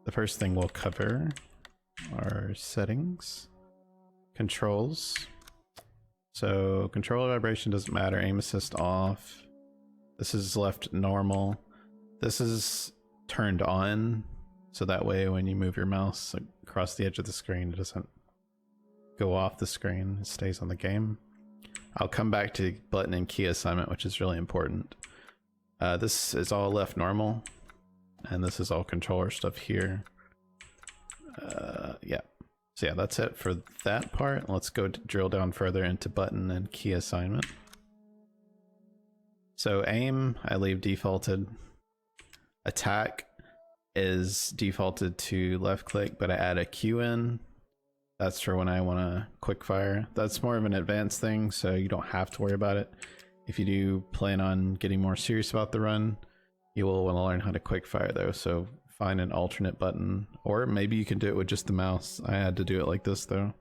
the first thing we'll cover are settings, controls. So controller vibration doesn't matter, aim assist off. This is left normal. This is turned on, so that way when you move your mouse across the edge of the screen, it doesn't go off the screen, it stays on the game. I'll come back to button and key assignment, which is really important. This is all left normal, and this is all controller stuff here. Yeah. So yeah, that's it for that part. Let's go drill down further into button and key assignment. So aim, I leave defaulted. Attack is defaulted to left click, but I add a Q in. That's for when I want to quick fire. That's more of an advanced thing, so you don't have to worry about it. If you do plan on getting more serious about the run, you will want to learn how to quick fire though, so find an alternate button, or maybe you can do it with just the mouse. I had to do it like this though.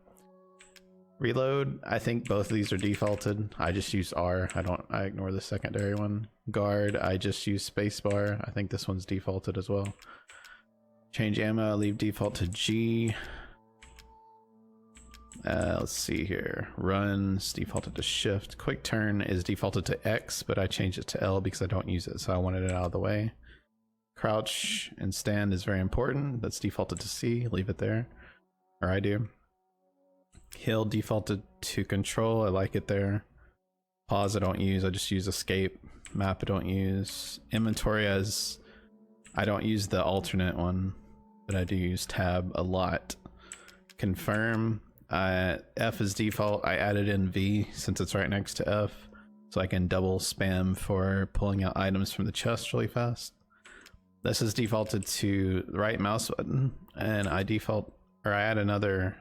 Reload, I think both of these are defaulted. I just use R, I ignore the secondary one. Guard, I just use spacebar. I think this one's defaulted as well. Change ammo, I leave default to G. Let's see here. Run is defaulted to shift. Quick turn is defaulted to X, but I changed it to L because I don't use it, so I wanted it out of the way. Crouch and stand is very important. That's defaulted to C, leave it there, or I do. Heal defaulted to control, I like it there. Pause I don't use, I just use escape. Map I don't use. Inventory as I don't use the alternate one, but I do use tab a lot. Confirm, F is default. I added in V since it's right next to F, so I can double spam for pulling out items from the chest really fast. This is defaulted to the right mouse button, and I add another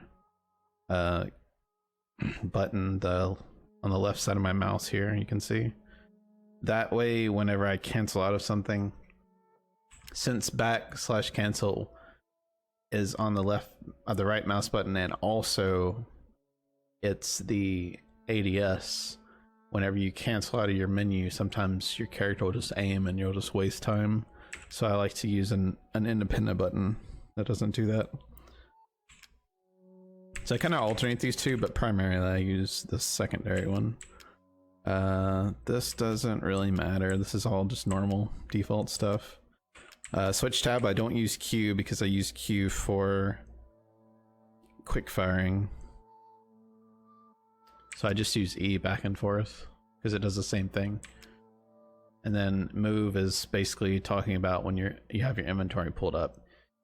button on the left side of my mouse here, you can see. That way, whenever I cancel out of something, since back/cancel is on the right mouse button, and also it's the ADS, whenever you cancel out of your menu, sometimes your character will just aim and you'll just waste time. So I like to use an independent button that doesn't do that. So I kind of alternate these two, but primarily I use the secondary one. This doesn't really matter. This is all just normal default stuff. Switch tab, I don't use Q because I use Q for quick firing. So I just use E back and forth because it does the same thing. And then move is basically talking about when you have your inventory pulled up.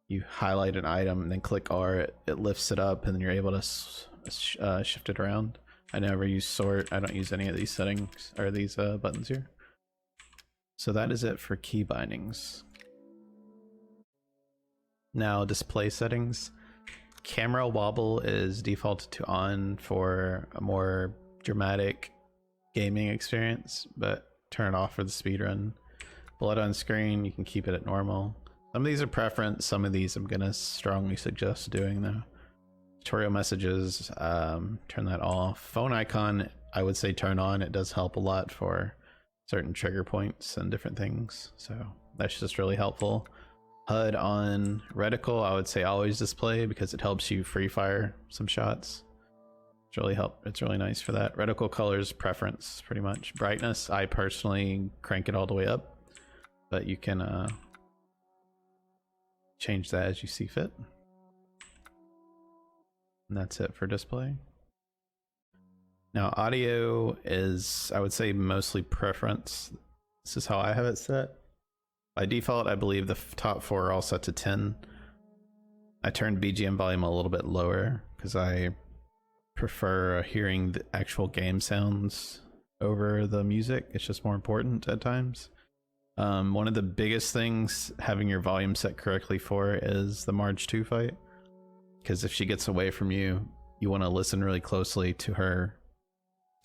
You highlight an item and then click R, it lifts it up, and then you're able to shift it around. I never use sort, I don't use any of these settings, or these buttons here. So that is it for key bindings. Now display settings. Camera wobble is defaulted to on for a more dramatic gaming experience, but turn it off for the speedrun. Blood on screen, you can keep it at normal. Some of these are preference, some of these I'm gonna strongly suggest doing though. Tutorial messages, turn that off. Phone icon, I would say turn on. It does help a lot for certain trigger points and different things, so that's just really helpful. HUD on reticle, I would say always display because it helps you free fire some shots. It's really nice for that. Reticle colors preference, pretty much. Brightness, I personally crank it all the way up, but you can change that as you see fit. And that's it for display. Now audio is, I would say, mostly preference. This is how I have it set. By default, I believe the top 4 are all set to 10. I turned BGM volume a little bit lower because I prefer hearing the actual game sounds over the music. It's just more important at times. One of the biggest things having your volume set correctly for is the Marge 2 fight, because if she gets away from you, you want to listen really closely to her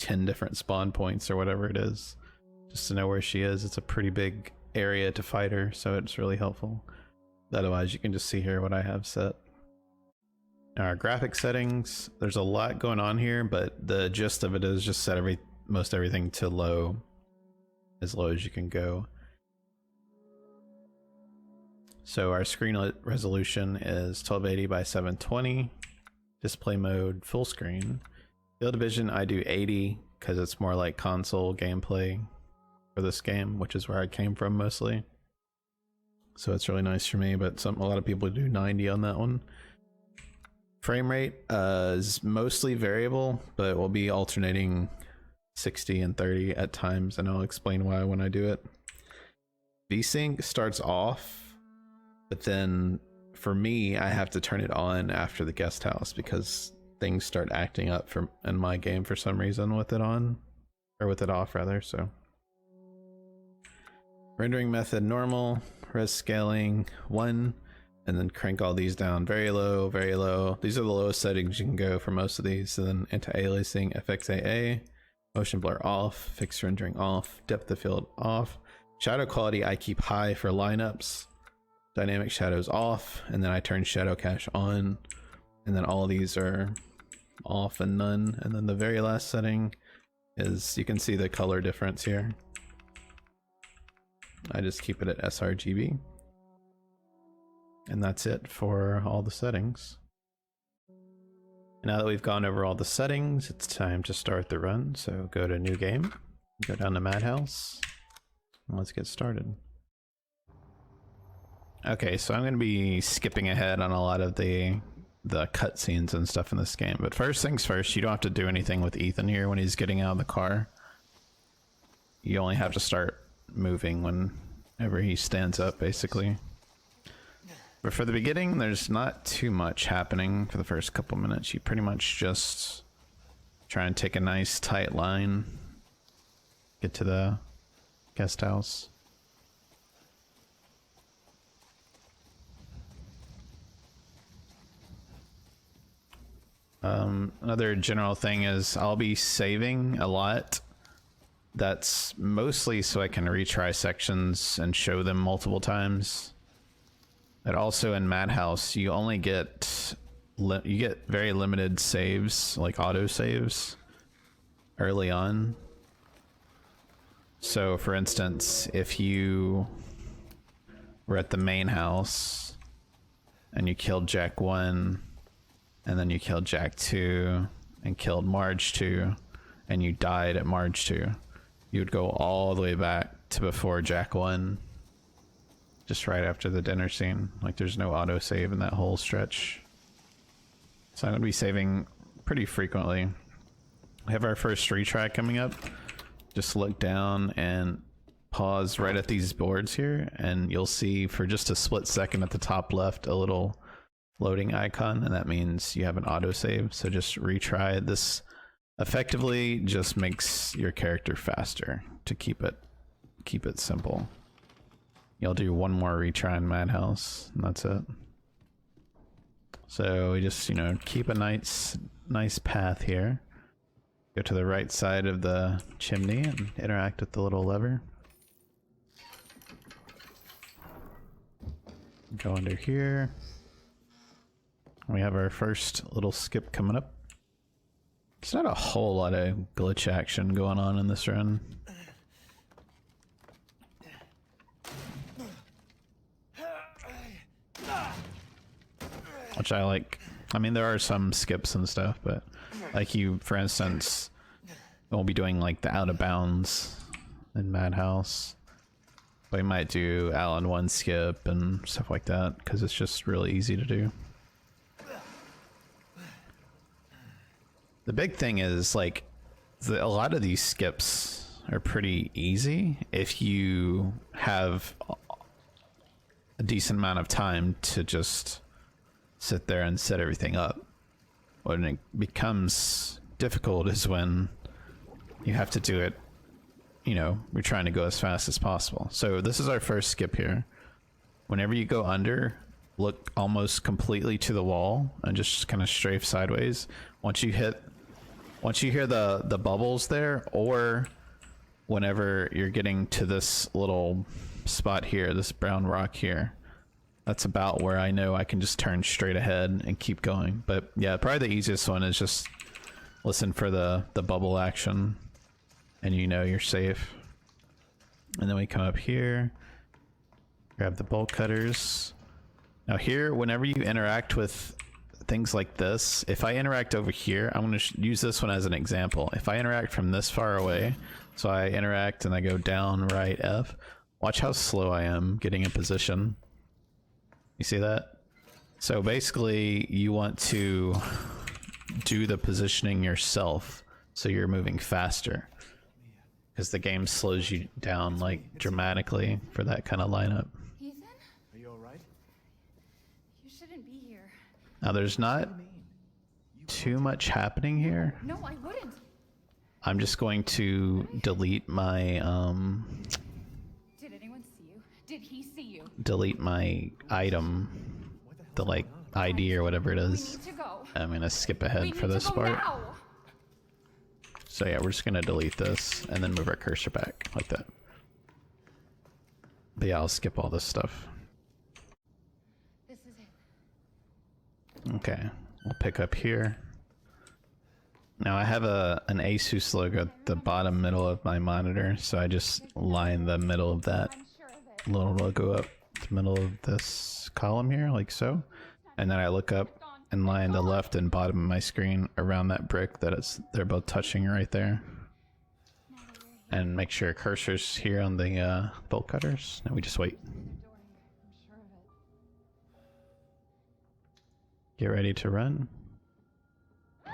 10 different spawn points or whatever it is, just to know where she is. It's a pretty big area to fight her, so it's really helpful. Otherwise, you can just see here what I have set. Now, our graphic settings, there's a lot going on here, but the gist of it is just set most everything to low, as low as you can go. So our screen resolution is 1280 by 720. Display mode full screen. Field of vision I do 80 because it's more like console gameplay for this game, which is where I came from mostly. So it's really nice for me, but a lot of people do 90 on that one. Frame rate is mostly variable, but it will be alternating 60 and 30 at times, and I'll explain why when I do it. VSync starts off, but then for me, I have to turn it on after the guest house because things start acting up in my game for some reason with it on, or with it off rather. So rendering method normal, res scaling 1, and then crank all these down very low, very low. These are the lowest settings you can go for most of these. And then anti-aliasing FXAA, motion blur off, fixed rendering off, depth of field off. Shadow quality I keep high for lineups, dynamic shadows off, and then I turn shadow cache on, and then all of these are off and none. And then the very last setting is, you can see the color difference here. I just keep it at sRGB. And that's it for all the settings. Now that we've gone over all the settings, it's time to start the run. So go to new game, go down to Madhouse, and let's get started. Okay, so I'm going to be skipping ahead on a lot of the cutscenes and stuff in this game. But first things first, you don't have to do anything with Ethan here when he's getting out of the car. You only have to start moving whenever he stands up, basically. But for the beginning, there's not too much happening for the first couple minutes. You pretty much just try and take a nice tight line, get to the guest house. Another general thing is I'll be saving a lot. That's mostly so I can retry sections and show them multiple times. But also in Madhouse, you only get very limited saves, like auto saves, early on. So for instance, if you were at the main house and you killed Jack 1, and then you killed Jack 2 and killed Marge 2, and you died at Marge 2, you would go all the way back to before Jack 1. Just right after the dinner scene. Like, there's no autosave in that whole stretch. So I'm going to be saving pretty frequently. We have our first retry coming up. Just look down and pause right at these boards here, and you'll see for just a split second at the top left a little loading icon, and that means you have an autosave. So just retry. This effectively just makes your character faster to keep it simple. You'll do one more retry in Madhouse, and that's it. So we just, keep a nice path here. Go to the right side of the chimney and interact with the little lever. Go under here. We have our first little skip coming up. There's not a whole lot of glitch action going on in this run. Which I like. I mean, there are some skips and stuff, but like you, for instance, we'll be doing like the out of bounds in Madhouse. We might do Alan 1 skip and stuff like that because it's just really easy to do. The big thing is like a lot of these skips are pretty easy if you have a decent amount of time to just sit there and set everything up. When it becomes difficult is when you have to do it, we're trying to go as fast as possible. So this is our first skip here. Whenever you go under, look almost completely to the wall and just kind of strafe sideways. Once you hear the bubbles there, or whenever you're getting to this little spot here, this brown rock here, that's about where I know I can just turn straight ahead and keep going. But yeah, probably the easiest one is just listen for the bubble action, and you're safe. And then we come up here, grab the bolt cutters, Now here, whenever you interact with things like this, if I interact over here, I'm going to use this one as an example. If I interact from this far away, so I interact and I go down, right, F, watch how slow I am getting in position. You see that? So basically, you want to do the positioning yourself, so you're moving faster. Because the game slows you down, like, dramatically for that kind of lineup. Ethan? Are you alright? You shouldn't be here. Now, there's not too much happening here. No, I wouldn't. I'm just going to delete my, Did anyone see you? Did he see you? delete my item, the, like, ID or whatever it We is. need to go. I'm gonna skip We ahead need for to this go part. now. So yeah, we're just gonna delete this and then move our cursor back like that. But yeah, I'll skip all this stuff. This is it. Okay, we'll pick up here. Now I have an Asus logo at the bottom middle of my monitor, so I just line the middle of that I'm sure of it. little logo up the middle of this column here, like so. And then I look up and line the left and bottom of my screen around that brick that they're both touching right there. And make sure cursor's here on the bolt cutters. And we just wait. I'm sure of it. Get ready to run. No,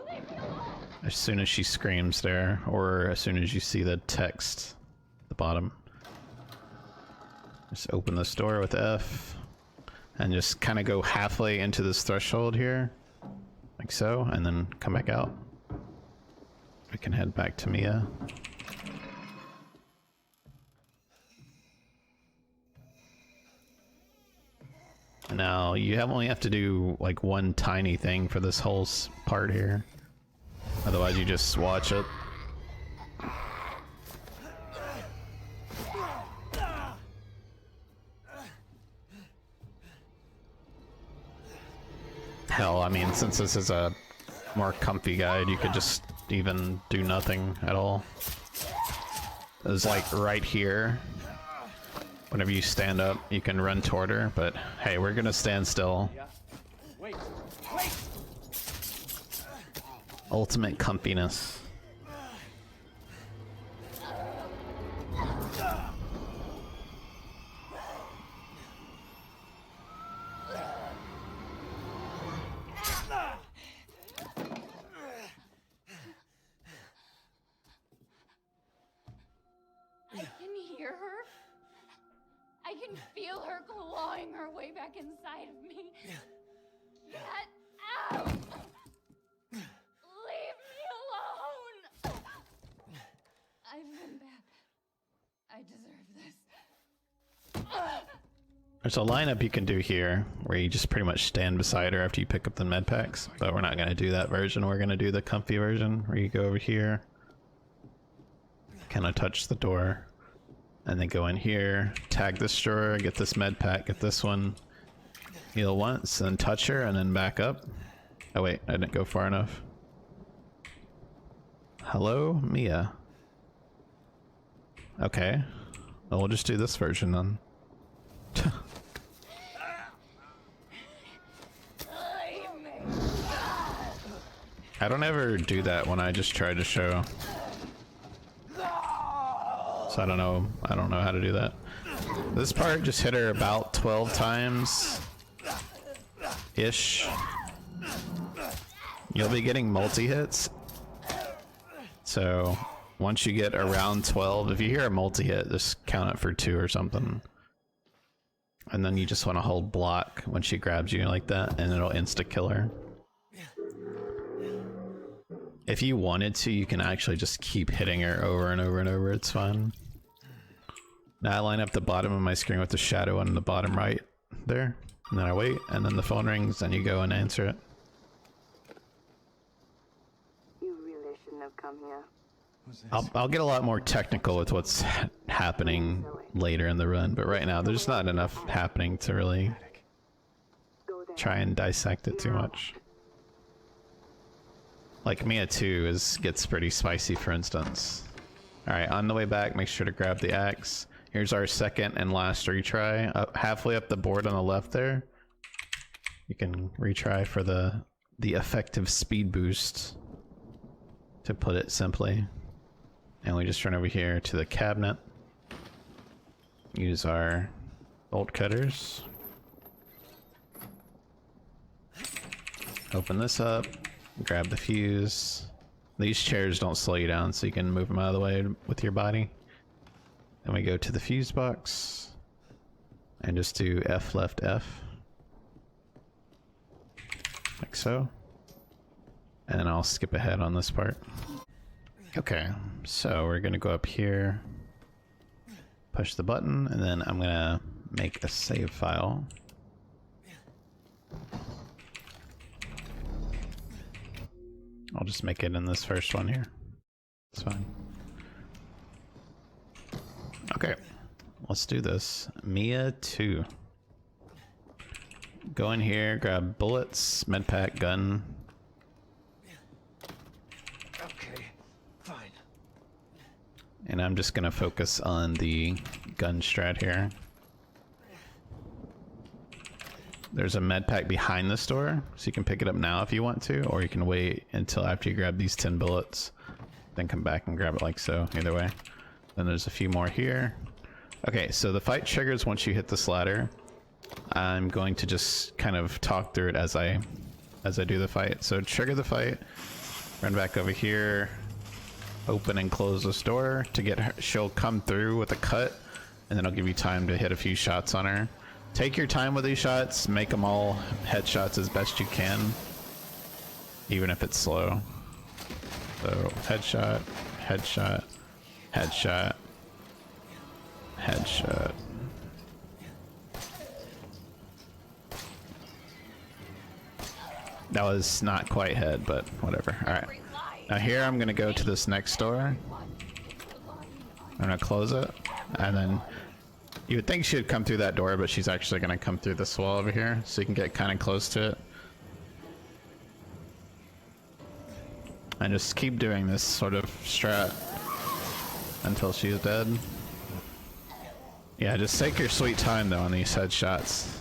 leave me alone. As soon as she screams there, or as soon as you see the text at the bottom. Just open this door with F. And just kind of go halfway into this threshold here. Like so, and then come back out. We can head back to Mia. Now, you only have to do like one tiny thing for this whole part here. Otherwise, you just watch it. Hell, I mean, since this is a more comfy guide, you could just even do nothing at all. It's like right here. Whenever you stand up, you can run toward her, but hey, we're gonna stand still. Wait! Wait! Ultimate comfiness. I can hear her. I can feel her clawing her way back inside of me. Get out! Leave me alone! I've been bad. I deserve this. There's a lineup you can do here where you just pretty much stand beside her after you pick up the med packs, but we're not gonna do that version. We're gonna do the comfy version where you go over here, kind of touch the door, and then go in here, tag this drawer, get this med pack, get this one, heal once, and then touch her, and then back up. Oh wait, I didn't go far enough. Hello, Mia. Okay, well, we'll just do this version then. I don't ever do that when I just try to show. So I don't know how to do that. This part just hit her about 12 times ish. You'll be getting multi-hits. So once you get around 12, if you hear a multi-hit, just count it for 2 or something. And then you just want to hold block when she grabs you like that, and it'll insta-kill her. If you wanted to, you can actually just keep hitting her over and over and over, it's fine. Now I line up the bottom of my screen with the shadow on the bottom right there, and then I wait, and then the phone rings, and you go and answer it. You really shouldn't have come here. I'll get a lot more technical with what's happening later in the run, but right now there's not enough happening to really try and dissect it too much. Like Mia 2 gets pretty spicy, for instance. Alright, on the way back, make sure to grab the axe. Here's our second and last retry. Halfway up the board on the left there, you can retry for the effective speed boost, to put it simply. And we just run over here to the cabinet, use our bolt cutters, open this up, grab the fuse. These chairs don't slow you down, so you can move them out of the way with your body. Then we go to the fuse box and just do F left F, like so. And then I'll skip ahead on this part. Okay, so we're gonna go up here, push the button, and then I'm gonna make a save file. I'll just make it in this first one here. It's fine. Okay, let's do this. Mia 2. Go in here, grab bullets, medpack, gun. Okay, fine. And I'm just gonna focus on the gun strat here. There's a med pack behind this door, so you can pick it up now if you want to, or you can wait until after you grab these 10 bullets, then come back and grab it like so, either way. Then there's a few more here. Okay, so the fight triggers once you hit this ladder. I'm going to just kind of talk through it as I do the fight. So trigger the fight, run back over here, open and close this door to get her. She'll come through with a cut, and then I'll give you time to hit a few shots on her. Take your time with these shots, make them all headshots as best you can, even if it's slow. So headshot, headshot, headshot, headshot. That was not quite head, but whatever. Alright. Now here I'm gonna go to this next door. I'm gonna close it, and then you would think she would come through that door, but she's actually gonna come through this wall over here, so you can get kind of close to it. And just keep doing this sort of strat until she's dead. Yeah, just take your sweet time though on these headshots.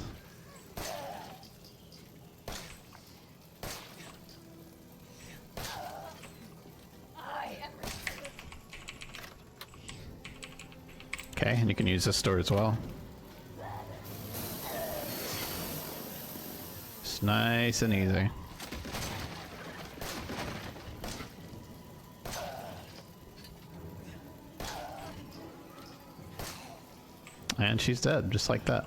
Okay, and you can use this door as well. It's nice and easy. And she's dead, just like that.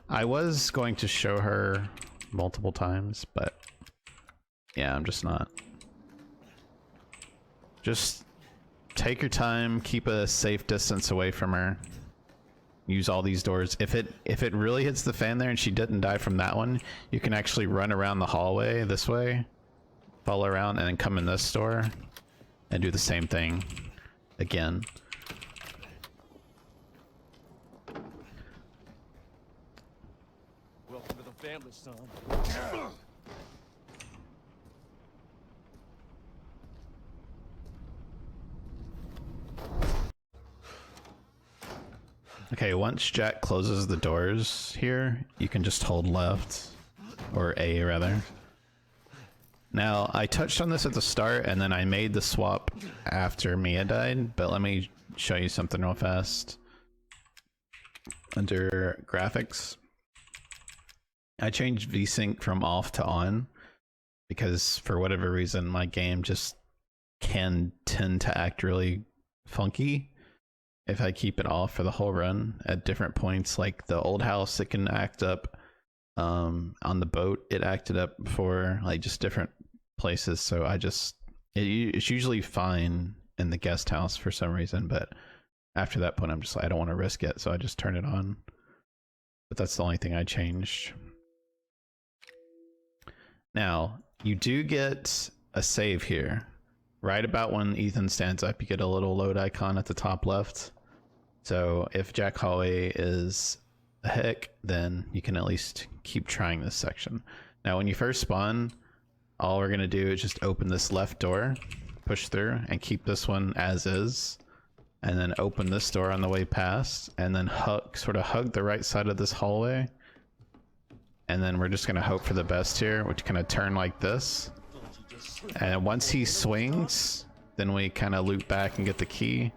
I was going to show her multiple times, but yeah, I'm just not. Just take your time, keep a safe distance away from her. Use all these doors. If it really hits the fan there and she didn't die from that one, you can actually run around the hallway this way, follow around, and then come in this door and do the same thing again. Welcome to the family, son. Okay, once Jack closes the doors here, you can just hold left, or A rather. Now, I touched on this at the start, and then I made the swap after Mia died, but let me show you something real fast. Under graphics, I changed VSync from off to on, because for whatever reason, my game just can tend to act really funky if I keep it off for the whole run at different points. Like the old house, it can act up. On the boat, it acted up before, like just different places. So it's usually fine in the guest house for some reason, but after that point, I'm just like, I don't want to risk it, so I just turn it on. But that's the only thing I changed. Now, you do get a save here. Right about when Ethan stands up, you get a little load icon at the top left. So if Jack Hallway is a heck, then you can at least keep trying this section. Now when you first spawn, all we're gonna do is just open this left door, push through and keep this one as is, and then open this door on the way past, and then sort of hug the right side of this hallway, and then we're just gonna hope for the best here, which kind of turn like this, and once he swings, then we kind of loop back and get the key.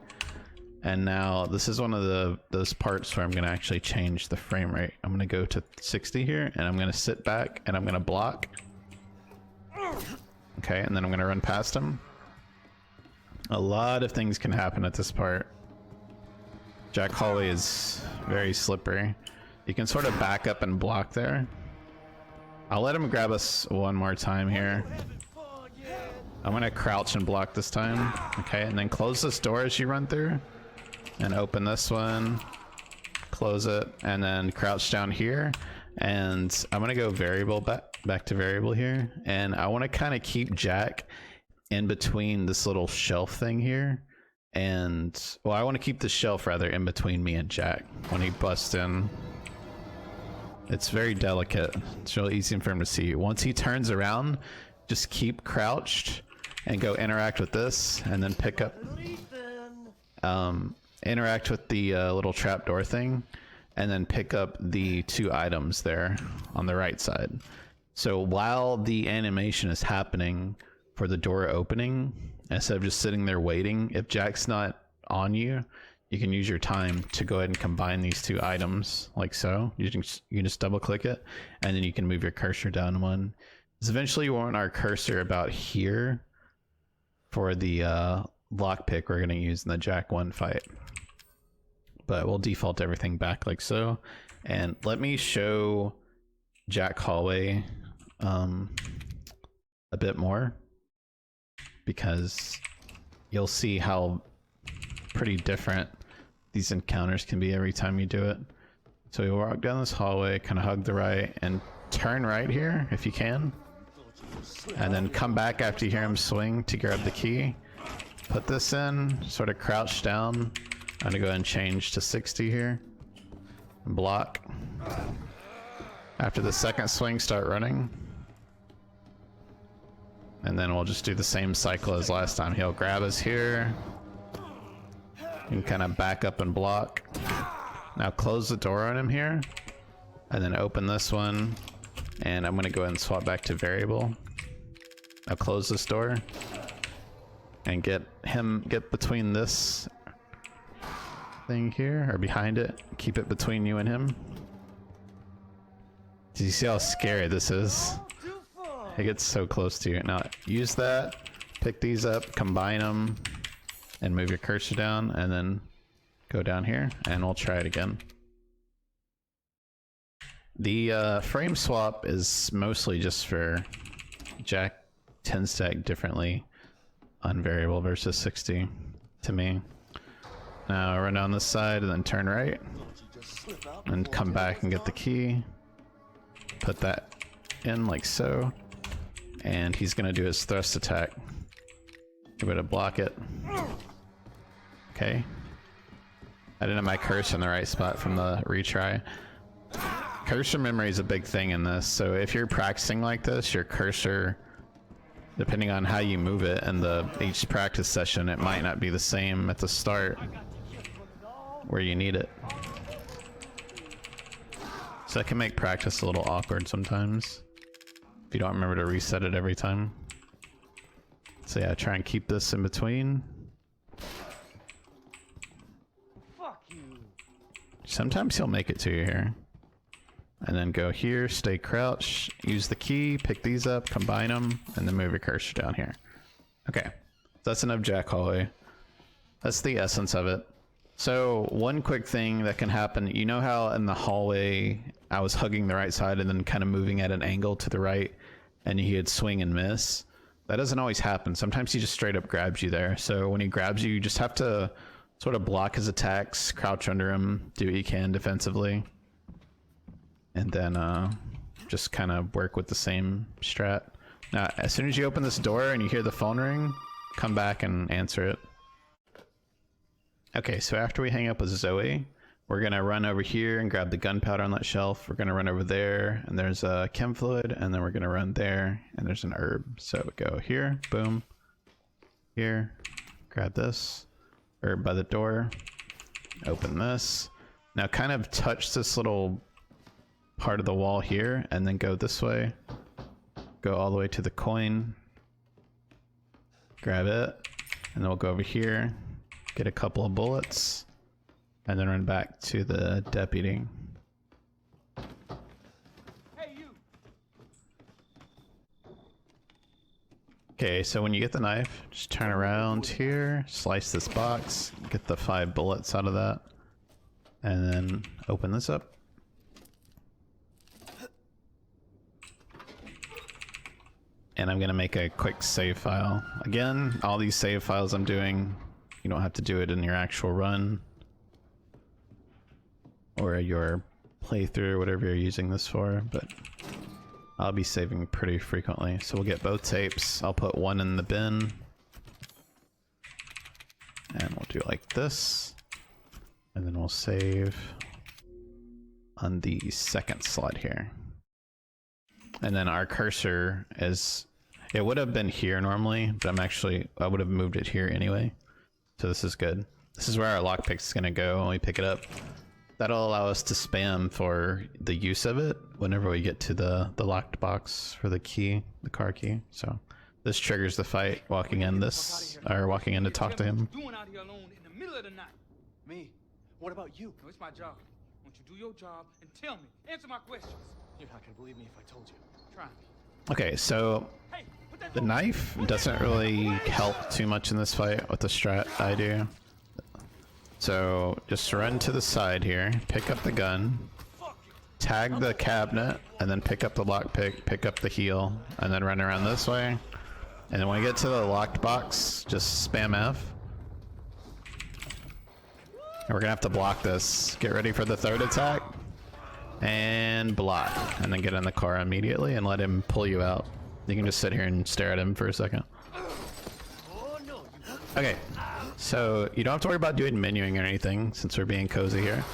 And now this is one of those parts where I'm gonna actually change the frame rate. I'm gonna go to 60 here, and I'm gonna sit back, and I'm gonna block. Okay, and then I'm gonna run past him. A lot of things can happen at this part. Jack Hallway is very slippery. You can sort of back up and block there. I'll let him grab us one more time here. I'm gonna crouch and block this time. Okay, and then close this door as you run through. And open this one, close it, and then crouch down here. And I'm gonna go variable back to variable here. And I wanna kind of keep Jack in between this little shelf thing here. And, well, I wanna keep the shelf rather in between me and Jack when he busts in. It's very delicate. It's really easy for him to see. Once he turns around, just keep crouched and go interact with this, and then pick up, interact with the little trapdoor thing, and then pick up the 2 items there on the right side. So while the animation is happening for the door opening, instead of just sitting there waiting, if Jack's not on you, you can use your time to go ahead and combine these 2 items like so. You can just double click it, and then you can move your cursor down one. Because eventually we want our cursor about here for the lockpick we're going to use in the Jack 1 fight. But we'll default everything back like so. And let me show Jack Hallway a bit more, because you'll see how pretty different these encounters can be every time you do it. So you walk down this hallway, kind of hug the right, and turn right here if you can. And then come back after you hear him swing to grab the key. Put this in, sort of crouch down. I'm gonna go ahead and change to 60 here. Block. After the second swing, start running. And then we'll just do the same cycle as last time. He'll grab us here. You can kind of back up and block. Now close the door on him here. And then open this one. And I'm gonna go ahead and swap back to variable. Now close this door. And get between this thing here, or behind it. Keep it between you and him. Do you see how scary this is? It gets so close to you. Now use that, pick these up, combine them, and move your cursor down, and then go down here, and we'll try it again. The frame swap is mostly just for Jack tends to act differently on variable versus 60 to me. Now run down this side and then turn right and come back and get the key. Put that in like so, and he's gonna do his thrust attack. Give it a block it. Okay. I didn't have my cursor in the right spot from the retry. Cursor memory is a big thing in this, so if you're practicing like this, your cursor, depending on how you move it in each practice session, it might not be the same at the start where you need it. So that can make practice a little awkward sometimes if you don't remember to reset it every time. So yeah, try and keep this in between. Fuck you. Sometimes he'll make it to you here. And then go here, stay crouched, use the key, pick these up, combine them, and then move your cursor down here. Okay, that's enough Jack Hallway. That's the essence of it. So one quick thing that can happen, you know how in the hallway I was hugging the right side and then kind of moving at an angle to the right, and he would swing and miss? That doesn't always happen. Sometimes he just straight up grabs you there. So when he grabs you, you just have to sort of block his attacks, crouch under him, do what you can defensively. And then just kind of work with the same strat. Now, as soon as you open this door and you hear the phone ring, come back and answer it. Okay, so after we hang up with Zoe, we're gonna run over here and grab the gunpowder on that shelf. We're gonna run over there, and there's a chem fluid, and then we're gonna run there, and there's an herb. So we go here, boom. here, grab this, or by the door, open this. Now kind of touch this little part of the wall here and then go this way. Go all the way to the coin. Grab it. And then we'll go over here, get a couple of bullets, and then run back to the deputy. Hey, you. Okay, so when you get the knife, just turn around here, slice this box, get the 5 bullets out of that, and then open this up. And I'm gonna make a quick save file. Again, all these save files I'm doing, you don't have to do it in your actual run or your playthrough, whatever you're using this for, but I'll be saving pretty frequently. So we'll get both tapes. I'll put one in the bin. And we'll do like this. And then we'll save on the second slot here. And then our cursor is, it would have been here normally, but I would have moved it here anyway. So this is good. This is where our lockpick is gonna go when we pick it up. That'll allow us to spam for the use of it whenever we get to the locked box for the key, the car key. So this triggers the fight, walking in this, or walking in to talk to him. Doing out here alone in the middle of the night. Me? What about you? No, it's my job. Won't you do your job and tell me? Answer my questions. You're not gonna believe me if I told you. Try me. Okay, so Hey, put that the phone- knife doesn't really help too much in this fight with the strat I do. So just run to the side here, pick up the gun, tag the cabinet, and then pick up the lockpick, pick up the heel, and then run around this way. And then when we get to the locked box, just spam F. And we're gonna have to block this. Get ready for the third attack. And block. And then get in the car immediately and let him pull you out. You can just sit here and stare at him for a second. Okay, so you don't have to worry about doing menuing or anything since we're being cozy here.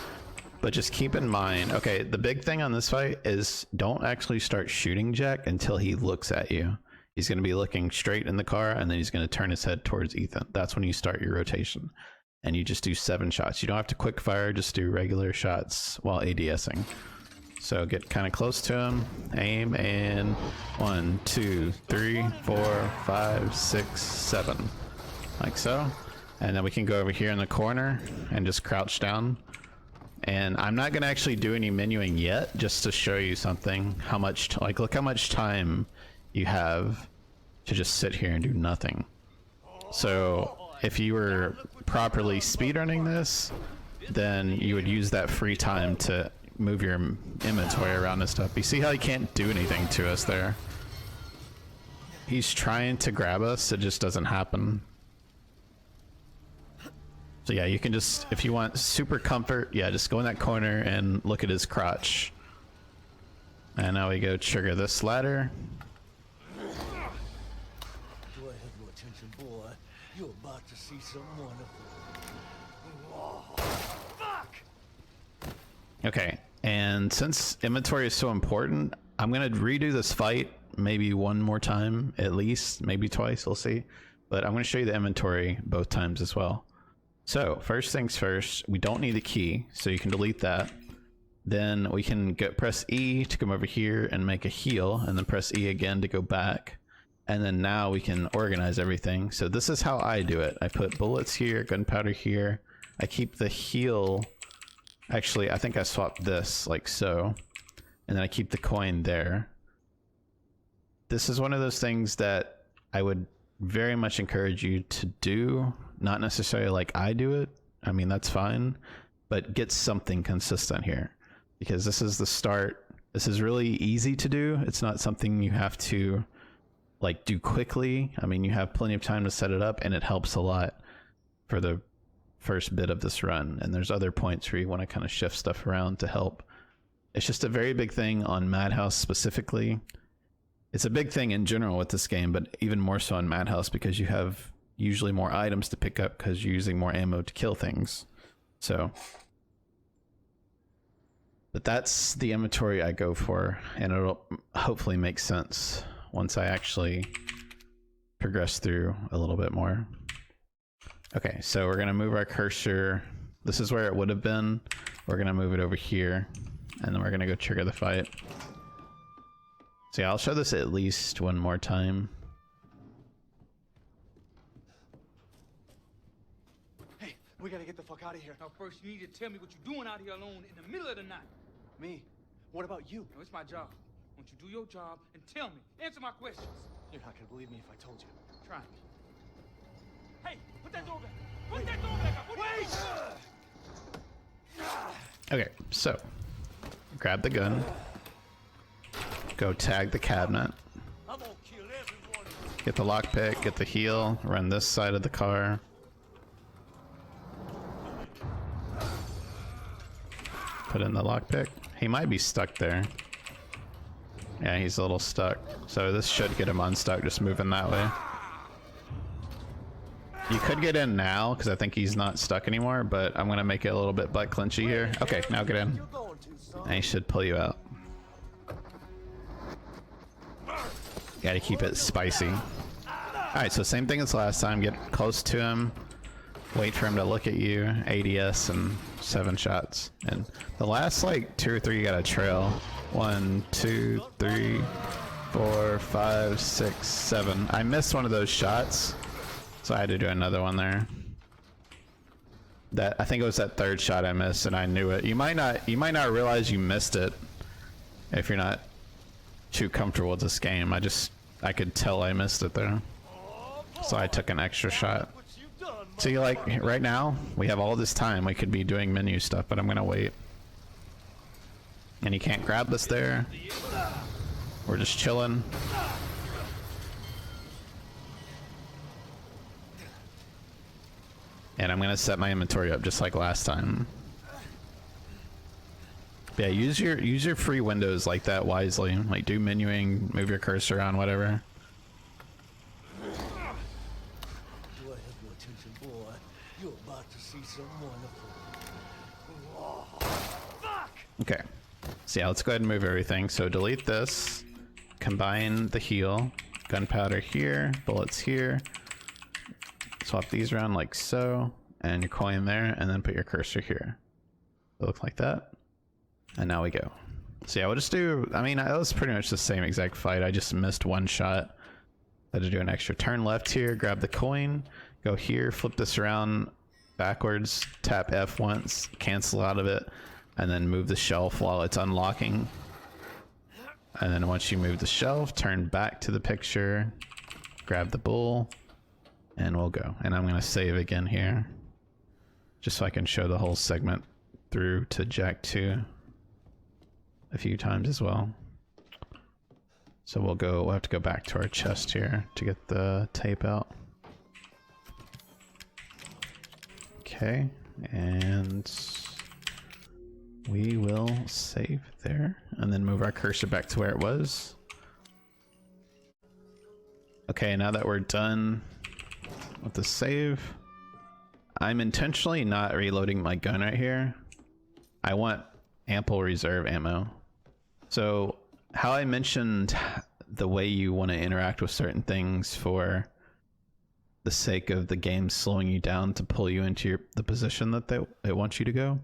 But just keep in mind, okay, the big thing on this fight is don't actually start shooting Jack until he looks at you. He's going to be looking straight in the car and then he's going to turn his head towards Ethan. That's when you start your rotation. And you just do 7 shots. You don't have to quick fire, just do regular shots while ADSing. So get kind of close to him, aim, and 1, 2, 3, 4, 5, 6, 7. Like so. And then we can go over here in the corner and just crouch down. And I'm not going to actually do any menuing yet, just to show you something. How much, look how much time you have to just sit here and do nothing. So if you were properly speedrunning this, then you would use that free time to move your inventory around and stuff. You see how he can't do anything to us there? He's trying to grab us, it just doesn't happen. So yeah, you can just, if you want super comfort, yeah, just go in that corner and look at his crotch. And now we go trigger this ladder. Do I have your attention, boy? You're about to see some wonderful. Fuck! Okay, and since inventory is so important, I'm gonna redo this fight maybe one more time, at least, maybe twice, we'll see. But I'm gonna show you the inventory both times as well. So first things first, we don't need the key, so you can delete that. Then we can press E to come over here and make a heal, and then press E again to go back. And then now we can organize everything. So this is how I do it. I put bullets here, gunpowder here. I keep the heal. Actually, I think I swapped this like so. And then I keep the coin there. This is one of those things that I would very much encourage you to do. Not necessarily like I do it. I mean, that's fine. But get something consistent here. Because this is the start. This is really easy to do. It's not something you have to like do quickly. I mean, you have plenty of time to set it up, and it helps a lot for the first bit of this run. And there's other points where you want to kind of shift stuff around to help. It's just a very big thing on Madhouse specifically. It's a big thing in general with this game, but even more so on Madhouse because you have usually more items to pick up because you're using more ammo to kill things. So, but that's the inventory I go for, and it'll hopefully make sense once I actually progress through a little bit more. Okay, so we're gonna move our cursor. This is where it would have been. We're gonna move it over here, and then we're gonna go trigger the fight. So yeah, I'll show this at least one more time. Hey, we gotta get the fuck out of here. Now, first, you need to tell me what you're doing out here alone in the middle of the night. Me? What about you? No, it's my job. Won't you do your job and tell me? Answer my questions. You're not gonna believe me if I told you. Try me. Hey, put that door back. Put that door back up. Wait! Okay, so grab the gun, go tag the cabinet, I'm gonna kill everyone. get the lockpick, get the heel, run this side of the car. Put in the lockpick. He might be stuck there. Yeah, he's a little stuck. So this should get him unstuck, just moving that way. You could get in now, because I think he's not stuck anymore, but I'm going to make it a little bit butt clinchy here. Okay, now get in. And he should pull you out. Gotta keep it spicy. Alright, so same thing as last time. Get close to him. Wait for him to look at you. ADS and 7 shots. And the last like 2 or 3 you gotta trail. 1, 2, 3, 4, 5, 6, 7. I missed one of those shots, so I had to do another one there. That I think it was that 3rd shot I missed, and I knew it. You might not realize you missed it if you're not too comfortable with this game. I could tell I missed it there, so I took an extra shot. See, like right now we have all this time. We could be doing menu stuff, but I'm gonna wait. And you can't grab this there. We're just chilling. And I'm gonna set my inventory up just like last time. Yeah, use your free windows like that wisely. Like do menuing, move your cursor around, whatever. Do I have your attention, boy? You're about to see some wonderful. Okay. So yeah, let's go ahead and move everything. So delete this, combine the heal, gunpowder here, bullets here. Swap these around like so, and your coin there, and then put your cursor here. It looks like that. And now we go. So yeah, we'll just do, I mean, that was pretty much the same exact fight. I just missed one shot. I had to do an extra turn left here, grab the coin, go here, flip this around backwards, tap F once, cancel out of it, and then move the shelf while it's unlocking. And then once you move the shelf, turn back to the picture, grab the bull, and we'll go. And I'm gonna save again here, just so I can show the whole segment through to Jack 2 a few times as well. So we'll have to go back to our chest here to get the tape out. Okay, and we will save there and then move our cursor back to where it was. Okay, now that we're done with the save, I'm intentionally not reloading my gun right here. I want ample reserve ammo. So how I mentioned the way you want to interact with certain things for the sake of the game slowing you down to pull you into the position that it wants you to go,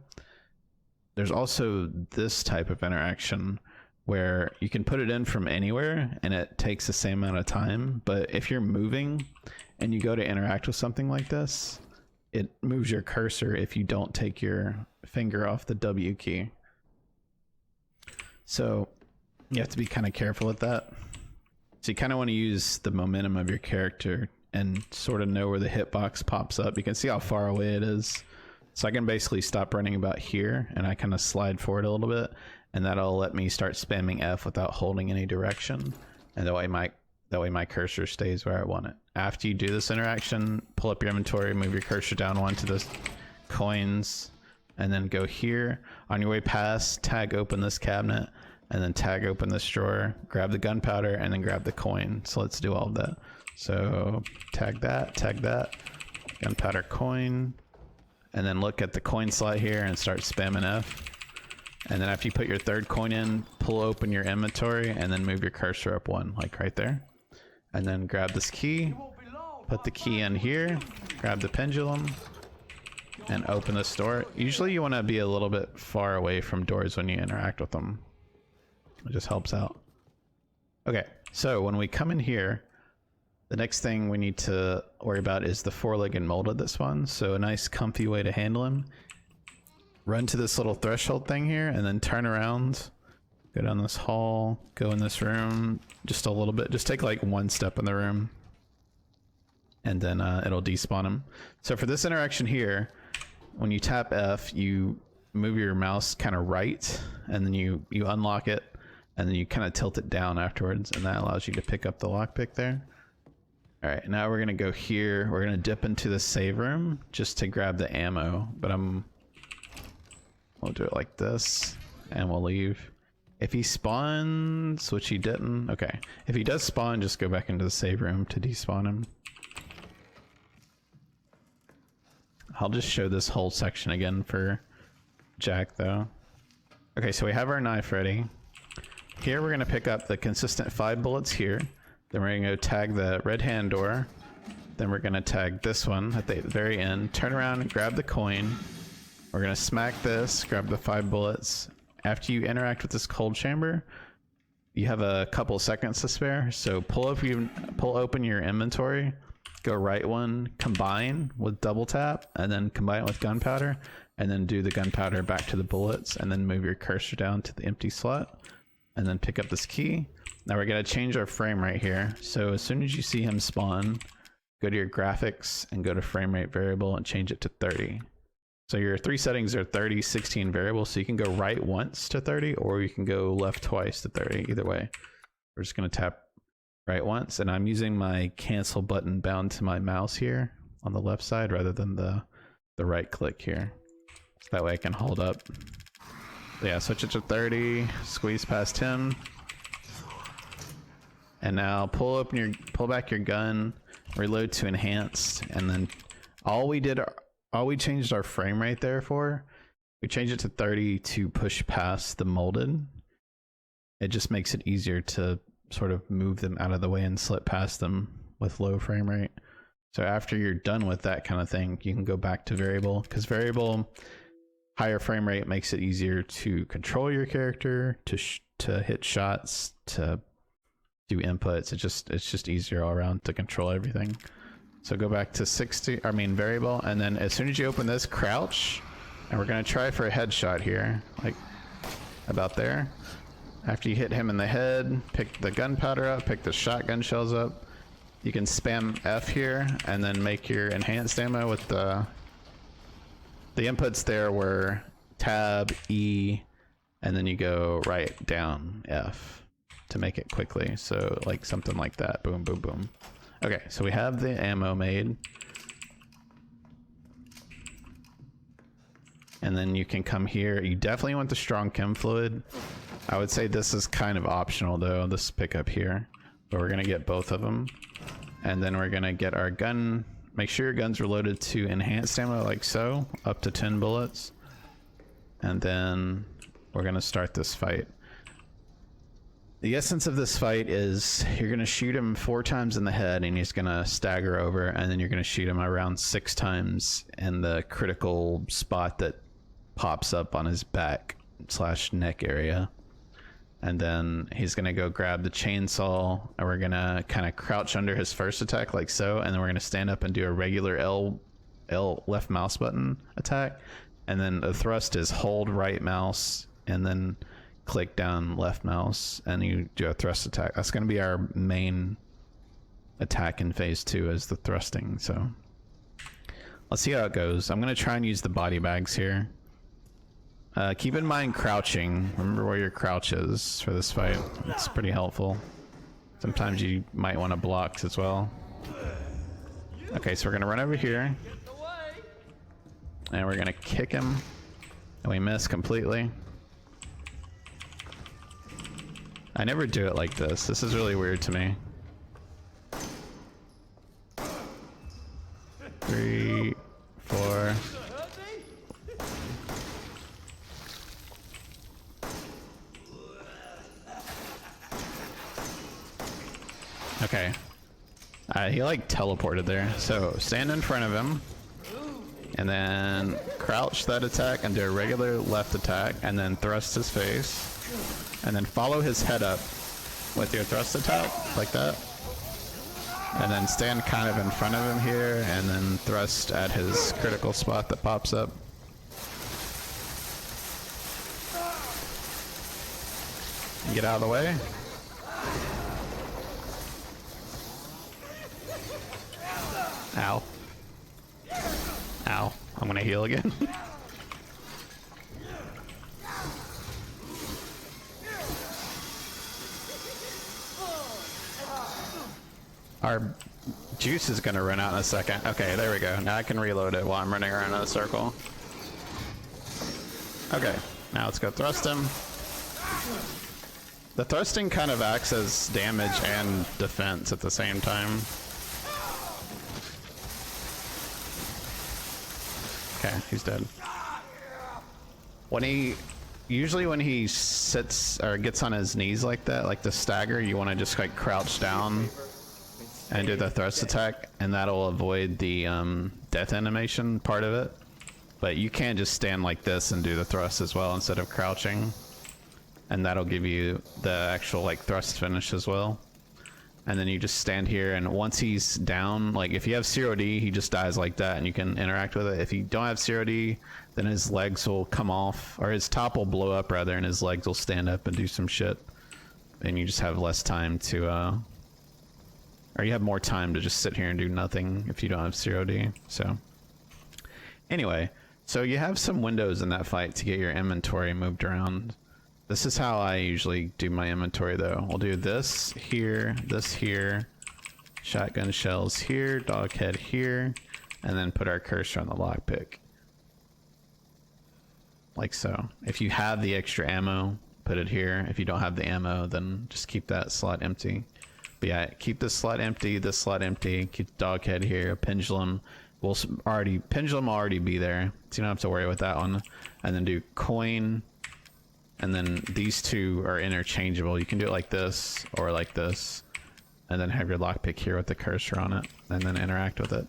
there's also this type of interaction where you can put it in from anywhere and it takes the same amount of time. But if you're moving and you go to interact with something like this, it moves your cursor if you don't take your finger off the W key. So you have to be kind of careful with that. So you kind of want to use the momentum of your character and sort of know where the hitbox pops up. You can see how far away it is. So I can basically stop running about here and I kind of slide forward a little bit, and that'll let me start spamming F without holding any direction. And that way my cursor stays where I want it. After you do this interaction, pull up your inventory, move your cursor down one to the coins, and then go here. On your way past, tag open this cabinet, and then tag open this drawer, grab the gunpowder, and then grab the coin. So let's do all of that. So tag that, gunpowder coin, and then look at the coin slot here and start spamming F. And then after you put your 3rd coin in, pull open your inventory and then move your cursor up one, like right there. and then grab this key, put the key in here, grab the pendulum, and open this door. Usually you want to be a little bit far away from doors when you interact with them. It just helps out. Okay, so when we come in here, the next thing we need to worry about is the four-legged molded this one. So a nice comfy way to handle him. Run to this little threshold thing here and then turn around. Go down this hall, go in this room just a little bit. Just take like one step in the room. And then it'll despawn him. So for this interaction here, when you tap F, you move your mouse kind of right, and then you unlock it, and then you kind of tilt it down afterwards, and that allows you to pick up the lockpick there. All right, now we're gonna go here. We're gonna dip into the save room just to grab the ammo, but we'll do it like this, and we'll leave. If he spawns, which he didn't, okay. If he does spawn, just go back into the save room to despawn him. I'll just show this whole section again for Jack though. Okay, so we have our knife ready. Here we're gonna pick up the consistent 5 bullets here. Then we're gonna go tag the red hand door. Then we're gonna tag this one at the very end. Turn around and grab the coin. We're gonna smack this, grab the 5 bullets. After you interact with this cold chamber, you have a couple seconds to spare. So pull open your inventory. Go right one, combine with double tap, and then combine it with gunpowder, and then do the gunpowder back to the bullets, and then move your cursor down to the empty slot, and then pick up this key. Now we're gonna change our frame rate here. So as soon as you see him spawn, go to your graphics and go to frame rate variable and change it to 30. So your 3 settings are 30, 16 variable, so you can go right once to 30, or you can go left twice to 30, either way. We're just gonna tap right once, and I'm using my cancel button bound to my mouse here on the left side rather than the right click here. So that way I can hold up. Yeah, switch it to 30, squeeze past him. And now pull back your gun, reload to enhanced, and then all we changed our frame rate there for, we changed it to 30 to push past the molded. It just makes it easier to sort of move them out of the way and slip past them with low frame rate. So after you're done with that kind of thing, you can go back to variable, because variable higher frame rate makes it easier to control your character, to hit shots, to do inputs. It's just easier all around to control everything. So go back to variable, and then as soon as you open this, crouch, and we're gonna try for a headshot here, like about there. After you hit him in the head, pick the gunpowder up, pick the shotgun shells up. You can spam F here and then make your enhanced ammo with the inputs there were tab, E, and then you go right down F to make it quickly. So like something like that, boom, boom, boom. Okay, so we have the ammo made. And then you can come here. You definitely want the strong chem fluid. I would say this is kind of optional though, this pickup here, but we're gonna get both of them. And then we're gonna get our gun. Make sure your gun's reloaded to enhanced ammo like so, up to 10 bullets. And then we're gonna start this fight. The essence of this fight is you're gonna shoot him 4 times in the head and he's gonna stagger over, and then you're gonna shoot him around 6 times in the critical spot that pops up on his back / neck area. And then he's gonna go grab the chainsaw, and we're gonna kind of crouch under his first attack like so, and then we're gonna stand up and do a regular L left mouse button attack, and then the thrust is hold right mouse and then click down left mouse, and you do a thrust attack. That's gonna be our main attack in phase 2, is the thrusting. So let's see how it goes. I'm gonna try and use the body bags here. Keep in mind crouching. Remember where your crouch is for this fight. It's pretty helpful. Sometimes you might want to block as well. Okay, so we're gonna run over here. And we're gonna kick him. And we miss completely. I never do it like this. This is really weird to me. 3, 4. Okay, He like teleported there. So stand in front of him, and then crouch that attack and do a regular left attack, and then thrust his face, and then follow his head up with your thrust attack, like that. And then stand kind of in front of him here, and then thrust at his critical spot that pops up. Get out of the way. Ow. Ow. I'm gonna heal again. Our juice is gonna run out in a second. Okay, there we go. Now I can reload it while I'm running around in a circle. Okay, now let's go thrust him. The thrusting kind of acts as damage and defense at the same time. Okay, he's dead. Usually when he sits or gets on his knees like that, like the stagger, you want to just like crouch down and do the thrust attack, and that'll avoid the death animation part of it. But you can just stand like this and do the thrust as well instead of crouching, and that'll give you the actual like thrust finish as well. And then you just stand here, and once he's down, like if you have 0D, he just dies like that and you can interact with it. If you don't have 0D, then his legs will come off, or his top will blow up rather, and his legs will stand up and do some shit. And you just have less time to, or you have more time to just sit here and do nothing if you don't have 0D. So anyway, so you have some windows in that fight to get your inventory moved around. This is how I usually do my inventory though. We'll do this here, shotgun shells here, dog head here, and then put our cursor on the lockpick. Like so. If you have the extra ammo, put it here. If you don't have the ammo, then just keep that slot empty. But yeah, keep this slot empty, keep the dog head here, pendulum will already be there, so you don't have to worry with that one. And then do coin. And then these two are interchangeable. You can do it like this or like this, and then have your lockpick here with the cursor on it, and then interact with it.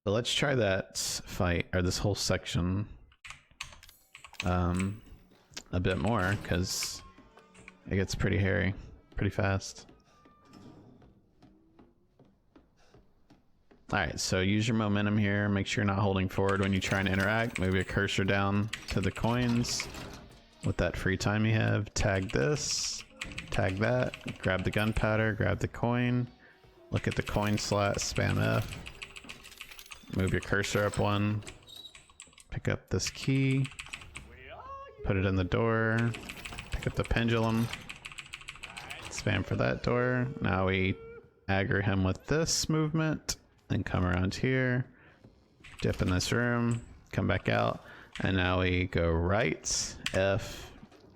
So let's try that fight, or this whole section, a bit more, because it gets pretty hairy pretty fast. Alright, so use your momentum here. Make sure you're not holding forward when you try and interact. Move your cursor down to the coins with that free time you have. Tag this, tag that, grab the gunpowder, grab the coin, look at the coin slot, spam F, move your cursor up one, pick up this key, put it in the door, pick up the pendulum, spam for that door. Now we aggro him with this movement. Then come around here, dip in this room, come back out, and now we go right, F,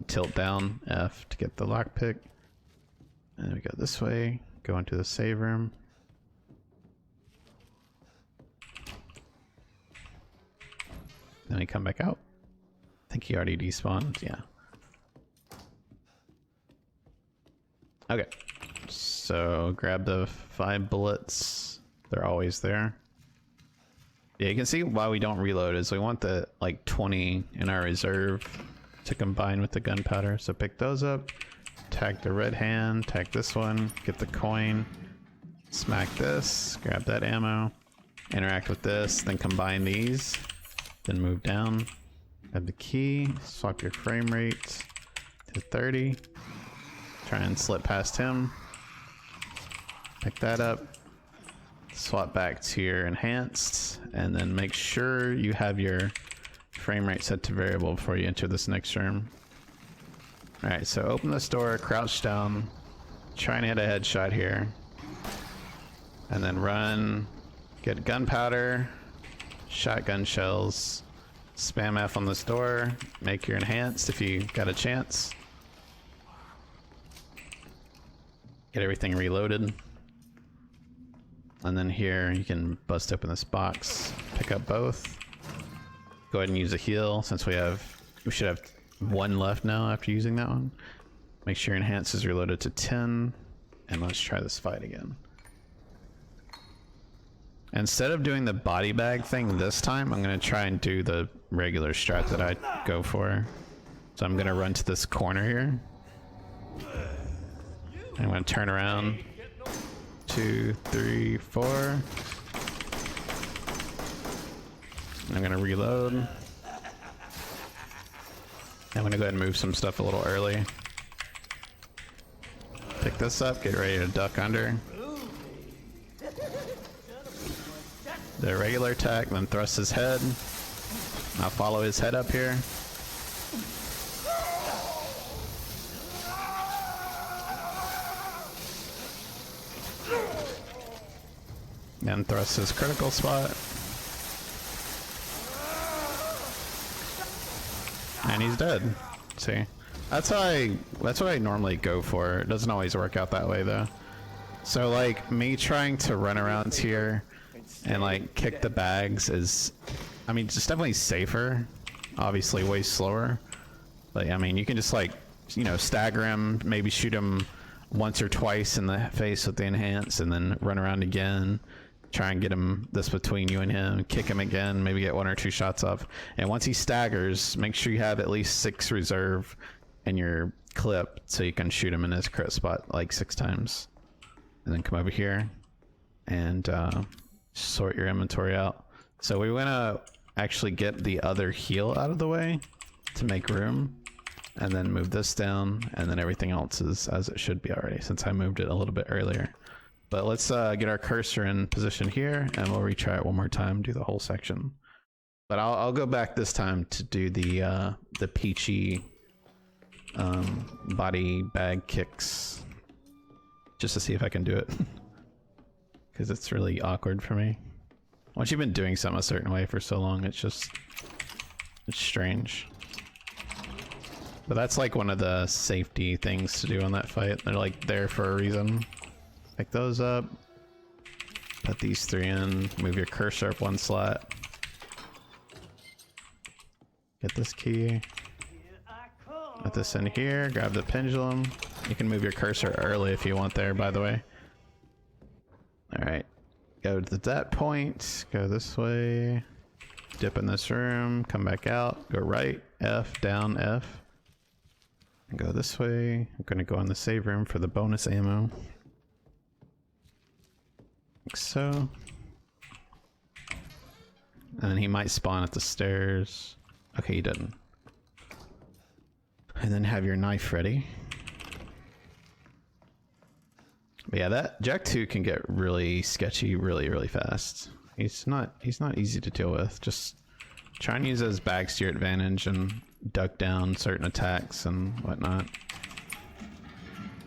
tilt down, F to get the lockpick, and we go this way, go into the save room. Then we come back out. I think he already despawned, yeah. Okay, so grab the 5 bullets. They're always there. Yeah, you can see why we don't reload is we want the like 20 in our reserve to combine with the gunpowder. So pick those up, tag the red hand, tag this one, get the coin, smack this, grab that ammo, interact with this, then combine these, then move down, grab the key, swap your frame rate to 30, try and slip past him, pick that up, swap back to your enhanced, and then make sure you have your frame rate set to variable before you enter this next room. Alright, so open this door, crouch down, try and hit a headshot here, and then run, get gunpowder, shotgun shells, spam F on this door, make your enhanced if you got a chance, get everything reloaded. And then here you can bust open this box, pick up both, go ahead and use a heal since we should have 1 left now after using that one. Make sure your enhance is reloaded to 10, And let's try this fight again. Instead of doing the body bag thing this time, I'm gonna try and do the regular strat that I go for. So I'm gonna run to this corner here. I'm gonna turn around. 2, 3, 4. I'm gonna reload. I'm gonna go ahead and move some stuff a little early. Pick this up, get ready to duck under. The regular attack, then thrust his head. I'll follow his head up here. Then thrust his critical spot. And he's dead. See? That's what I normally go for. It doesn't always work out that way though. So like me trying to run around here and like kick the bags is, I mean, it's definitely safer. Obviously way slower. But I mean, you can just like, you know, stagger him, maybe shoot him once or twice in the face with the enhance and then run around again. Try and get him this between you and him, kick him again, maybe get 1 or 2 shots off. And once he staggers, make sure you have at least 6 reserve in your clip so you can shoot him in his crit spot like 6 times. And then come over here and sort your inventory out. So we want to actually get the other heal out of the way to make room, and then move this down, and then everything else is as it should be already since I moved it a little bit earlier. But let's get our cursor in position here, and we'll retry it one more time, do the whole section. But I'll go back this time to do the Peachy body bag kicks, just to see if I can do it, because it's really awkward for me. Once you've been doing something a certain way for so long, it's strange. But that's like one of the safety things to do on that fight. They're like there for a reason. Pick those up, put these 3 in, move your cursor up 1 slot. Get this key. Put this in here, grab the pendulum. You can move your cursor early if you want there, by the way. Alright, go to that point, go this way, dip in this room, come back out, go right, F, down, F. And go this way. I'm gonna go in the save room for the bonus ammo. Like so. And then he might spawn at the stairs. Okay, he didn't. And then have your knife ready. But yeah, that Jack 2 can get really sketchy really fast. He's not easy to deal with. Just try and use those bags to your advantage and duck down certain attacks and whatnot.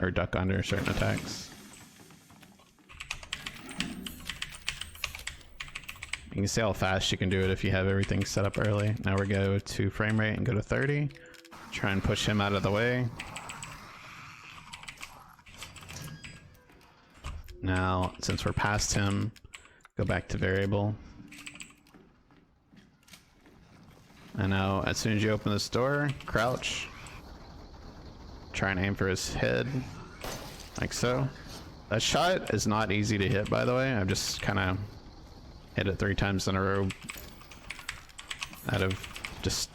Or duck under certain attacks. You can see how fast you can do it if you have everything set up early. Now we go to frame rate and go to 30. Try and push him out of the way. Now, since we're past him, go back to variable. And now, as soon as you open this door, crouch. Try and aim for his head, like so. That shot is not easy to hit, by the way. I've just kind of hit it 3 times in a row out of just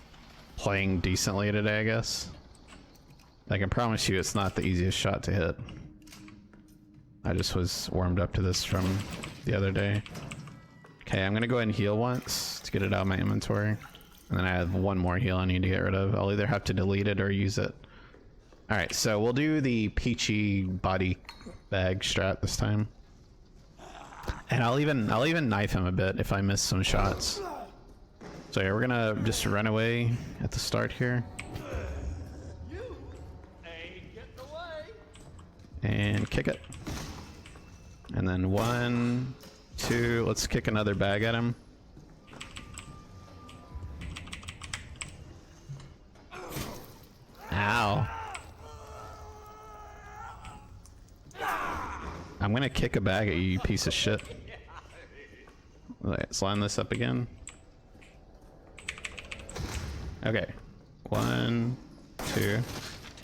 playing decently today, I guess. I can promise you it's not the easiest shot to hit. I just was warmed up to this from the other day. Okay, I'm gonna go ahead and heal once to get it out of my inventory. And then I have 1 more heal I need to get rid of. I'll either have to delete it or use it. Alright, so we'll do the Peachy body bag strat this time. And I'll even knife him a bit if I miss some shots. So yeah, we're gonna just run away at the start here. And kick it. And then 1, 2, let's kick another bag at him. Ow. I'm gonna kick a bag at you, you piece of shit. Let's line this up again. Okay. 1, 2,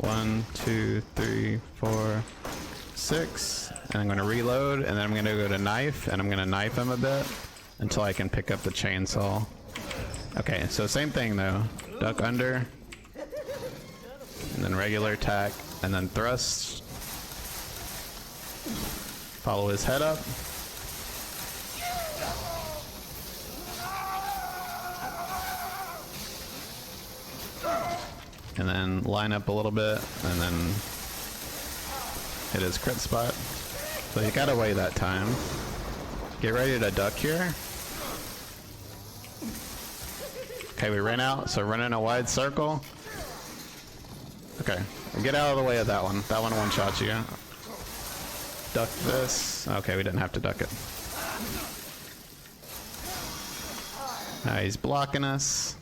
1, 2, 3, 4. 6, and I'm gonna reload, and then I'm gonna go to knife, and I'm gonna knife him a bit until I can pick up the chainsaw. Okay, so same thing though. Duck under, and then regular attack, and then thrust. Follow his head up. And then line up a little bit, and then hit his crit spot. So you gotta wait that time. Get ready to duck here. Okay, we ran out, so run in a wide circle. Okay, get out of the way of that one. That one shot you. Duck this. Okay, we didn't have to duck it. He's blocking us.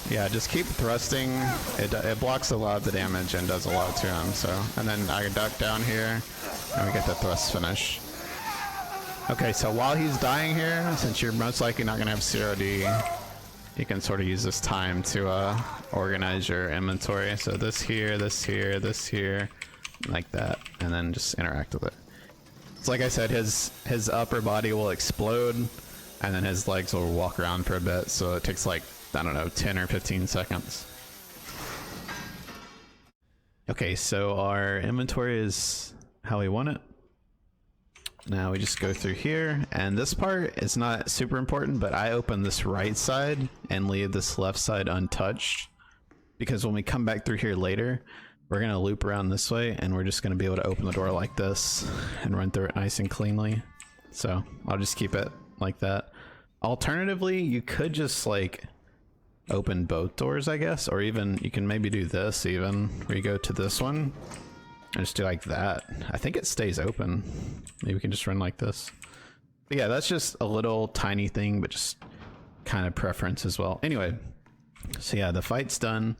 Yeah, just keep thrusting. It blocks a lot of the damage and does a lot to him. So, and then I duck down here, and we get the thrust finish. Okay, so while he's dying here, since you're most likely not gonna have CRD, you can sort of use this time to organize your inventory. So this here, this here, this here, like that, and then just interact with it. It's like I said, his upper body will explode, and then his legs will walk around for a bit. So it takes like, I don't know, 10 or 15 seconds. Okay, so our inventory is how we want it. Now we just go through here, and this part is not super important, but I open this right side and leave this left side untouched, because when we come back through here later, we're gonna loop around this way, and we're just gonna be able to open the door like this and run through it nice and cleanly. So I'll just keep it like that. Alternatively, you could just like open both doors, I guess, or even you can maybe do this even, where you go to this one and just do like that. I think it stays open. Maybe we can just run like this. But yeah, that's just a little tiny thing, but just kind of preference as well. Anyway, so yeah, the fight's done.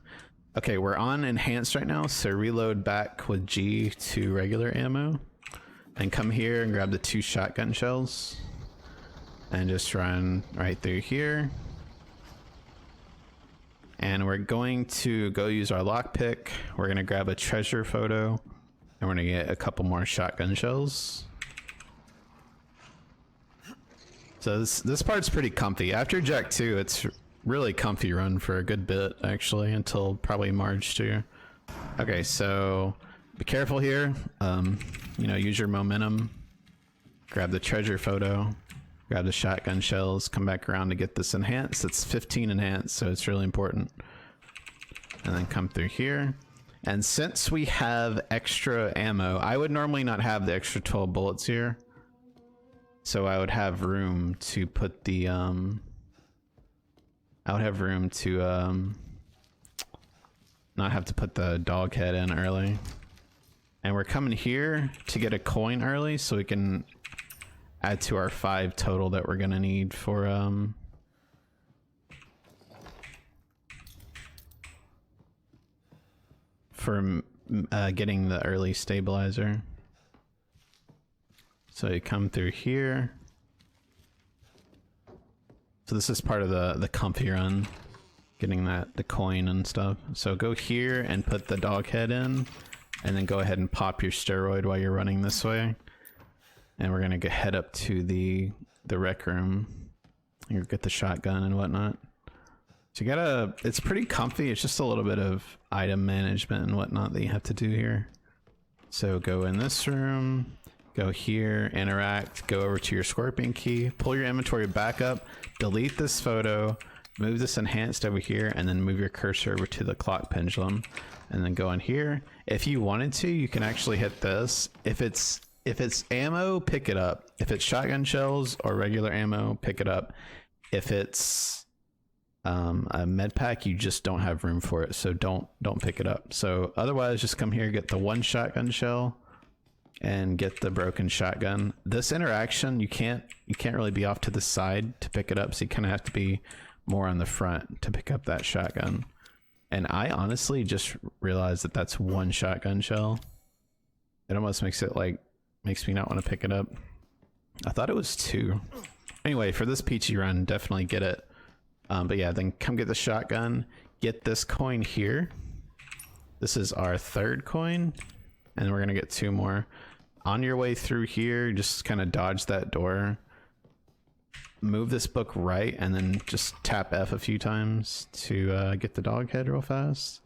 Okay, we're on enhanced right now, so reload back with G to regular ammo, and come here and grab the 2 shotgun shells, and just run right through here. And we're going to go use our lockpick. We're gonna grab a treasure photo, and we're gonna get a couple more shotgun shells. So this part's pretty comfy. After Jack 2, it's really comfy run for a good bit, actually, until probably Marge 2. Okay, so be careful here. You know, use your momentum. Grab the treasure photo. Grab the shotgun shells, come back around to get this enhanced. It's 15 enhanced, so it's really important. And then come through here. And since we have extra ammo, I would normally not have the extra 12 bullets here. So I would have room to put the, I would have room to, not have to put the dog head in early. And we're coming here to get a coin early so we can add to our 5 total that we're gonna need for getting the early stabilizer. So you come through here. So this is part of the comfy run, getting the coin and stuff. So go here and put the dog head in, and then go ahead and pop your steroid while you're running this way. And we're gonna head up to the rec room. You get the shotgun and whatnot. So you gotta, it's pretty comfy. It's just a little bit of item management and whatnot that you have to do here. So go in this room, go here, interact, go over to your scorpion key, pull your inventory back up, delete this photo, move this enhanced over here, and then move your cursor over to the clock pendulum, and then go in here. If you wanted to, you can actually hit this. If it's ammo, pick it up. If it's shotgun shells or regular ammo, pick it up. If it's a med pack, you just don't have room for it, so don't pick it up. So otherwise, just come here, get the 1 shotgun shell, and get the broken shotgun. This interaction, you can't really be off to the side to pick it up, so you kind of have to be more on the front to pick up that shotgun. And I honestly just realized that that's 1 shotgun shell. It almost makes me not want to pick it up. I thought it was 2. Anyway, for this Peachy run, definitely get it. But yeah, then come get the shotgun, get this coin here. This is our 3rd coin, and we're gonna get 2 more. On your way through here, just kind of dodge that door. Move this book right, and then just tap F a few times to get the dog head real fast.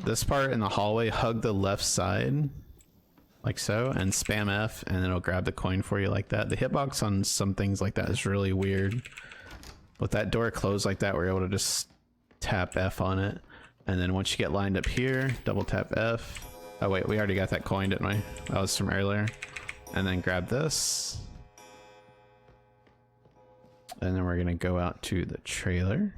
This part in the hallway, hug the left side, like so, and spam F, and then it'll grab the coin for you like that. The hitbox on some things like that is really weird. With that door closed like that, we're able to just tap F on it. And then once you get lined up here, double tap F. Oh wait, we already got that coin, didn't we? That was from earlier. And then grab this. And then we're gonna go out to the trailer.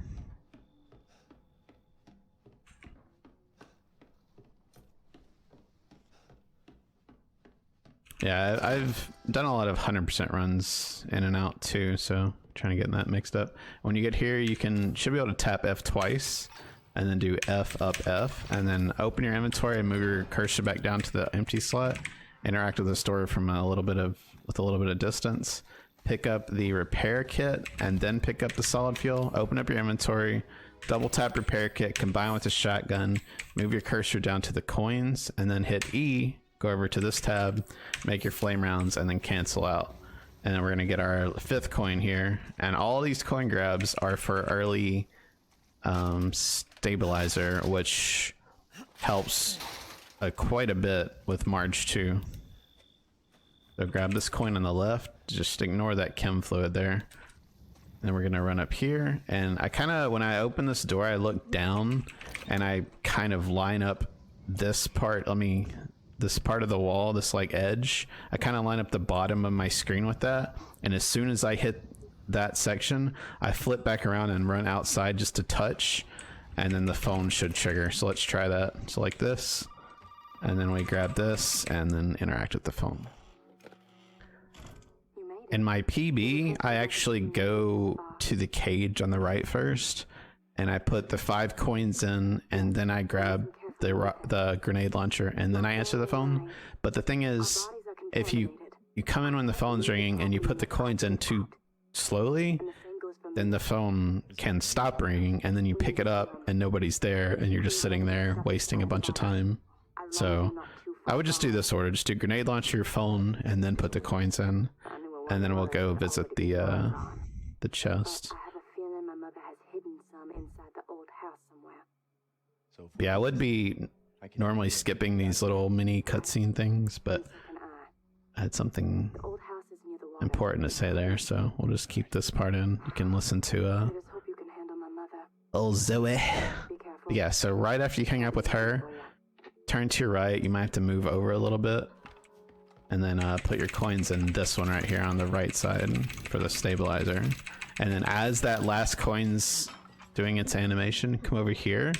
Yeah, I've done a lot of 100% runs in and out too, so trying to get that mixed up. When you get here, you should be able to tap F twice, and then do F up F, and then open your inventory and move your cursor back down to the empty slot. Interact with the store from with a little bit of distance. Pick up the repair kit, and then pick up the solid fuel. Open up your inventory, double tap repair kit, combine with the shotgun, move your cursor down to the coins, and then hit E. Go over to this tab, make your flame rounds, and then cancel out. And then we're gonna get our 5th coin here. And all these coin grabs are for early stabilizer, which helps quite a bit with Marge too. So grab this coin on the left, just ignore that chem fluid there. And we're gonna run up here, and I kind of, when I open this door, I look down and I kind of line up this part, this part of the wall, this like edge. I kind of line up the bottom of my screen with that, and as soon as I hit that section, I flip back around and run outside just to touch, and then the phone should trigger. So let's try that. So like this, and then we grab this and then interact with the phone. In my PB, I actually go to the cage on the right first, and I put the 5 coins in, and then I grab the grenade launcher, and then I answer the phone. But the thing is, if you come in when the phone's ringing and you put the coins in too slowly, then the phone can stop ringing, and then you pick it up and nobody's there, and you're just sitting there wasting a bunch of time. So I would just do this order. Just do grenade launcher, your phone, and then put the coins in, and then we'll go visit the chest. I have a feeling my mother has hidden some inside the old house somewhere. So Yeah, I would be normally skipping these little mini cutscene things, but I had something The old house is near the water. important to say there, so we'll just keep this part in. You can listen to I just hope you can handle my mother. old Zoe. Be careful. Yeah, so right after you hang up with her, turn to your right. You might have to move over a little bit, and then put your coins in this one right here on the right side for the stabilizer. And then as that last coin's doing its animation, come over here,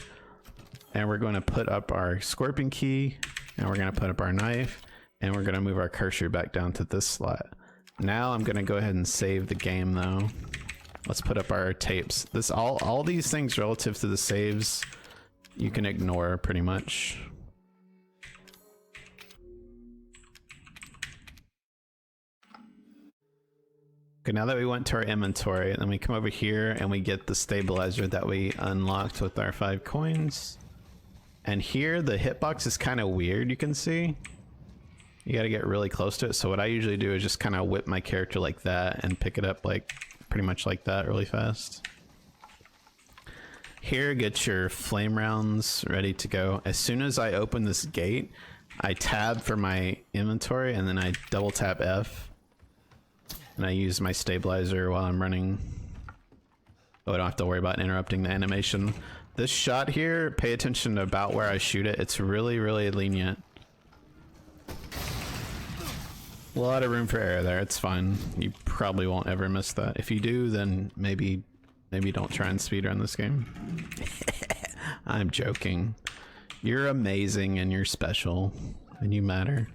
and we're going to put up our scorpion key, and we're going to put up our knife, and we're going to move our cursor back down to this slot. Now I'm going to go ahead and save the game though. Let's put up our tapes. All these things relative to the saves you can ignore pretty much. Okay, now that we went to our inventory, then we come over here and we get the stabilizer that we unlocked with our 5 coins. And here the hitbox is kind of weird, you can see. You gotta get really close to it. So what I usually do is just kind of whip my character like that and pick it up like pretty much like that really fast. Here, get your flame rounds ready to go. As soon as I open this gate, I tab for my inventory and then I double tap F. And I use my stabilizer while I'm running. Oh, I don't have to worry about interrupting the animation. This shot here, pay attention to about where I shoot it. It's really, really lenient. A lot of room for error there. It's fine. You probably won't ever miss that. If you do, then maybe don't try and speedrun this game. I'm joking. You're amazing and you're special and you matter.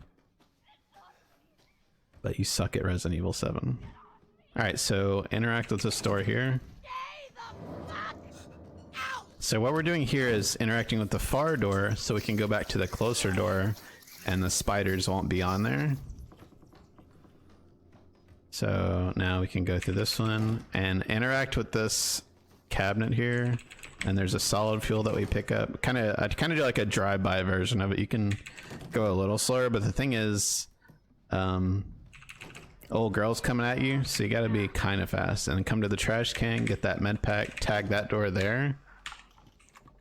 But you suck at Resident Evil 7. Alright, so interact with the store here. So what we're doing here is interacting with the far door so we can go back to the closer door and the spiders won't be on there. So now we can go through this one and interact with this cabinet here, and there's a solid fuel that we pick up. I kind of do like a drive-by version of it. You can go a little slower, but the thing is, Old girl's coming at you, so you gotta be kind of fast. And then come to the trash can, get that med pack, tag that door there.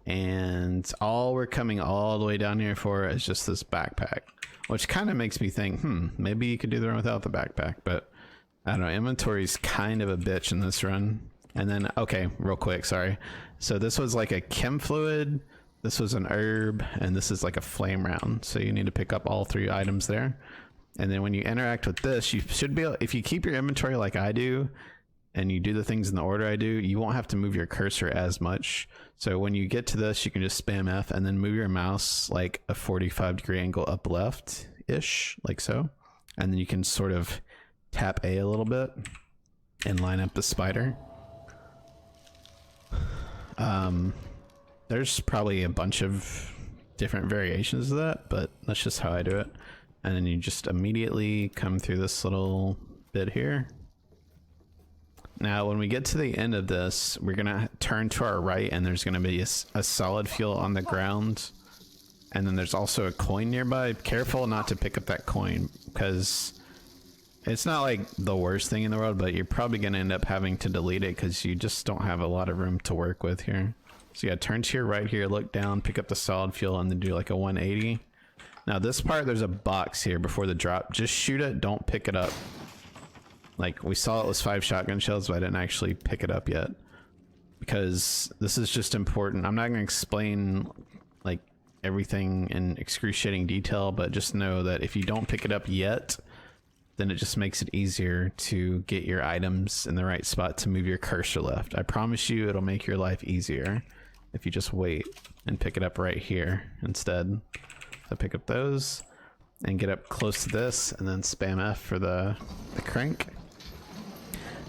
And all we're coming all the way down here for is just this backpack. Which kind of makes me think, maybe you could do the run without the backpack, but I don't know, inventory's kind of a bitch in this run. And then, okay, real quick, sorry. So this was like a chem fluid, this was an herb, and this is like a flame round. So you need to pick up all 3 items there. And then when you interact with this, you should be able, if you keep your inventory like I do, and you do the things in the order I do, you won't have to move your cursor as much. So when you get to this, you can just spam F and then move your mouse like a 45-degree angle up left-ish, like so. And then you can sort of tap A a little bit and line up the spider. There's probably a bunch of different variations of that, but that's just how I do it. And then you just immediately come through this little bit here. Now, when we get to the end of this, we're gonna turn to our right and there's gonna be a solid fuel on the ground. And then there's also a coin nearby. Careful not to pick up that coin, because it's not like the worst thing in the world, but you're probably gonna end up having to delete it because you just don't have a lot of room to work with here. So yeah, turn to your right here, look down, pick up the solid fuel, and then do like a 180. Now this part, there's a box here before the drop. Just shoot it, don't pick it up. Like, we saw it was 5 shotgun shells, but I didn't actually pick it up yet. Because this is just important. I'm not going to explain, like, everything in excruciating detail, but just know that if you don't pick it up yet, then it just makes it easier to get your items in the right spot to move your cursor left. I promise you it'll make your life easier if you just wait and pick it up right here instead. So pick up those and get up close to this and then spam F for the crank.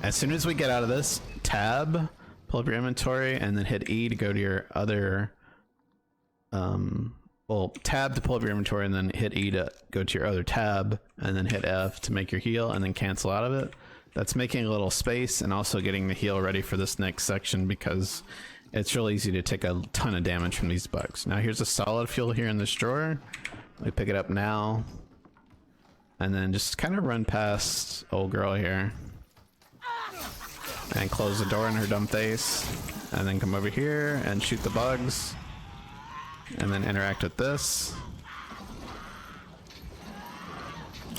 As soon as we get out of this, tab, pull up your inventory, and then hit E to go to your other, well, tab to pull up your inventory, and then hit E to go to your other tab, and then hit F to make your heal, and then cancel out of it. That's making a little space and also getting the heal ready for this next section, because it's real easy to take a ton of damage from these bugs. Now here's a solid fuel here in this drawer. We pick it up now, and then just kind of run past old girl here. And close the door in her dumb face, and then come over here and shoot the bugs, and then interact with this.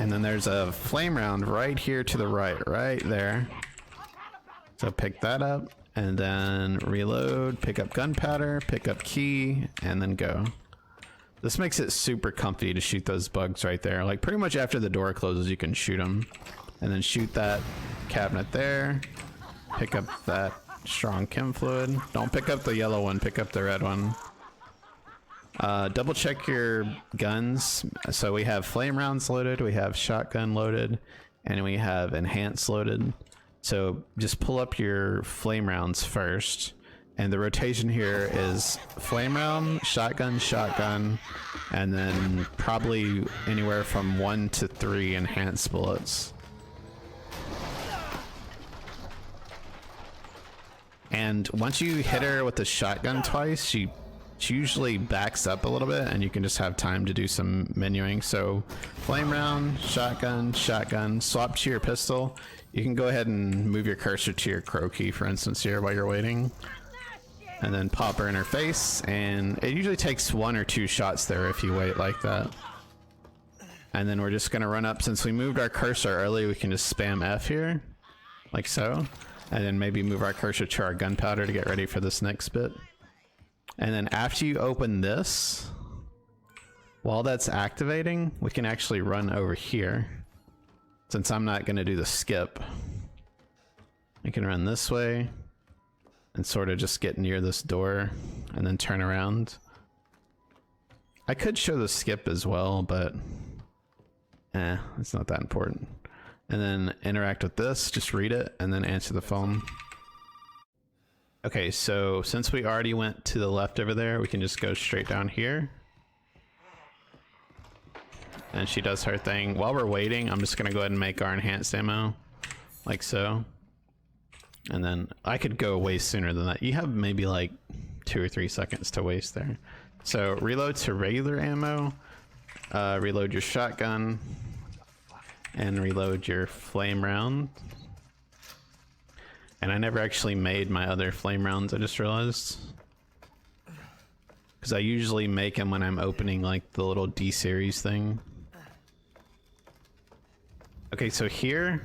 And then there's a flame round right here to the right there. So pick that up, and then reload, pick up gunpowder, pick up key, and then go. This makes it super comfy to shoot those bugs right there. Like, pretty much after the door closes, you can shoot them. And then shoot that cabinet there. Pick up that strong chem fluid. Don't pick up the yellow one, pick up the red one. Double check your guns. So we have flame rounds loaded, we have shotgun loaded, and we have enhance loaded. So just pull up your flame rounds first. And the rotation here is flame round, shotgun, shotgun, and then probably anywhere from 1 to 3 enhanced bullets. And once you hit her with the shotgun twice, she usually backs up a little bit, and you can just have time to do some menuing. So flame round, shotgun, shotgun, swap to your pistol. You can go ahead and move your cursor to your crow key, for instance, here while you're waiting. And then pop her in her face, and it usually takes 1 or 2 shots there if you wait like that. And then we're just gonna run up. Since we moved our cursor early, we can just spam F here, like so. And then maybe move our cursor to our gunpowder to get ready for this next bit. And then after you open this, while that's activating, we can actually run over here. Since I'm not gonna do the skip, I can run this way and sort of just get near this door and then turn around. I could show the skip as well, but it's not that important. And then interact with this, just read it, and then answer the phone. Okay, so since we already went to the left over there, we can just go straight down here. And she does her thing. While we're waiting, I'm just gonna go ahead and make our enhanced ammo, like so. And then I could go way sooner than that. You have maybe like 2 or 3 seconds to waste there. So reload to regular ammo, reload your shotgun, and reload your flame round. And I never actually made my other flame rounds, I just realized. Because I usually make them when I'm opening like the little D series thing. Okay, so here,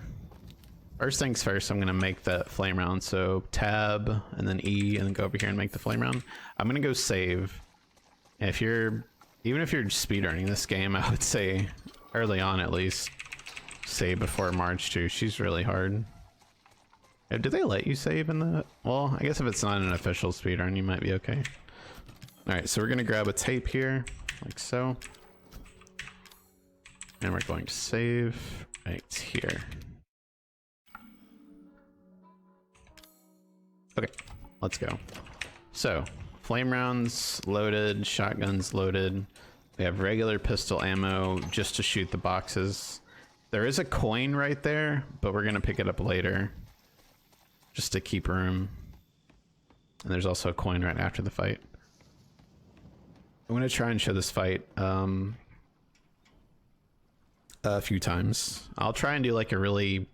first things first, I'm gonna make that flame round. So tab and then E and then go over here and make the flame round. I'm gonna go save. If you're, even if you're speedrunning this game, I would say early on at least, save before Marge 2. She's really hard. Do they let you save in the, well, I guess if it's not an official speedrun, you might be okay. All right, so we're gonna grab a tape here, like so. And we're going to save right here. Okay, let's go. So, flame rounds loaded, shotguns loaded. We have regular pistol ammo just to shoot the boxes. There is a coin right there, but we're gonna pick it up later just to keep room. And there's also a coin right after the fight. I'm gonna try and show this fight a few times. I'll try and do like a really,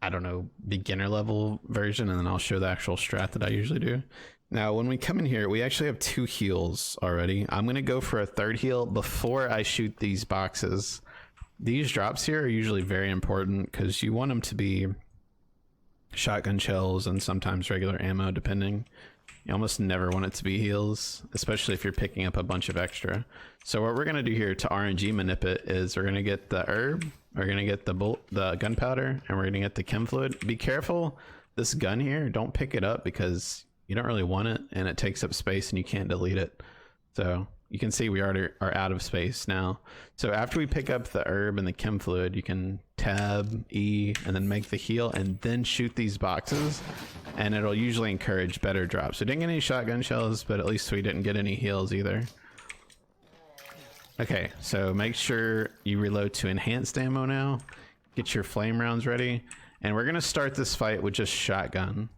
I don't know, beginner level version, and then I'll show the actual strat that I usually do. Now, when we come in here, we actually have 2 heals already. I'm gonna go for a 3rd heal before I shoot these boxes. These drops here are usually very important because you want them to be shotgun shells and sometimes regular ammo, depending. You almost never want it to be heals, especially if you're picking up a bunch of extra. So what we're gonna do here to RNG manip it is we're gonna get the herb, we're gonna get the gunpowder, and we're gonna get the chem fluid. Be careful, this gun here, don't pick it up because you don't really want it and it takes up space and you can't delete it. So you can see we already are out of space now. So after we pick up the herb and the chem fluid, you can tab E and then make the heal and then shoot these boxes, and it'll usually encourage better drops. We didn't get any shotgun shells, but at least we didn't get any heals either. Okay, so make sure you reload to enhanced ammo now. Get your flame rounds ready, and we're gonna start this fight with just shotgun.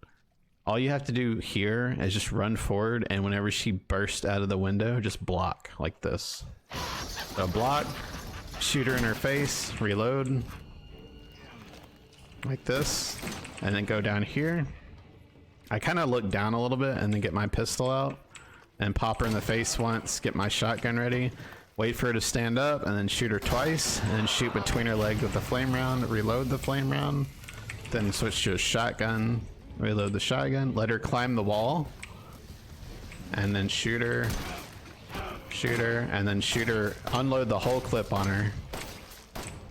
All you have to do here is just run forward, and whenever she bursts out of the window, just block like this. So block, shoot her in her face, reload like this, and then go down here. I kind of look down a little bit and then get my pistol out and pop her in the face once, get my shotgun ready, wait for her to stand up, and then shoot her twice, and then shoot between her legs with the flame round, reload the flame round, then switch to a shotgun, reload the shotgun, let her climb the wall, and then shoot her, and then shoot her, unload the whole clip on her.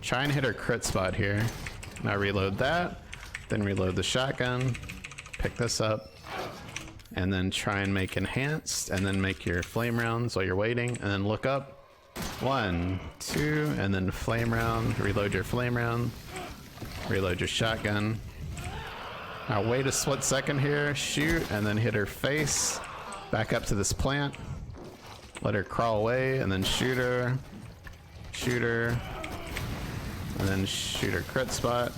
Try and hit her crit spot here. Now reload that, then reload the shotgun, pick this up, and then try and make enhanced, and then make your flame rounds while you're waiting, and then look up. 1, 2, and then flame round, reload your flame round, reload your shotgun. Now wait a split second here, shoot, and then hit her face, back up to this plant, let her crawl away, and then shoot her, and then shoot her crit spot.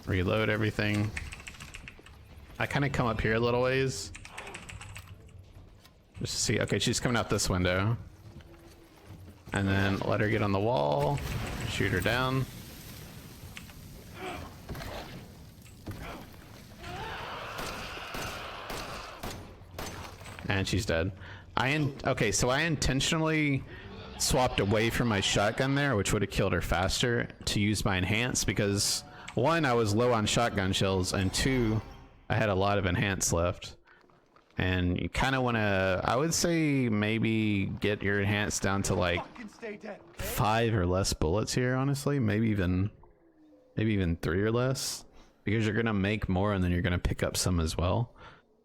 Reload everything. I kind of come up here a little ways. Just to see, okay, she's coming out this window. And then let her get on the wall, shoot her down. And she's dead. Okay, so I intentionally swapped away from my shotgun there, which would have killed her faster, to use my enhance because 1, I was low on shotgun shells, and 2, I had a lot of enhance left. And you kind of want to, I would say maybe get your enhance down to like 5 or less bullets here, honestly. Maybe even 3 or less, because you're gonna make more and then you're gonna pick up some as well.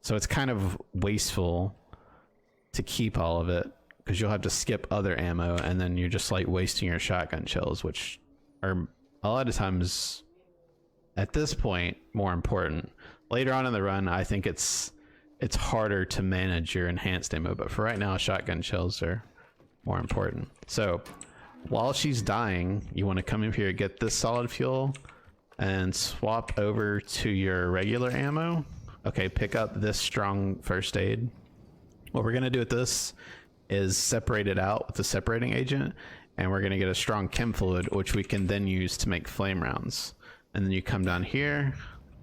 So it's kind of wasteful to keep all of it because you'll have to skip other ammo, and then you're just like wasting your shotgun shells, which are a lot of times at this point more important. Later on in the run, I think it's harder to manage your enhanced ammo, but for right now, shotgun shells are more important. So while she's dying, you want to come in here, get this solid fuel, and swap over to your regular ammo. Okay, pick up this strong first aid. What we're gonna do with this is separated out with the separating agent, and we're going to get a strong chem fluid, which we can then use to make flame rounds. And then you come down here,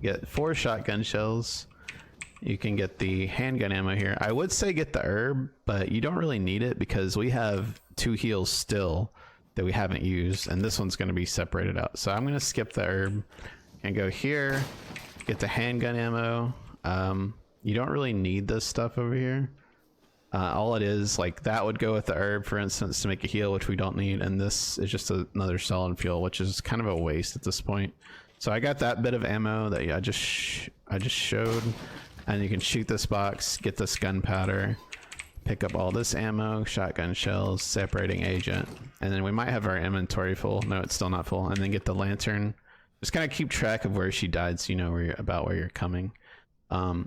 get 4 shotgun shells. You can get the handgun ammo here. I would say get the herb, but you don't really need it because we have 2 heals still that we haven't used, and this one's going to be separated out. So I'm going to skip the herb and go here, get the handgun ammo. You don't really need this stuff over here. All it is, like, that would go with the herb, for instance, to make a heal, which we don't need, and this is just another solid fuel, which is kind of a waste at this point. So I got that bit of ammo that I just showed, and you can shoot this box, get this gunpowder, pick up all this ammo, shotgun shells, separating agent, and then we might have our inventory full. No, it's still not full. And then get the lantern. Just kind of keep track of where she died, so you know where you're coming.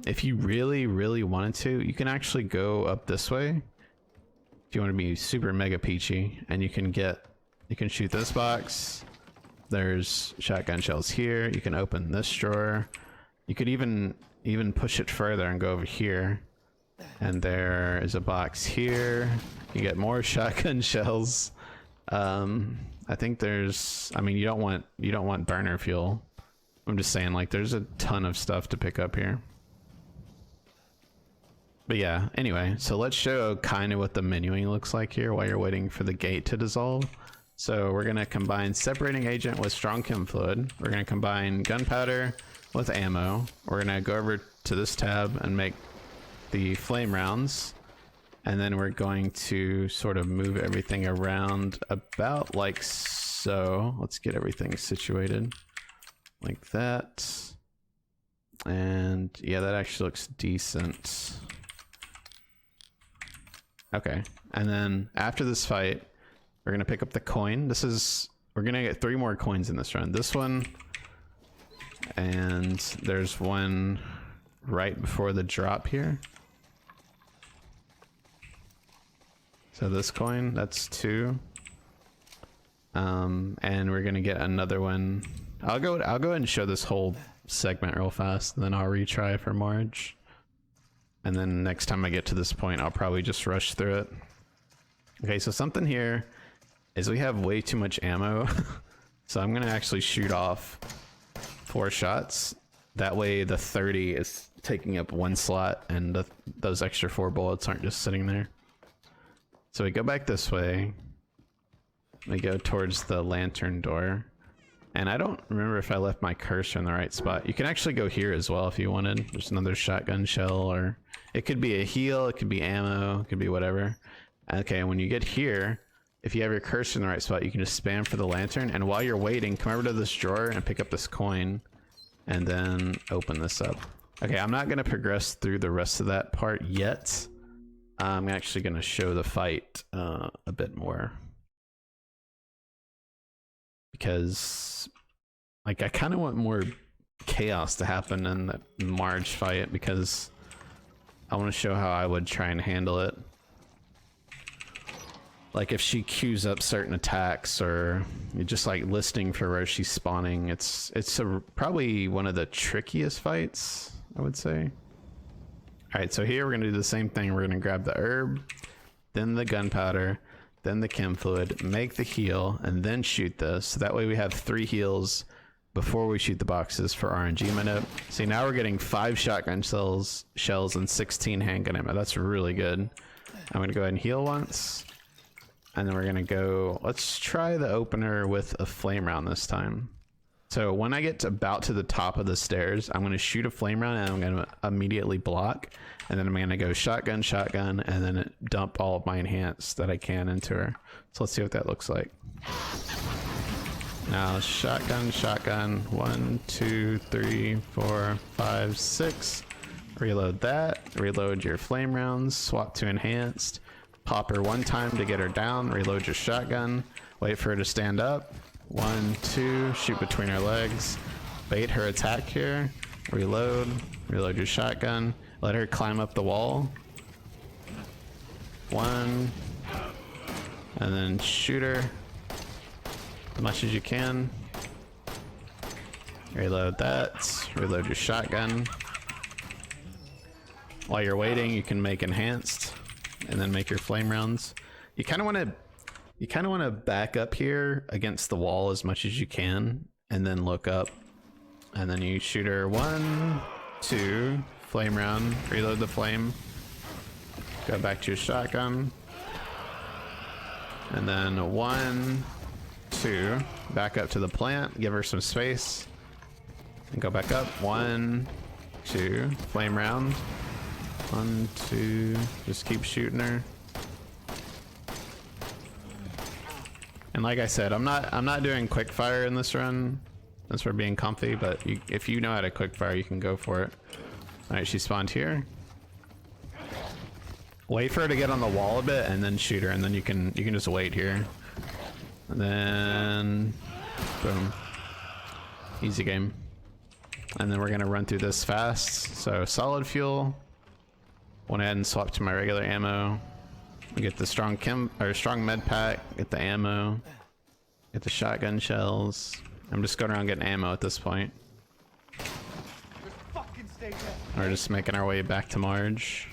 If you really wanted to, you can actually go up this way if you want to be super mega peachy, and you can shoot this box. There's shotgun shells here. You can open this drawer. You could even push it further and go over here, and there is a box here. You get more shotgun shells. I think I mean, you don't want burner fuel. I'm just saying, like, there's a ton of stuff to pick up here. But yeah, anyway, so let's show kind of what the menuing looks like here while you're waiting for the gate to dissolve. So we're gonna combine separating agent with strong chem fluid. We're gonna combine gunpowder with ammo. We're gonna go over to this tab and make the flame rounds. And then we're going to sort of move everything around about like so. Let's get everything situated like that. And yeah, that actually looks decent. Okay, and then after this fight, we're gonna pick up the coin. We're gonna get 3 more coins in this run. This one, and there's one right before the drop here. So this coin, that's 2. And we're gonna get another one. I'll go ahead and show this whole segment real fast, and then I'll retry for Marge. And then next time I get to this point, I'll probably just rush through it. Okay, so something here is we have way too much ammo. So I'm gonna actually shoot off 4 shots. That way the 30 is taking up 1 slot, and those extra 4 bullets aren't just sitting there. So we go back this way. We go towards the lantern door. And I don't remember if I left my cursor in the right spot. You can actually go here as well if you wanted. There's another shotgun shell, or it could be a heal, it could be ammo, it could be whatever. Okay, when you get here, if you have your cursor in the right spot, you can just spam for the lantern, and while you're waiting, come over to this drawer and pick up this coin, and then open this up. Okay, I'm not gonna progress through the rest of that part yet. I'm actually gonna show the fight a bit more. Because, like, I kind of want more chaos to happen in the Marge fight, because I want to show how I would try and handle it. Like, if she queues up certain attacks, or just like listening for where she's spawning, it's probably one of the trickiest fights, I would say. All right, so here we're gonna do the same thing. We're gonna grab the herb, then the gunpowder, then the chem fluid, make the heal, and then shoot this. So that way we have 3 heals before we shoot the boxes for RNG minute. See, now we're getting 5 shotgun shells, and 16 handgun ammo. That's really good. I'm gonna go ahead and heal once, and then we're gonna go, let's try the opener with a flame round this time. So when I get about to the top of the stairs, I'm gonna shoot a flame round, and I'm gonna immediately block, and then I'm gonna go shotgun, and then dump all of my enhance that I can into her. So let's see what that looks like. Now shotgun, 1, 2, 3, 4, 5, 6. Reload that, reload your flame rounds, swap to enhanced, pop her 1 time to get her down, reload your shotgun, wait for her to stand up. 1, 2, shoot between her legs, bait her attack here, reload your shotgun, let her climb up the wall. 1, and then shoot her as much as you can. Reload that, reload your shotgun. While you're waiting, you can make enhanced. and then make your flame rounds. You kind of want to back up here against the wall as much as you can, and then look up, and then you shoot her 1, 2, flame round, reload the flame, go back to your shotgun, and then 1, 2, back up to the plant, give her some space, and go back up. 1, 2, flame round. 1, 2, just keep shooting her. And like I said, I'm not doing quick fire in this run since we're being comfy, but if you know how to quick fire, you can go for it. All right, she spawned here. Wait for her to get on the wall a bit, and then shoot her, and then you can just wait here. And then, boom, easy game. And then we're gonna run through this fast. So solid fuel. Went ahead and swapped to my regular ammo. We get the strong med pack. Get the ammo. Get the shotgun shells. I'm just going around getting ammo at this point. Just fucking stay dead. We're just making our way back to Marge.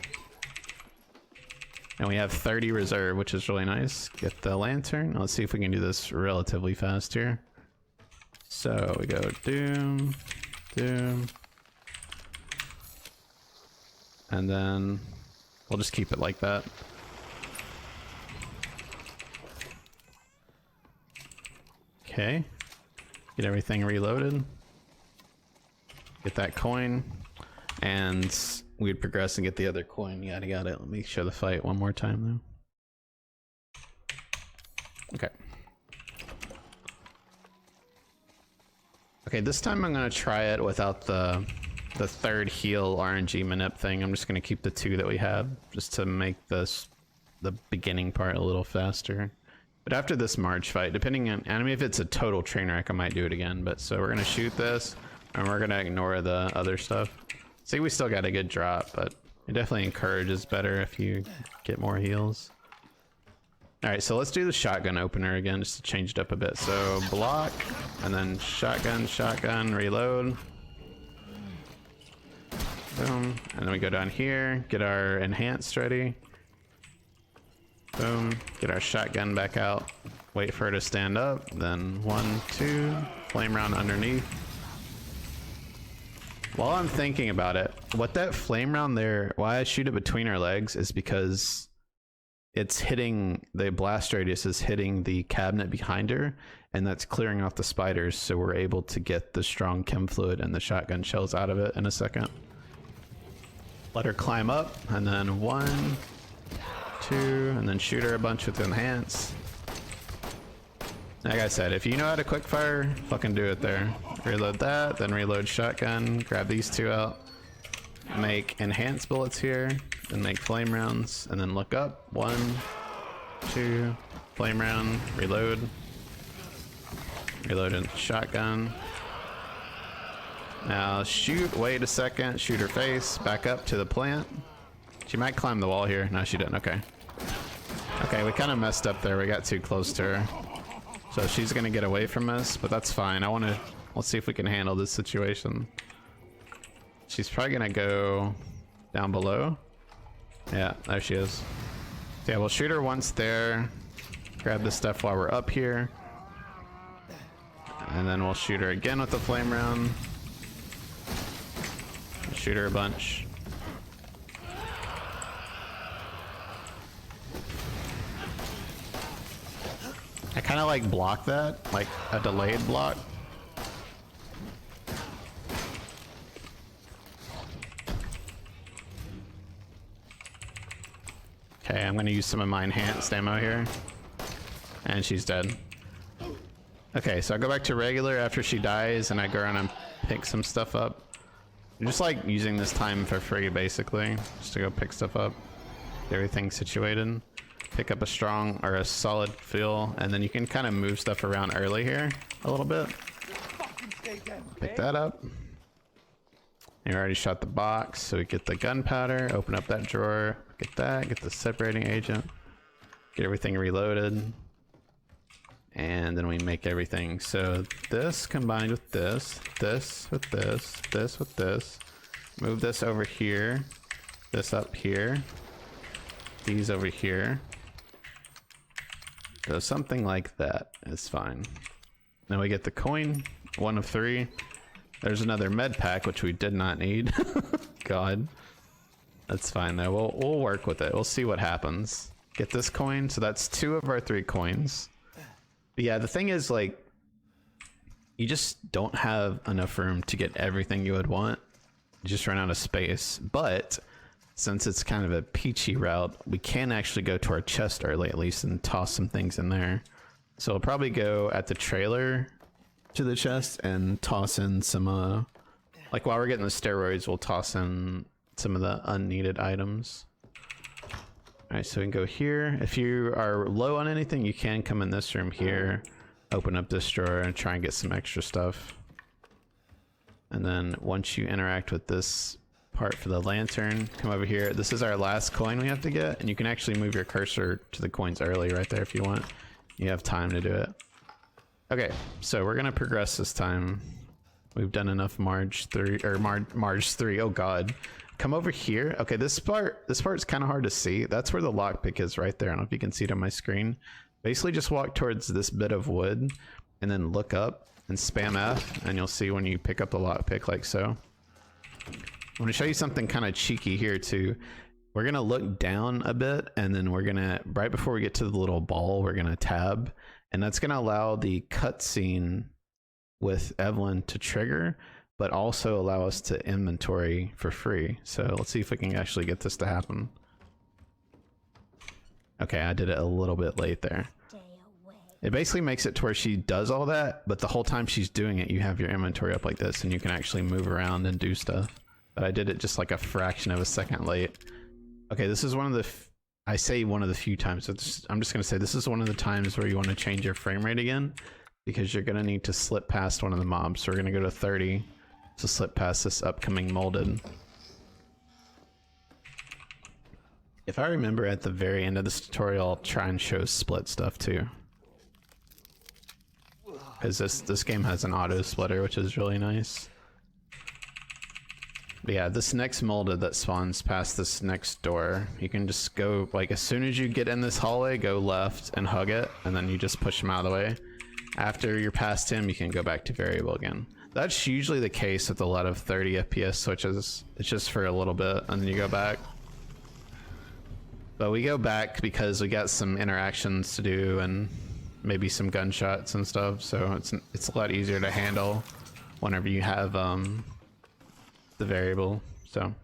And we have 30 reserve, which is really nice. Get the lantern. Let's see if we can do this relatively fast here. So we go doom, doom. And then we'll just keep it like that. Okay. Get everything reloaded. Get that coin. And we'd progress and get the other coin. Yada yada. Let me show the fight one more time though. Okay. Okay, this time I'm gonna try it without the third heal RNG manip thing. I'm just gonna keep the 2 that we have just to make the beginning part a little faster. But after this Marge fight, depending on, I mean, if it's a total train wreck, I might do it again. But so we're gonna shoot this, and we're gonna ignore the other stuff. See, we still got a good drop, but it definitely encourages better if you get more heals. All right, so let's do the shotgun opener again, just to change it up a bit. So block, and then shotgun, shotgun, reload. Boom, and then we go down here, get our enhanced ready. Boom, get our shotgun back out. Wait for her to stand up, then 1, 2, flame round underneath. While I'm thinking about it, what that flame round there, why I shoot it between her legs is because it's hitting, the blast radius is hitting the cabinet behind her, and that's clearing off the spiders, so we're able to get the strong chem fluid and the shotgun shells out of it in a second. Let her climb up, and then 1, 2, and then shoot her a bunch with enhance. Like I said, if you know how to quick fire, fucking do it there. Reload that, then reload shotgun, grab these 2 out, make enhanced bullets here, then make flame rounds, and then look up. 1, 2, flame round, reload. Reload a shotgun. Now shoot, wait a second, shoot her face, back up to the plant. She might climb the wall here. No, she didn't, okay. Okay, we kind of messed up there, we got too close to her. So she's gonna get away from us, but that's fine. Let's see if we can handle this situation. She's probably gonna go down below. Yeah, there she is. So yeah, we'll shoot her once there. Grab this stuff while we're up here. And then we'll shoot her again with the flame round. Shoot her a bunch. I kind of like block that, like a delayed block. Okay, I'm gonna use some of my enhanced ammo here. And she's dead. Okay, so I go back to regular after she dies, and I go around and pick some stuff up. I'm just like using this time for free, basically, just to go pick stuff up, get everything situated, pick up a strong or a solid fuel, and then you can kind of move stuff around early here a little bit. Pick that up. You already shot the box, so we get the gunpowder, open up that drawer, get that, get the separating agent, get everything reloaded. And then we make everything. So this combined with this, this with this, this with this. Move this over here, this up here. these over here. So something like that is fine. Now we get the coin, 1 of 3. There's another med pack, which we did not need. God. That's fine though, we'll work with it. We'll see what happens. Get this coin, so that's 2 of our 3 coins. But yeah, the thing is, like, you just don't have enough room to get everything you would want. You just run out of space. But since it's kind of a Peachy route, we can actually go to our chest early at least and toss some things in there. So we'll probably go at the trailer to the chest and toss in some, like while we're getting the steroids, we'll toss in some of the unneeded items. Alright, so we can go here. If you are low on anything, you can come in this room here, open up this drawer and try and get some extra stuff. And then once you interact with this part for the lantern, come over here. This is our last coin we have to get, and you can actually move your cursor to the coins early right there if you want. You have time to do it. Okay, so we're gonna progress this time. We've done enough Marge 3, or Marge 3, oh god. Come over here. Okay, this part's kind of hard to see. That's where the lockpick is right there. I don't know if you can see it on my screen. Basically just walk towards this bit of wood and then look up and spam F, and you'll see when you pick up the lockpick like so. I'm going to show you something kind of cheeky here too. We're going to look down a bit, and then we're going to, right before we get to the little ball, we're going to tab, and that's going to allow the cutscene with Evelyn to trigger, but also allow us to inventory for free. So let's see if we can actually get this to happen. Okay, I did it a little bit late there. It basically makes it to where she does all that, but the whole time she's doing it, you have your inventory up like this, and you can actually move around and do stuff. But I did it just like a fraction of a second late. Okay, this is one of the, I say one of the few times, so I'm just gonna say this is one of the times where you want to change your frame rate again, because you're gonna need to slip past one of the mobs. So we're gonna go to 30 to slip past this upcoming molded. If I remember at the very end of this tutorial, I'll try and show split stuff too. Because this game has an auto splitter, which is really nice. But yeah, this next molded that spawns past this next door, you can just go, like as soon as you get in this hallway, go left and hug it, and then you just push him out of the way. After you're past him, you can go back to variable again. That's usually the case with a lot of 30 FPS switches. It's just for a little bit, and then you go back. But we go back because we got some interactions to do and maybe some gunshots and stuff, so it's a lot easier to handle whenever you have the variable. So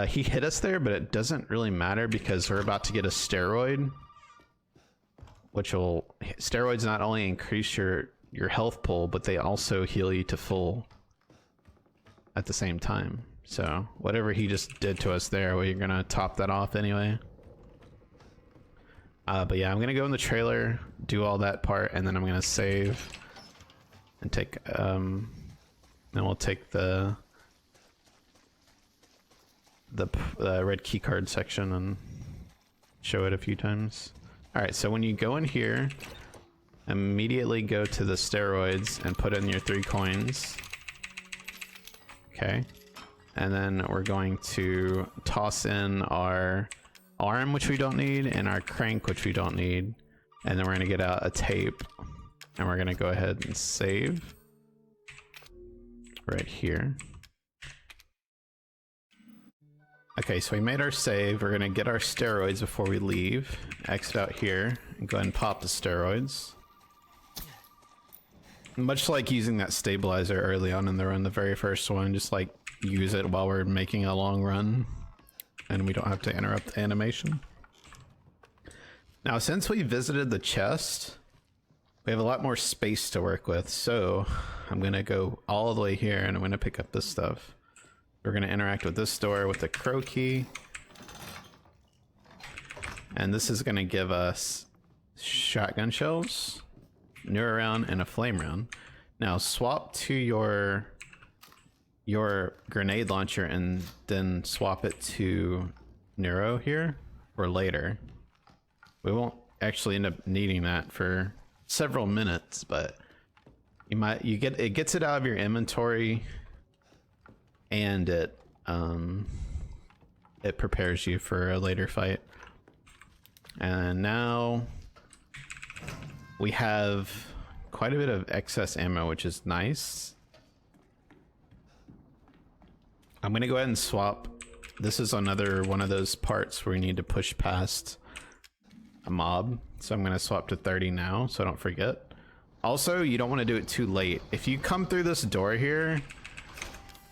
he hit us there, but it doesn't really matter because we're about to get a steroid, which will, steroids not only increase your health pool, but they also heal you to full at the same time. So whatever he just did to us there, we're gonna top that off anyway. But yeah, I'm gonna go in the trailer, do all that part, and then I'm gonna save and take then we'll take the red keycard section and show it a few times. All right, so when you go in here, immediately go to the steroids and put in your 3 coins. Okay. And then we're going to toss in our arm, which we don't need, and our crank, which we don't need. And then we're gonna get out a tape, and we're gonna go ahead and save right here. Okay, so we made our save. We're gonna get our steroids before we leave. Exit out here and go ahead and pop the steroids. Much like using that stabilizer early on in the run, the very first one, just like use it while we're making a long run and we don't have to interrupt the animation. Now, since we visited the chest, we have a lot more space to work with, so I'm gonna go all the way here and I'm gonna pick up this stuff. We're gonna interact with this door with the crow key, and this is gonna give us shotgun shells, neuro round, and a flame round. Now swap to your grenade launcher and then swap it to neuro here for later. We won't actually end up needing that for several minutes, but it gets it out of your inventory, and it it prepares you for a later fight. And now we have quite a bit of excess ammo, which is nice. I'm gonna go ahead and swap. This is another one of those parts where you need to push past a mob. So I'm gonna swap to 30 now, so I don't forget. Also, you don't want to do it too late. If you come through this door here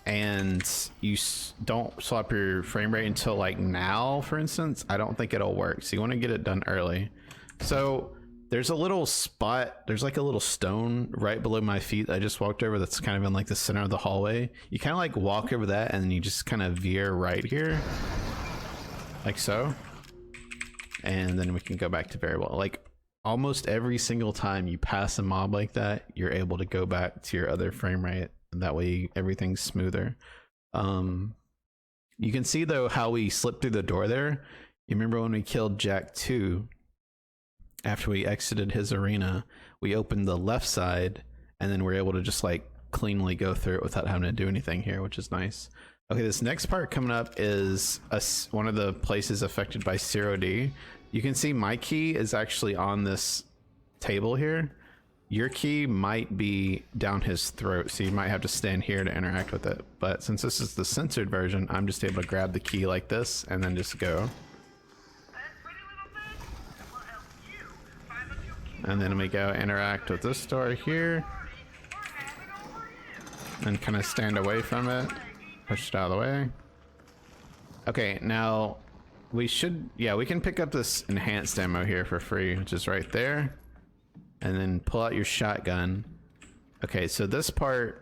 and you don't swap your frame rate until like now, for instance, I don't think it'll work. So you want to get it done early. So there's a little spot, there's like a little stone right below my feet that I just walked over that's kind of in like the center of the hallway. You kind of like walk over that and you just kind of veer right here, like so. And then we can go back to variable. Like almost every single time you pass a mob like that, you're able to go back to your other frame rate. And that way everything's smoother. You can see though how we slipped through the door there. You remember when we killed Jack 2, after we exited his arena, we opened the left side and then we're able to just like cleanly go through it without having to do anything here, which is nice. Okay, this next part coming up is one of the places affected by 0D. You can see my key is actually on this table here. Your key might be down his throat, so you might have to stand here to interact with it. But since this is the censored version, I'm just able to grab the key like this and then just go. And then we go interact with this door here and kind of stand away from it, push it out of the way. Okay, now we should, yeah, we can pick up this enhanced ammo here for free, which is right there. And then pull out your shotgun. Okay, so this part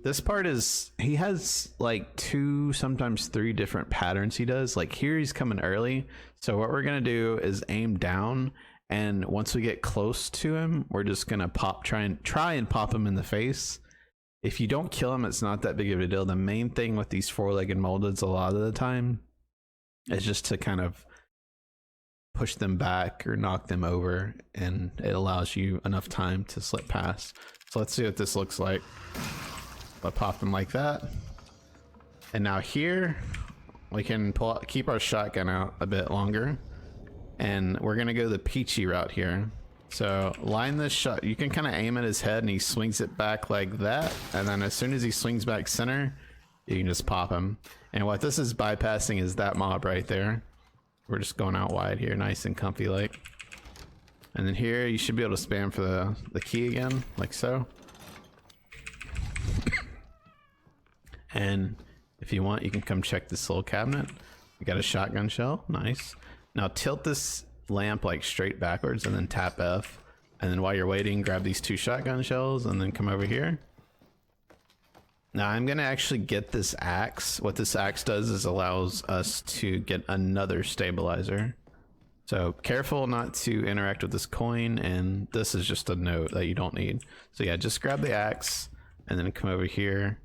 is, he has like 2, sometimes 3 different patterns he does. Like here he's coming early. So what we're gonna do is aim down, and once we get close to him, we're just gonna try and pop him in the face. If you don't kill him, it's not that big of a deal. The main thing with these 4-legged moldeds a lot of the time is just to kind of push them back or knock them over, and it allows you enough time to slip past. So let's see what this looks like. I'll pop them like that. And now here we can keep our shotgun out a bit longer, and we're gonna go the Peachy route here. So line this shot, you can kind of aim at his head and he swings it back like that, and then as soon as he swings back center, you can just pop him. And what this is bypassing is that mob right there. We're just going out wide here, nice and comfy like. And then here you should be able to spam for the key again, like so. And if you want, you can come check this little cabinet. We got a shotgun shell, nice. Now tilt this lamp like straight backwards and then tap F. And then while you're waiting, grab these 2 shotgun shells and then come over here. Now I'm gonna actually get this axe. What this axe does is allows us to get another stabilizer. So careful not to interact with this coin, and this is just a note that you don't need. So yeah, just grab the axe and then come over here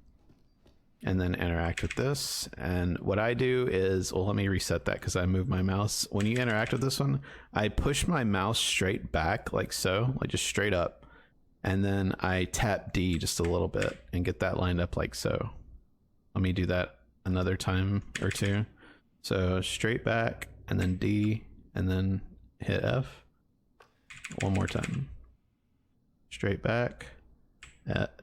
and then interact with this. And what I do is, well, let me reset that because I moved my mouse. When you interact with this one, I push my mouse straight back like so, like just straight up. And then I tap D just a little bit and get that lined up like so. Let me do that another time or 2. So straight back and then D and then hit F. One more time. Straight back,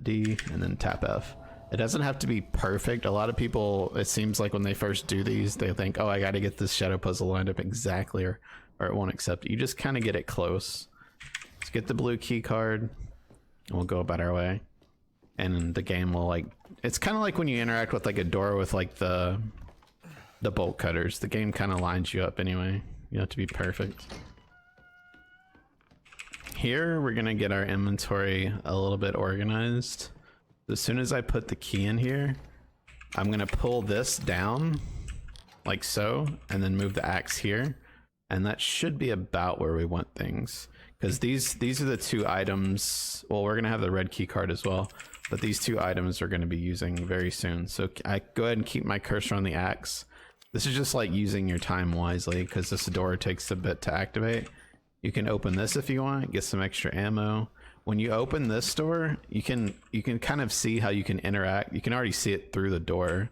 D, and then tap F. It doesn't have to be perfect. A lot of people, it seems like when they first do these, they think, oh, I got to get this shadow puzzle lined up exactly, or it won't accept it. You just kind of get it close. Let's get the blue key card. We'll go about our way, and the game will like, it's kind of like when you interact with like a door with like the bolt cutters. The game kind of lines you up anyway. You have to be perfect. Here we're gonna get our inventory a little bit organized. As soon as I put the key in here, I'm gonna pull this down like so, and then move the axe here, and that should be about where we want things. Because these are the 2 items. Well, we're gonna have the red key card as well, but these 2 items are gonna be using very soon. So I go ahead and keep my cursor on the axe. This is just like using your time wisely, because this door takes a bit to activate. You can open this if you want, get some extra ammo. When you open this door, you can kind of see how you can interact. You can already see it through the door.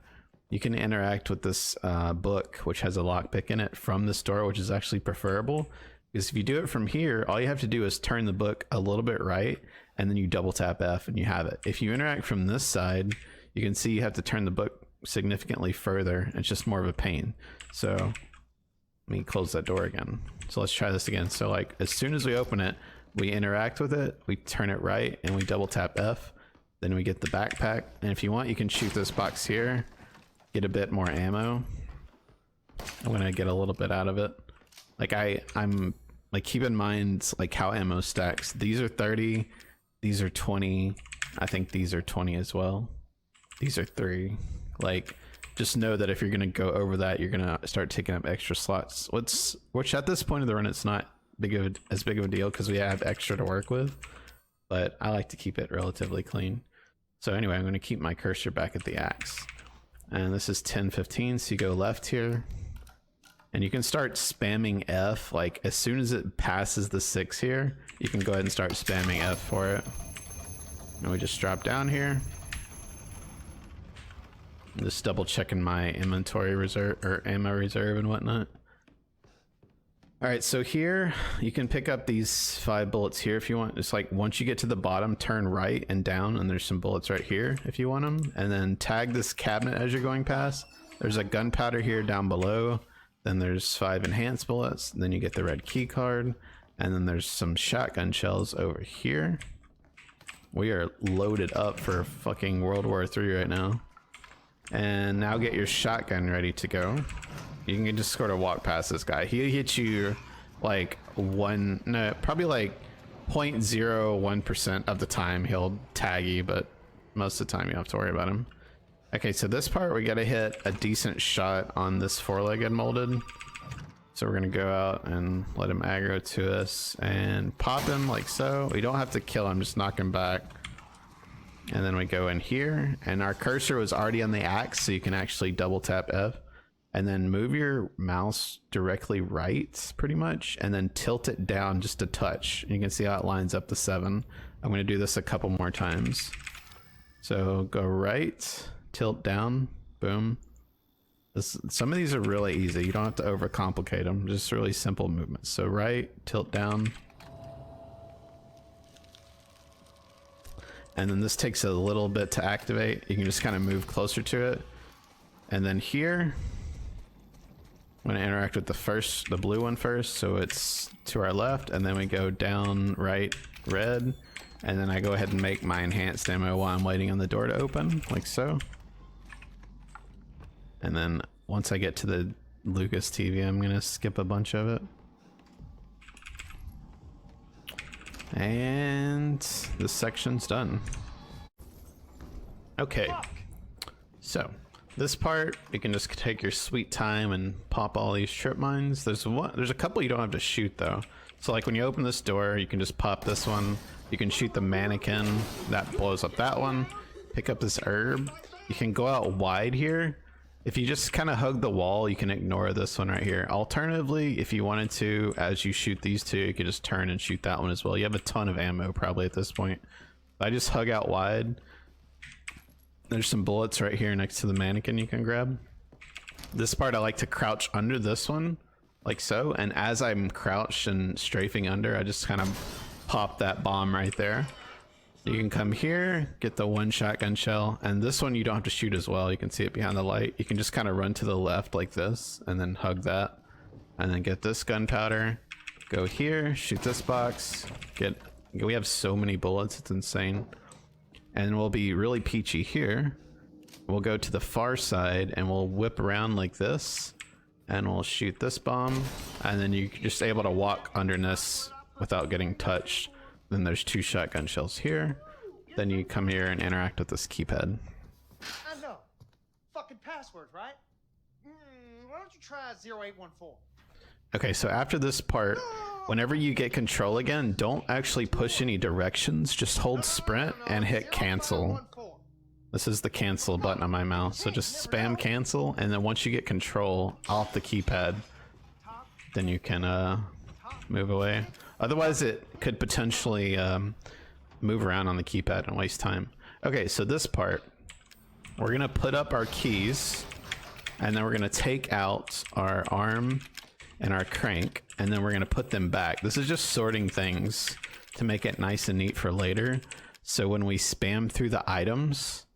you can interact with this book, which has a lockpick in it, from this door, which is actually preferable. Because if you do it from here, all you have to do is turn the book a little bit right, and then you double tap F and you have it. If you interact from this side, you can see you have to turn the book significantly further. It's just more of a pain. So let me close that door again. So let's try this again. So like as soon as we open it, we interact with it, we turn it right, and we double tap F. Then we get the backpack. And if you want, you can shoot this box here, get a bit more ammo. I'm gonna get a little bit out of it. Like I'm like, keep in mind like how ammo stacks. These are 30, these are 20. I think these are 20 as well. These are 3. Like, just know that if you're gonna go over that, you're gonna start taking up extra slots. Which at this point of the run, it's not as big of a deal because we have extra to work with. But I like to keep it relatively clean. So anyway, I'm gonna keep my cursor back at the axe. And this is 10:15, so you go left here. And you can start spamming F, like as soon as it passes the 6 here, you can go ahead and start spamming F for it. And we just drop down here. I'm just double checking my inventory reserve or ammo reserve and whatnot. Alright, so here you can pick up these 5 bullets here if you want. It's like once you get to the bottom, turn right and down, and there's some bullets right here if you want them. And then tag this cabinet as you're going past. There's a gunpowder here down below. Then there's 5 enhanced bullets. Then you get the red key card. And then there's some shotgun shells over here. We are loaded up for fucking World War III right now. And now get your shotgun ready to go. You can just sort of walk past this guy. He hits you like probably like 0.01% of the time he'll tag you, but most of the time you don't have to worry about him. Okay, so this part we gotta hit a decent shot on this 4-legged molded. So we're gonna go out and let him aggro to us and pop him like so. We don't have to kill him, just knock him back. And then we go in here, and our cursor was already on the axe, so you can actually double tap F. And then move your mouse directly right, pretty much, and then tilt it down just a touch. You can see how it lines up to 7. I'm gonna do this a couple more times. So go right, tilt down, boom. Some of these are really easy. You don't have to overcomplicate them. Just really simple movements. So right, tilt down. And then this takes a little bit to activate. You can just kind of move closer to it. And then here, I'm gonna interact with the blue one first. So it's to our left, and then we go down, right, red. And then I go ahead and make my enhanced ammo while I'm waiting on the door to open, like so. And then once I get to the Lucas TV, I'm gonna skip a bunch of it. And this section's done. Okay, so this part you can just take your sweet time and pop all these trip mines. There's a couple you don't have to shoot though. So like when you open this door, you can just pop this one. You can shoot the mannequin that blows up that one. Pick up this herb. You can go out wide here. If you just kind of hug the wall, you can ignore this one right here. Alternatively, if you wanted to, as you shoot these two, you could just turn and shoot that one as well. You have a ton of ammo probably at this point. I just hug out wide. There's some bullets right here next to the mannequin you can grab. This part I like to crouch under this one, like so. And as I'm crouched and strafing under, I just kind of pop that bomb right there. You can come here, get the 1 shotgun shell, and this one you don't have to shoot as well. You can see it behind the light. You can just kind of run to the left like this, and then hug that, and then get this gunpowder. Go here, shoot this box. We have so many bullets, it's insane. And we'll be really peachy here. We'll go to the far side, and we'll whip around like this, and we'll shoot this bomb, and then you're just able to walk under this without getting touched. Then there's 2 shotgun shells here. Then you come here and interact with this keypad. I know. Fucking password, right? Why don't you try 0814? Okay, so after this part, whenever you get control again, don't actually push any directions. Just hold sprint and hit cancel. This is the cancel button on my mouse. So just spam cancel, and then once you get control off the keypad, then you can move away. Otherwise, it could potentially move around on the keypad and waste time. Okay, so this part, we're gonna put up our keys and then we're gonna take out our arm and our crank, and then we're gonna put them back. This is just sorting things to make it nice and neat for later. So when we spam through the items,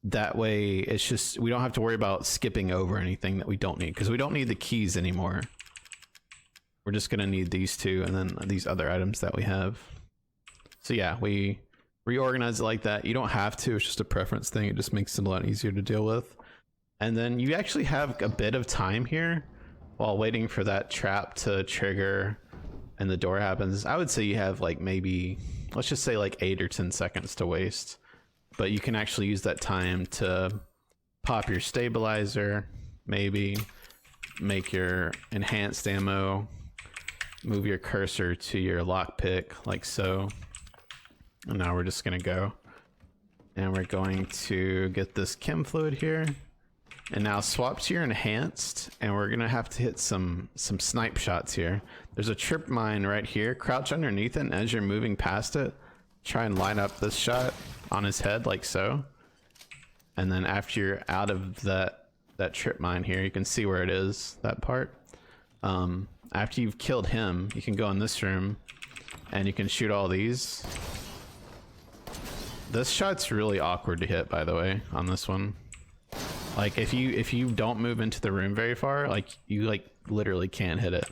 that way it's just, we don't have to worry about skipping over anything that we don't need, because we don't need the keys anymore. We're just gonna need these two and then these other items that we have. So yeah, we reorganize it like that. You don't have to, it's just a preference thing. It just makes it a lot easier to deal with. And then you actually have a bit of time here while waiting for that trap to trigger and the door happens. I would say you have like maybe, let's just say like 8 or 10 seconds to waste. But you can actually use that time to pop your stabilizer, maybe make your enhanced ammo, move your cursor to your lockpick like so. And now we're just gonna go. And we're going to get this chem fluid here. And now swap to your enhanced, and we're gonna have to hit some snipe shots here. There's a trip mine right here. Crouch underneath it, and as you're moving past it, try and line up this shot on his head like so. And then after you're out of that trip mine here, you can see where it is, that part. After you've killed him, you can go in this room and you can shoot all these. This shot's really awkward to hit, by the way, on this one. Like if you don't move into the room very far, like you like literally can't hit it.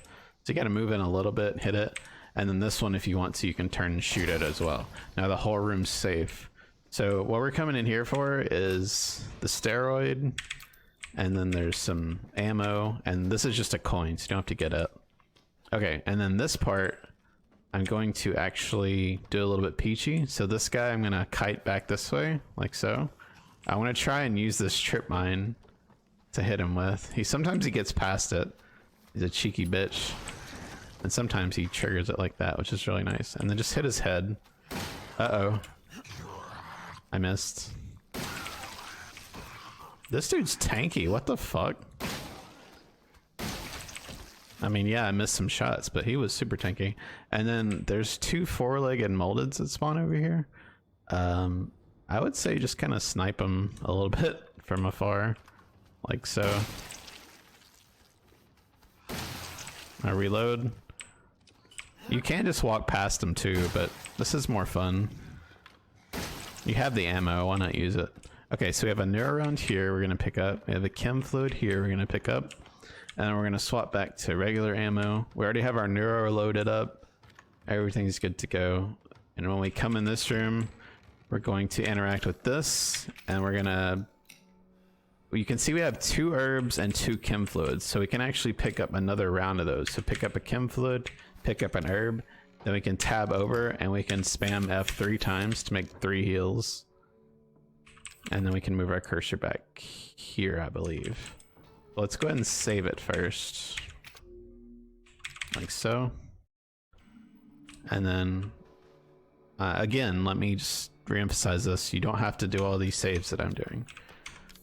So you gotta move in a little bit, hit it. And then this one, if you want to, you can turn and shoot it as well. Now the whole room's safe. So what we're coming in here for is the steroid, and then there's some ammo, and this is just a coin, so you don't have to get it. Okay, and then this part, I'm going to actually do a little bit peachy. So this guy, I'm gonna kite back this way, like so. I want to try and use this trip mine to hit him with. Sometimes he gets past it. He's a cheeky bitch. And sometimes he triggers it like that, which is really nice. And then just hit his head. Uh-oh. I missed. This dude's tanky. What the fuck? I mean, yeah, I missed some shots, but he was super tanky. And then there's 2 4-legged moldeds that spawn over here. I would say just kind of snipe them a little bit from afar, like so. I reload. You can just walk past them too, but this is more fun. You have the ammo, why not use it? Okay, so we have a neuro round here we're gonna pick up. We have a chem fluid here we're gonna pick up. And then we're gonna swap back to regular ammo. We already have our neuro loaded up. Everything's good to go. And when we come in this room, we're going to interact with this, and we're gonna, you can see we have 2 herbs and 2 chem fluids, so we can actually pick up another round of those. So pick up a chem fluid, pick up an herb, then we can tab over and we can spam F 3 times to make 3 heals. And then we can move our cursor back here, I believe. Let's go ahead and save it first. Like so. And then, again, let me just re-emphasize this. You don't have to do all these saves that I'm doing.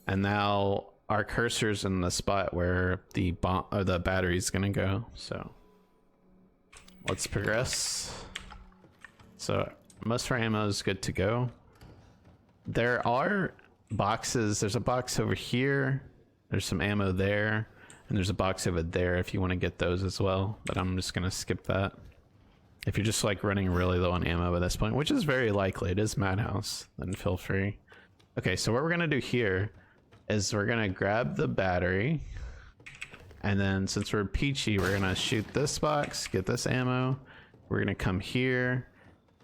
And now our cursor's in the spot where the bomb or the battery's gonna go. So let's progress. So most of our ammo is good to go. There are boxes. There's a box over here. There's some ammo there. And there's a box over there if you want to get those as well. But I'm just gonna skip that. If you're just like running really low on ammo at this point, which is very likely, it is Madhouse, then feel free. Okay, so what we're gonna do here is we're gonna grab the battery, and then since we're Peachy, we're gonna shoot this box, get this ammo. We're gonna come here,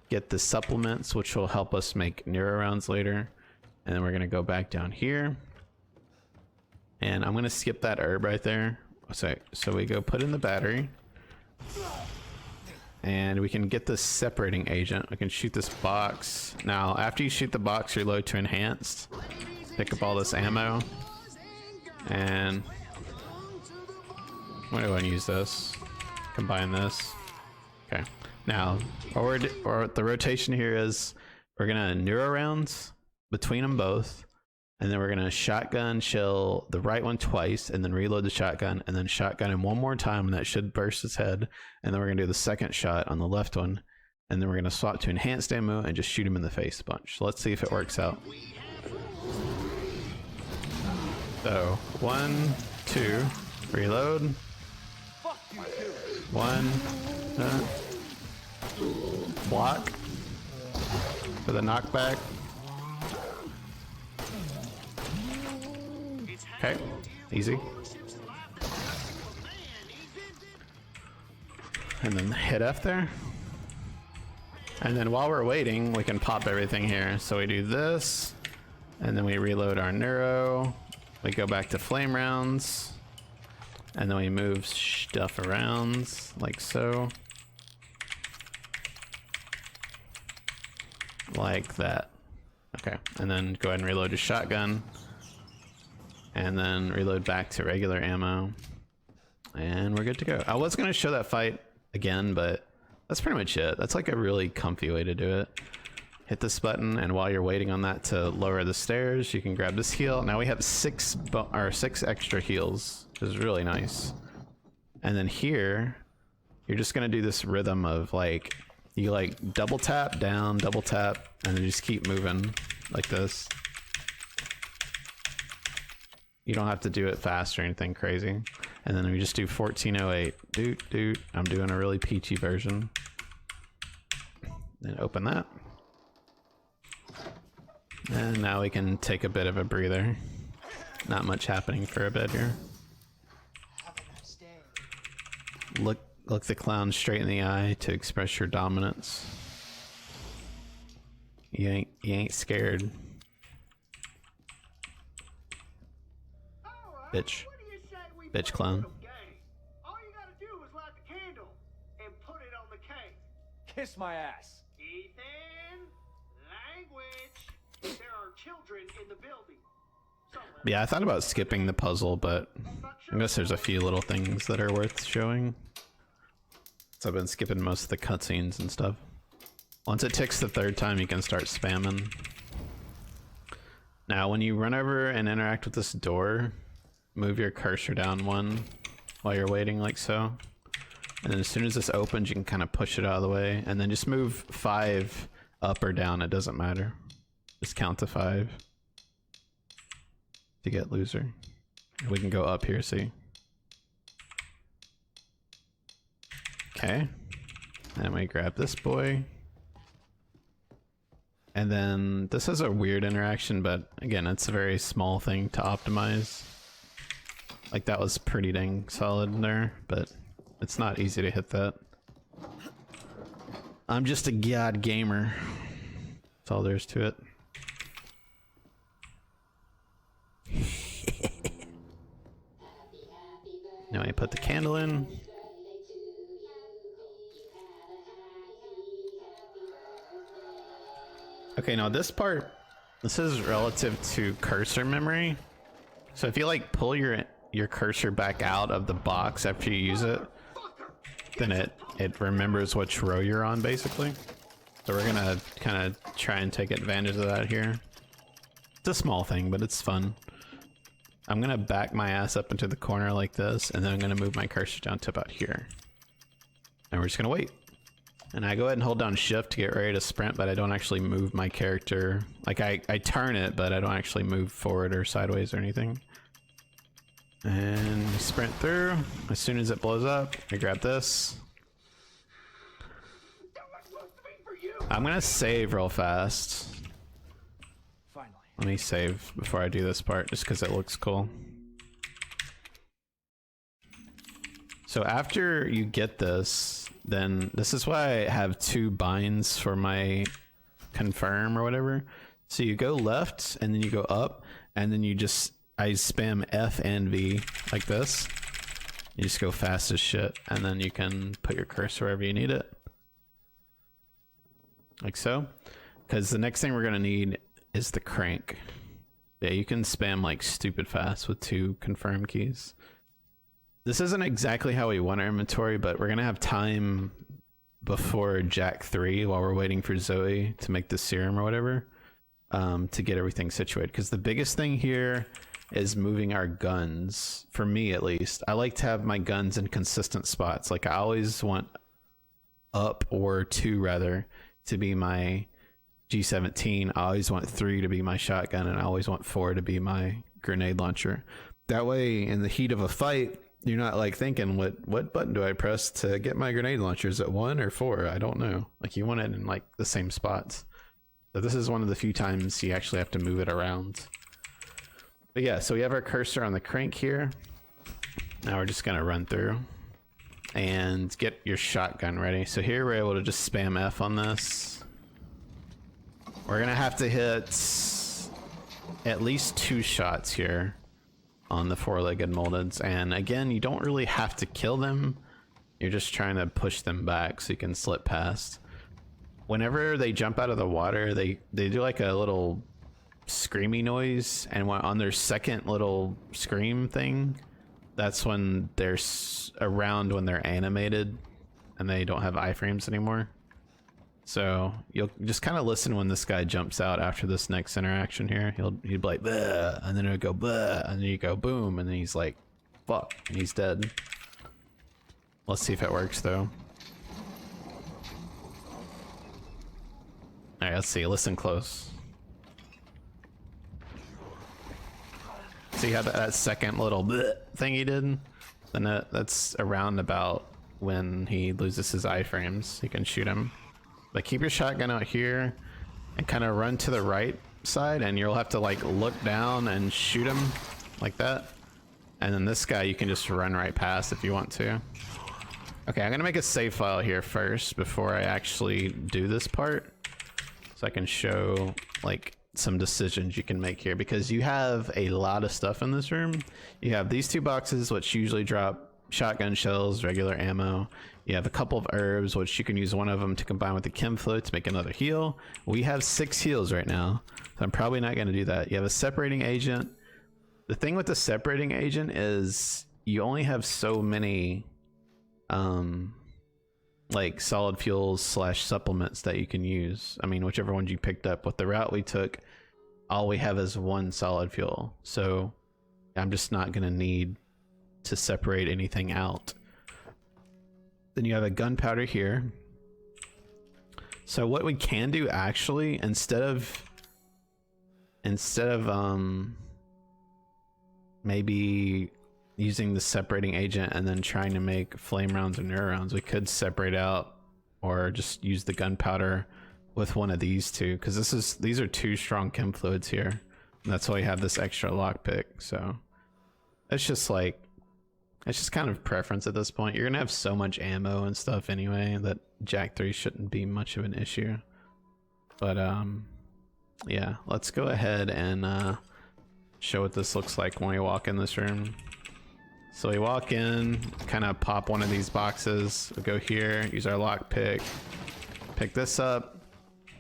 get the supplements, which will help us make neuro rounds later. And then we're gonna go back down here. And I'm gonna skip that herb right there. So we go put in the battery. And we can get this separating agent. We can shoot this box. Now, after you shoot the box, reload to enhanced. Pick up all this ammo. And what do I want to use this? Combine this. Okay. Now, the rotation here is we're gonna neuro rounds between them both. And then we're gonna shotgun shell the right one twice, and then reload the shotgun, and then shotgun him one more time, and that should burst his head. And then we're gonna do the second shot on the left one, and then we're gonna swap to enhanced ammo and just shoot him in the face a bunch. So let's see if it works out. So 1, 2, reload. Fuck you too. 1, block for the knockback. Okay, easy. And then hit F there. And then while we're waiting, we can pop everything here. So we do this, and then we reload our neuro. We go back to flame rounds, and then we move stuff around like so. Like that. Okay, and then go ahead and reload your shotgun. And then reload back to regular ammo. And we're good to go. I was gonna show that fight again, but that's pretty much it. That's like a really comfy way to do it. Hit this button, and while you're waiting on that to lower the stairs, you can grab this heal. Now we have 6 extra heals, which is really nice. And then here, you're just gonna do this rhythm of like, you like double tap down, double tap, and then just keep moving like this. You don't have to do it fast or anything crazy. And then we just do 1408. Doot, doot. I'm doing a really peachy version. Then open that. And now we can take a bit of a breather. Not much happening for a bit here. Have a nice day. Look the clown straight in the eye to express your dominance. You ain't scared. Bitch. Bitch clown. All you gotta do is light the candle and put it on the cake. Kiss my ass. Ethan, language. There are children in the building. Yeah, I thought about skipping the puzzle, but I guess there's a few little things that are worth showing. So I've been skipping most of the cutscenes and stuff. Once it ticks the 3rd time, you can start spamming. Now, when you run over and interact with this door, move your cursor down 1 while you're waiting, like so. And then as soon as this opens, you can kind of push it out of the way, and then just move 5 up or down, it doesn't matter. Just count to 5 to get loser. We can go up here, see? Okay. And we grab this boy. And then this is a weird interaction, but again, it's a very small thing to optimize. Like that was pretty dang solid there, but it's not easy to hit that. I'm just a god gamer. That's all there is to it. Now I put the candle in. Okay, now this part, this is relative to cursor memory. So if you like pull your cursor back out of the box after you use it, then it remembers which row you're on, basically. So we're gonna kind of try and take advantage of that here. It's a small thing, but it's fun. I'm gonna back my ass up into the corner like this, and then I'm gonna move my cursor down to about here. And we're just gonna wait. And I go ahead and hold down shift to get ready to sprint, but I don't actually move my character. Like I turn it, but I don't actually move forward or sideways or anything. And sprint through. As soon as it blows up, I grab this. I'm gonna save real fast. Finally. Let me save before I do this part, just because it looks cool. So after you get this, then this is why I have 2 binds for my confirm or whatever. So you go left, and then you go up, and then you just, I spam F and V like this. You just go fast as shit, and then you can put your cursor wherever you need it. Like so. Because the next thing we're gonna need is the crank. Yeah, you can spam like stupid fast with 2 confirm keys. This isn't exactly how we want our inventory, but we're gonna have time before Jack 3 while we're waiting for Zoe to make the serum or whatever, to get everything situated. Because the biggest thing here is moving our guns. For me, at least, I like to have my guns in consistent spots. Like I always want up, or 2 rather, to be my G17. I always want 3 to be my shotgun, and I always want 4 to be my grenade launcher. That way, in the heat of a fight, you're not like thinking, what button do I press to get my grenade launcher? Is it 1 or 4? I don't know. Like, you want it in like the same spots. So this is one of the few times you actually have to move it around. But yeah, so we have our cursor on the crank here. Now we're just gonna run through and get your shotgun ready. So here we're able to just spam F on this. We're gonna have to hit at least 2 shots here on the 4-legged moldeds, and again, you don't really have to kill them. You're just trying to push them back so you can slip past. Whenever they jump out of the water, they do like a little screamy noise, and on their second little scream thing, that's when they're around when they're animated and they don't have iframes anymore. So you'll just kind of listen when this guy jumps out after this next interaction here. He'd be like, "Bleh," and then it'll go, "Bleh," and then you go, boom, and then he's like, fuck, and he's dead. Let's see if it works though. Alright, let's see, listen close. See how that second little bleh thing he did? Then that's around about when he loses his iframes. You can shoot him. But keep your shotgun out here and kind of run to the right side, and you'll have to like look down and shoot him like that. And then this guy you can just run right past if you want to. Okay, I'm gonna make a save file here first before I actually do this part, so I can show like some decisions you can make here, because you have a lot of stuff in this room. You have these 2 boxes which usually drop shotgun shells, regular ammo. You have a couple of herbs, which you can use one of them to combine with the chem fluid to make another heal. We have 6 heals right now, so I'm probably not going to do that. You have a separating agent. The thing with the separating agent is you only have so many like solid fuels / supplements that you can use. I mean, whichever ones you picked up. With the route we took, all we have is 1 solid fuel, so I'm just not going to need to separate anything out. Then you have a gunpowder here. So what we can do actually, instead of maybe using the separating agent and then trying to make flame rounds or neuro rounds, we could separate out or just use the gunpowder with one of these 2, because these are 2 strong chem fluids here, and that's why we have this extra lockpick. So it's just like, it's just kind of preference at this point. You're gonna have so much ammo and stuff anyway that Jack 3 shouldn't be much of an issue. But yeah, let's go ahead and show what this looks like when we walk in this room. So we walk in, kind of pop one of these boxes, we go here, use our lockpick, pick this up,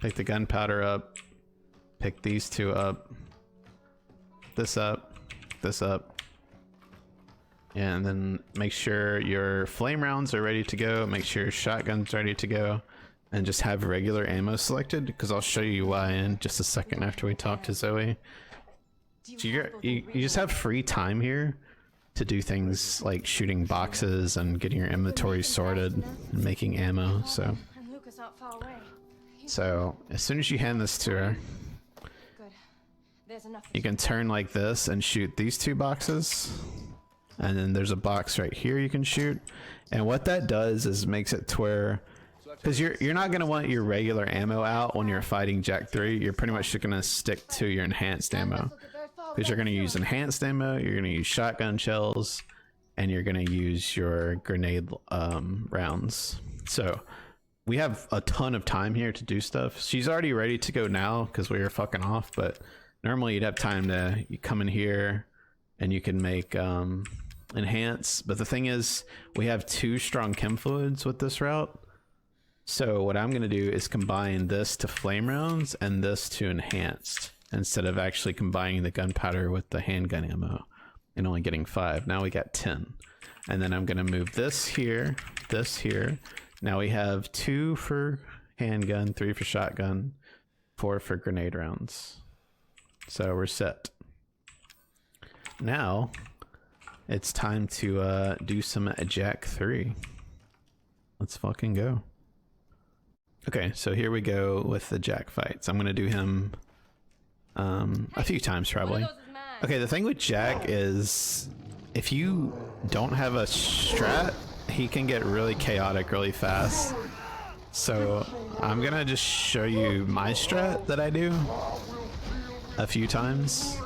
pick the gunpowder up, pick these 2 up, this up, this up. And then make sure your flame rounds are ready to go, make sure your shotgun's ready to go, and just have regular ammo selected, because I'll show you why in just a second after we talk to Zoe. So you just have free time here to do things like shooting boxes and getting your inventory sorted and making ammo. So as soon as you hand this to her, you can turn like this and shoot these 2 boxes. And then there's a box right here you can shoot, and what that does is makes it to where, because you're not going to want your regular ammo out when you're fighting Jack 3, you're pretty much going to stick to your enhanced ammo, because you're going to use enhanced ammo, you're going to use shotgun shells, and you're going to use your grenade rounds. So we have a ton of time here to do stuff. She's already ready to go now because we were fucking off, but normally you'd have time to come in here and you can make enhance. But the thing is, we have 2 strong chem fluids with this route. So what I'm going to do is combine this to flame rounds and this to enhanced, instead of actually combining the gunpowder with the handgun ammo and only getting 5. Now we got 10. And then I'm going to move this here, this here. Now we have 2 for handgun, 3 for shotgun, 4 for grenade rounds. So we're set. Now it's time to do some Jack 3. Let's fucking go. Okay, so here we go with the Jack fights. I'm gonna do him a few times probably. Okay, the thing with Jack is if you don't have a strat, he can get really chaotic really fast. So I'm gonna just show you my strat that I do a few times.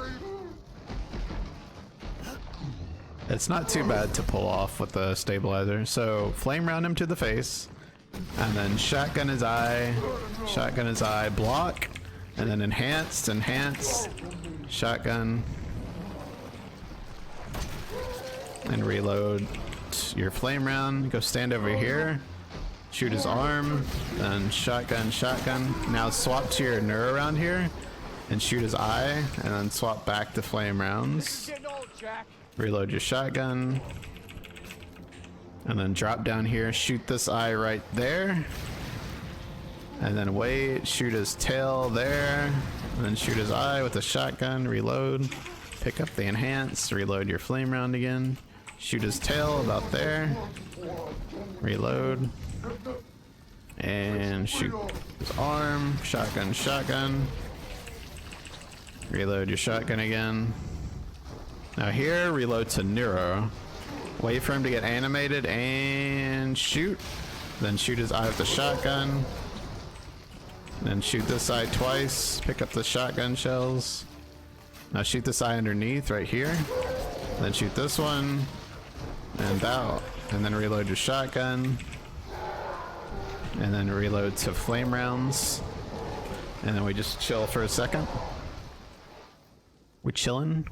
It's not too bad to pull off with the stabilizer. So flame round him to the face, and then shotgun his eye, block, and then enhance, shotgun, and reload your flame round. Go stand over here, shoot his arm, then shotgun. Now swap to your neuro round here and shoot his eye, and then swap back to flame rounds. Reload your shotgun, and then drop down here, shoot this eye right there, and then wait, shoot his tail there, and then shoot his eye with the shotgun, reload, pick up the enhance, reload your flame round again, shoot his tail about there, reload, and shoot his arm, shotgun, reload your shotgun again. Now here, reload to neuro, wait for him to get animated and shoot, then shoot his eye with the shotgun, then shoot this eye twice, pick up the shotgun shells. Now shoot this eye underneath right here, then shoot this one, and that, and then reload your shotgun, and then reload to flame rounds, and then we just chill for a second. We chilling?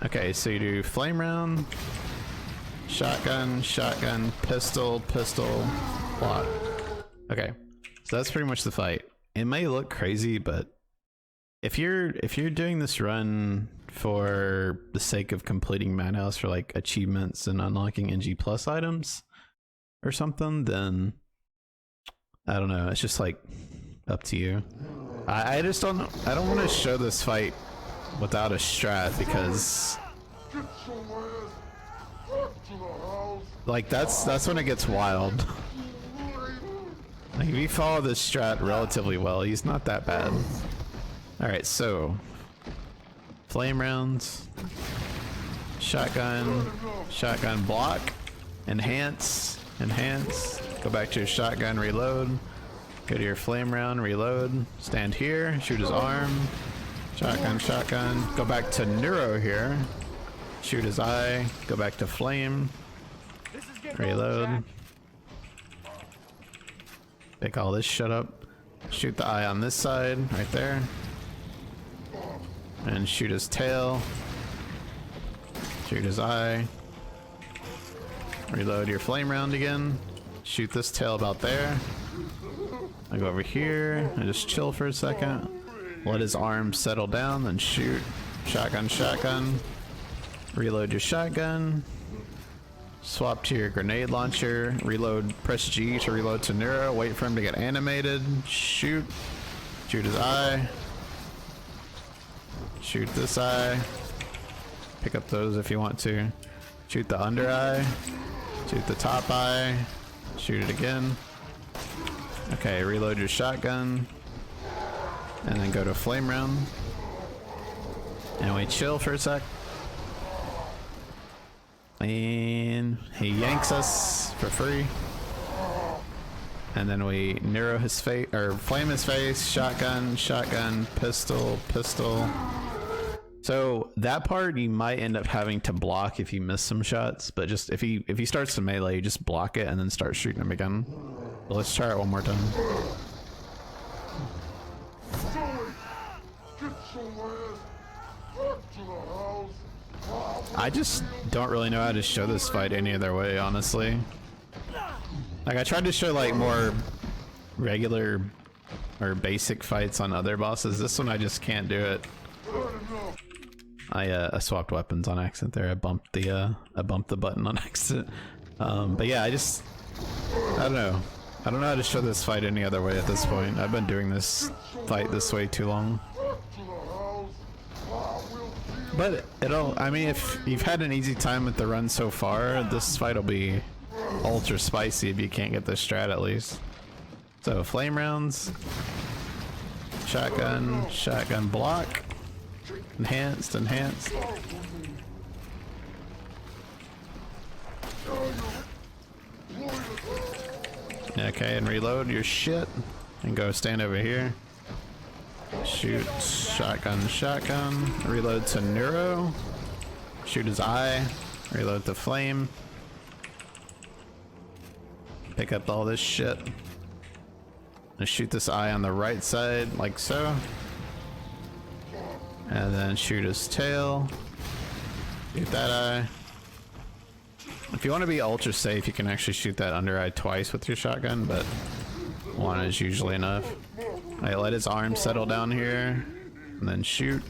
Okay, so you do flame round, shotgun, pistol, block. Okay, so that's pretty much the fight. It may look crazy, but if you're doing this run for the sake of completing Madhouse for like achievements and unlocking NG plus items or something, then I don't know. It's just like up to you. I just don't know. I don't want to show this fight without a strat because like that's when it gets wild. Like if you follow this strat relatively well, he's not that bad. Alright, so flame rounds, shotgun block, enhance, go back to your shotgun, reload, go to your flame round, reload, stand here, shoot his arm, shotgun, go back to neuro here, shoot his eye, go back to flame, reload, pick all this shit up, shoot the eye on this side, right there, and shoot his tail, shoot his eye, reload your flame round again, shoot this tail about there, I go over here, I just chill for a second, let his arm settle down, then shoot, shotgun, reload your shotgun, swap to your grenade launcher, reload, press G to reload to neuro, wait for him to get animated, shoot his eye, shoot this eye, pick up those if you want to, shoot the under eye, shoot the top eye, shoot it again. Okay, reload your shotgun, and then go to flame round, and we chill for a sec. And he yanks us for free, and then we neuro his face or flame his face, shotgun, pistol. So that part you might end up having to block if you miss some shots, but just if he starts to melee, you just block it and then start shooting him again. So let's try it one more time. I just don't really know how to show this fight any other way, honestly. Like I tried to show like more regular or basic fights on other bosses. This one I just can't do it. I swapped weapons on accident there. I bumped the button on accident. But yeah, I don't know. I don't know how to show this fight any other way at this point. I've been doing this fight this way too long. But I mean, if you've had an easy time with the run so far, this fight will be ultra spicy if you can't get the strat at least. So flame rounds, Shotgun, shotgun block. Enhanced, enhanced. Okay, and reload your shit. And go stand over here. Shoot, shotgun, shotgun. Reload to Neuro. Shoot his eye. Reload to Flame. Pick up all this shit. And shoot this eye on the right side, like so. And then shoot his tail. Shoot that eye. If you want to be ultra safe, you can actually shoot that under eye twice with your shotgun, but one is usually enough. I let his arm settle down here, and then shoot.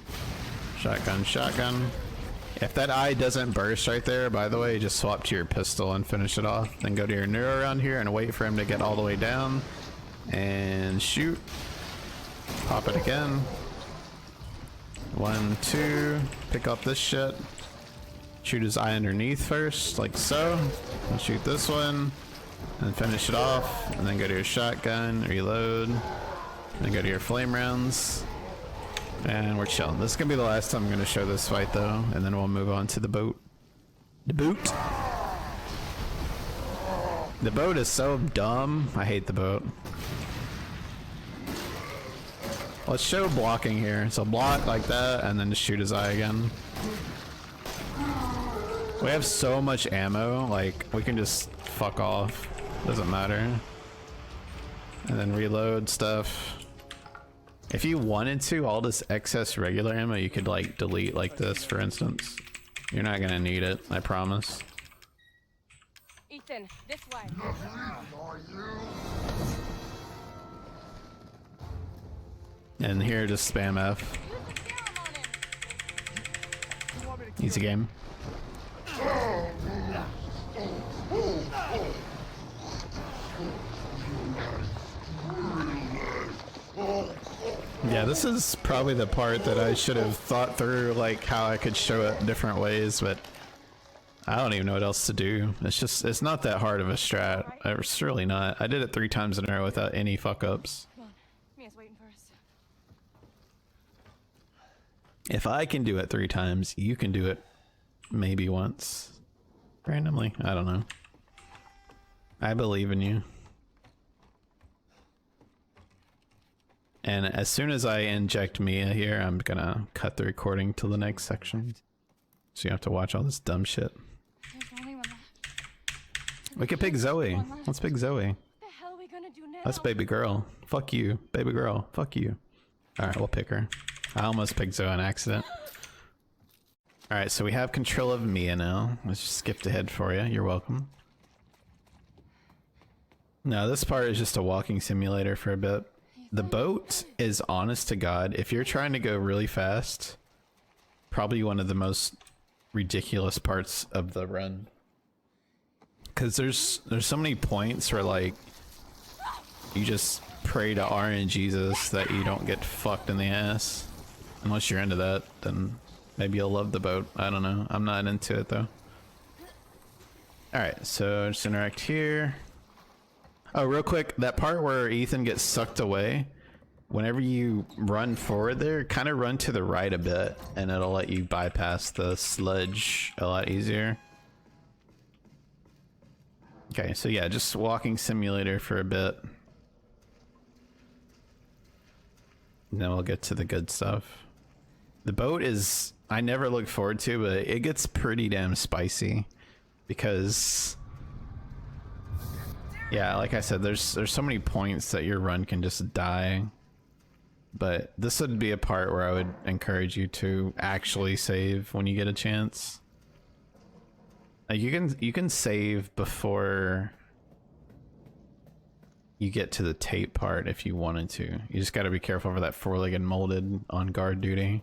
Shotgun, shotgun. If that eye doesn't burst right there, by the way, just swap to your pistol and finish it off. Then go to your Neuro around here and wait for him to get all the way down. And shoot. Pop it again. 1, 2. Pick up this shit. Shoot his eye underneath first, like so. And shoot this one. And finish it off. And then go to your shotgun, reload. And go to your flame rounds. And we're chilling. This is gonna be the last time I'm gonna show this fight though. And then we'll move on to the boat. The boat. The boat is so dumb. I hate the boat. Let's show blocking here. So block like that and then just shoot his eye again. We have so much ammo, like we can just fuck off. Doesn't matter. And then reload stuff. If you wanted to, all this excess regular ammo you could like delete like this, for instance. You're not gonna need it, I promise. Ethan, this way. And here, just spam F. Easy game. Yeah, this is probably the part that I should have thought through, like how I could show it different ways, but I don't even know what else to do. It's not that hard of a strat. It's really not. I did it 3 times in a row without any fuck ups. Come on, Mia's waiting for us. If I can do it 3 times, you can do it maybe once. Randomly. I don't know. I believe in you. And as soon as I inject Mia here, I'm gonna cut the recording to the next section. So you have to watch all this dumb shit. There's only one left. We could pick Zoe. Let's pick Zoe. What the hell are we gonna do now? That's baby girl. Fuck you. Baby girl. Fuck you. Alright, we'll pick her. I almost picked Zoe on accident. Alright, so we have control of Mia now. Let's just skip ahead for you. You're welcome. No, this part is just a walking simulator for a bit. The boat is, honest to God, if you're trying to go really fast, probably one of the most ridiculous parts of the run. Because there's so many points where like you just pray to RNGesus that you don't get fucked in the ass. Unless you're into that, then maybe you'll love the boat. I don't know. I'm not into it though. Alright, so just interact here. Oh, real quick, that part where Ethan gets sucked away, whenever you run forward there, kind of run to the right a bit, and it'll let you bypass the sludge a lot easier. Okay, so yeah, just walking simulator for a bit. And then we'll get to the good stuff. The boat is, I never look forward to, but it gets pretty damn spicy. Because... yeah, like I said, there's so many points that your run can just die. But this would be a part where I would encourage you to actually save when you get a chance. Like you can save before you get to the tape part if you wanted to. You just gotta be careful for that 4-legged molded on guard duty.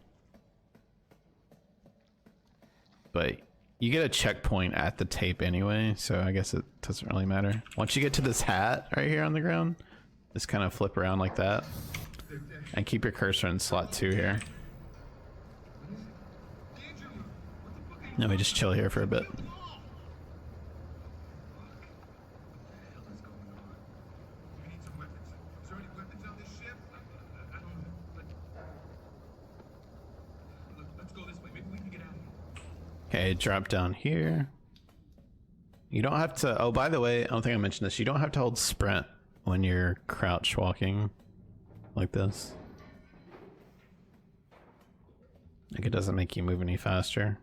But you get a checkpoint at the tape anyway, so I guess it doesn't really matter. Once you get to this hat right here on the ground, just kind of flip around like that. And keep your cursor in slot 2 here. No, we just chill here for a bit. Okay, drop down here. You don't have to, oh, by the way, I don't think I mentioned this. You don't have to hold sprint when you're crouch walking like this. Like, it doesn't make you move any faster.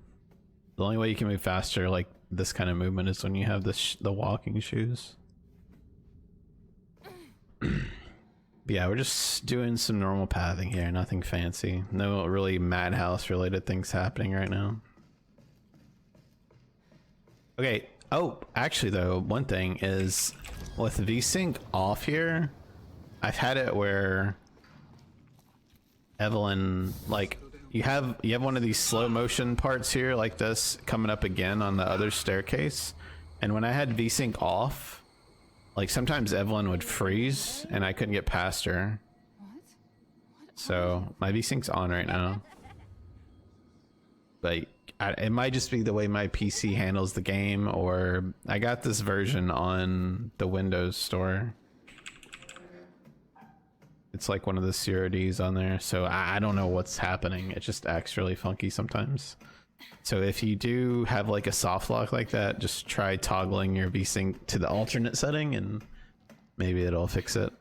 The only way you can move faster like this kind of movement is when you have the walking shoes. Yeah, we're just doing some normal pathing here, nothing fancy. No really Madhouse related things happening right now. Okay, oh, actually though, one thing is with VSync off here, I've had it where Evelyn, like, you have one of these slow motion parts here like this coming up again on the other staircase, and when I had VSync off, like sometimes Evelyn would freeze and I couldn't get past her. So my VSync's on right now, but it might just be the way my PC handles the game, or I got this version on the Windows store. It's like one of the CRDs on there, so I don't know what's happening. It just acts really funky sometimes. So if you do have like a soft lock like that, just try toggling your VSync to the alternate setting and maybe it'll fix it.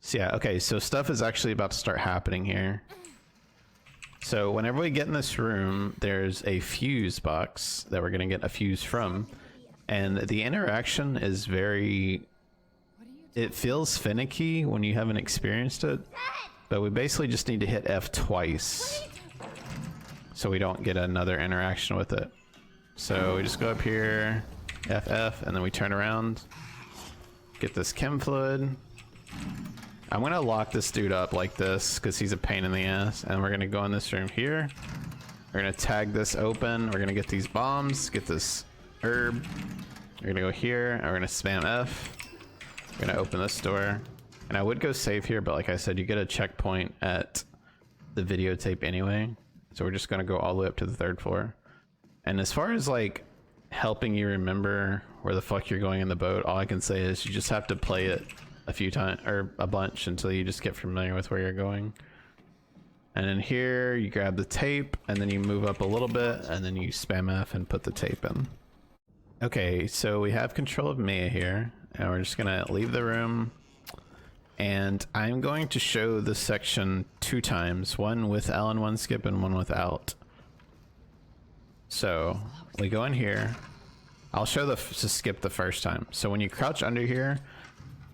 So yeah, okay, so stuff is actually about to start happening here. So whenever we get in this room, there's a fuse box that we're gonna get a fuse from, and the interaction is very... It feels finicky when you haven't experienced it, but we basically just need to hit F twice so we don't get another interaction with it. So we just go up here, FF, and then we turn around, get this chem fluid. I'm gonna lock this dude up like this because he's a pain in the ass, and we're gonna go in this room here. We're gonna tag this open, we're gonna get these bombs, get this herb. We're gonna go here, and we're gonna spam F. We're gonna open this door, and I would go save here, but like I said, you get a checkpoint at the videotape anyway, so we're just gonna go all the way up to the 3rd floor. And as far as like helping you remember where the fuck you're going in the boat, all I can say is you just have to play it a few times, or a bunch, until you just get familiar with where you're going. And then here you grab the tape, and then you move up a little bit, and then you spam F and put the tape in. Okay, so we have control of Mia here, and we're just gonna leave the room, and I'm going to show this section 2 times, one with Alan one skip and one without. So we go in here. I'll show to skip the first time. So when you crouch under here,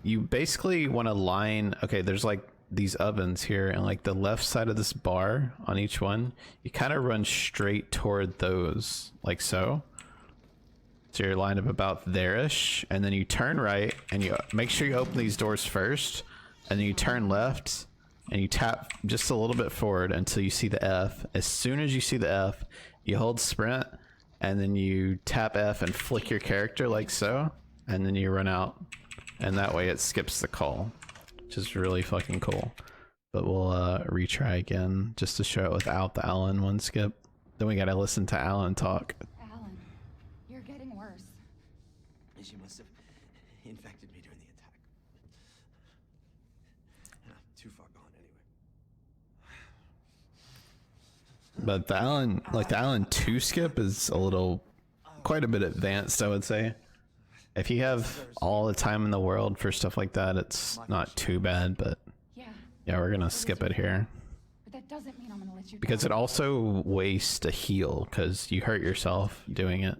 you basically want to line, okay, there's like these ovens here, and like the left side of this bar on each one, you kind of run straight toward those, like so. So you're lined up about there-ish, and then you turn right, and you make sure you open these doors first, and then you turn left, and you tap just a little bit forward until you see the F. As soon as you see the F, you hold sprint, and then you tap F and flick your character like so, and then you run out, and that way it skips the call, which is really fucking cool. But we'll retry again just to show it without the Alan one skip. Then we gotta listen to Alan talk. You're getting worse. She must have infected me during the attack. Too far gone anyway. But the Alan, like the Alan 2 skip is a little, quite a bit advanced, I would say. If you have all the time in the world for stuff like that, it's not too bad, but yeah, we're gonna skip it here. But that doesn't mean I'm gonna let you because it also wastes a heal, because you hurt yourself doing it.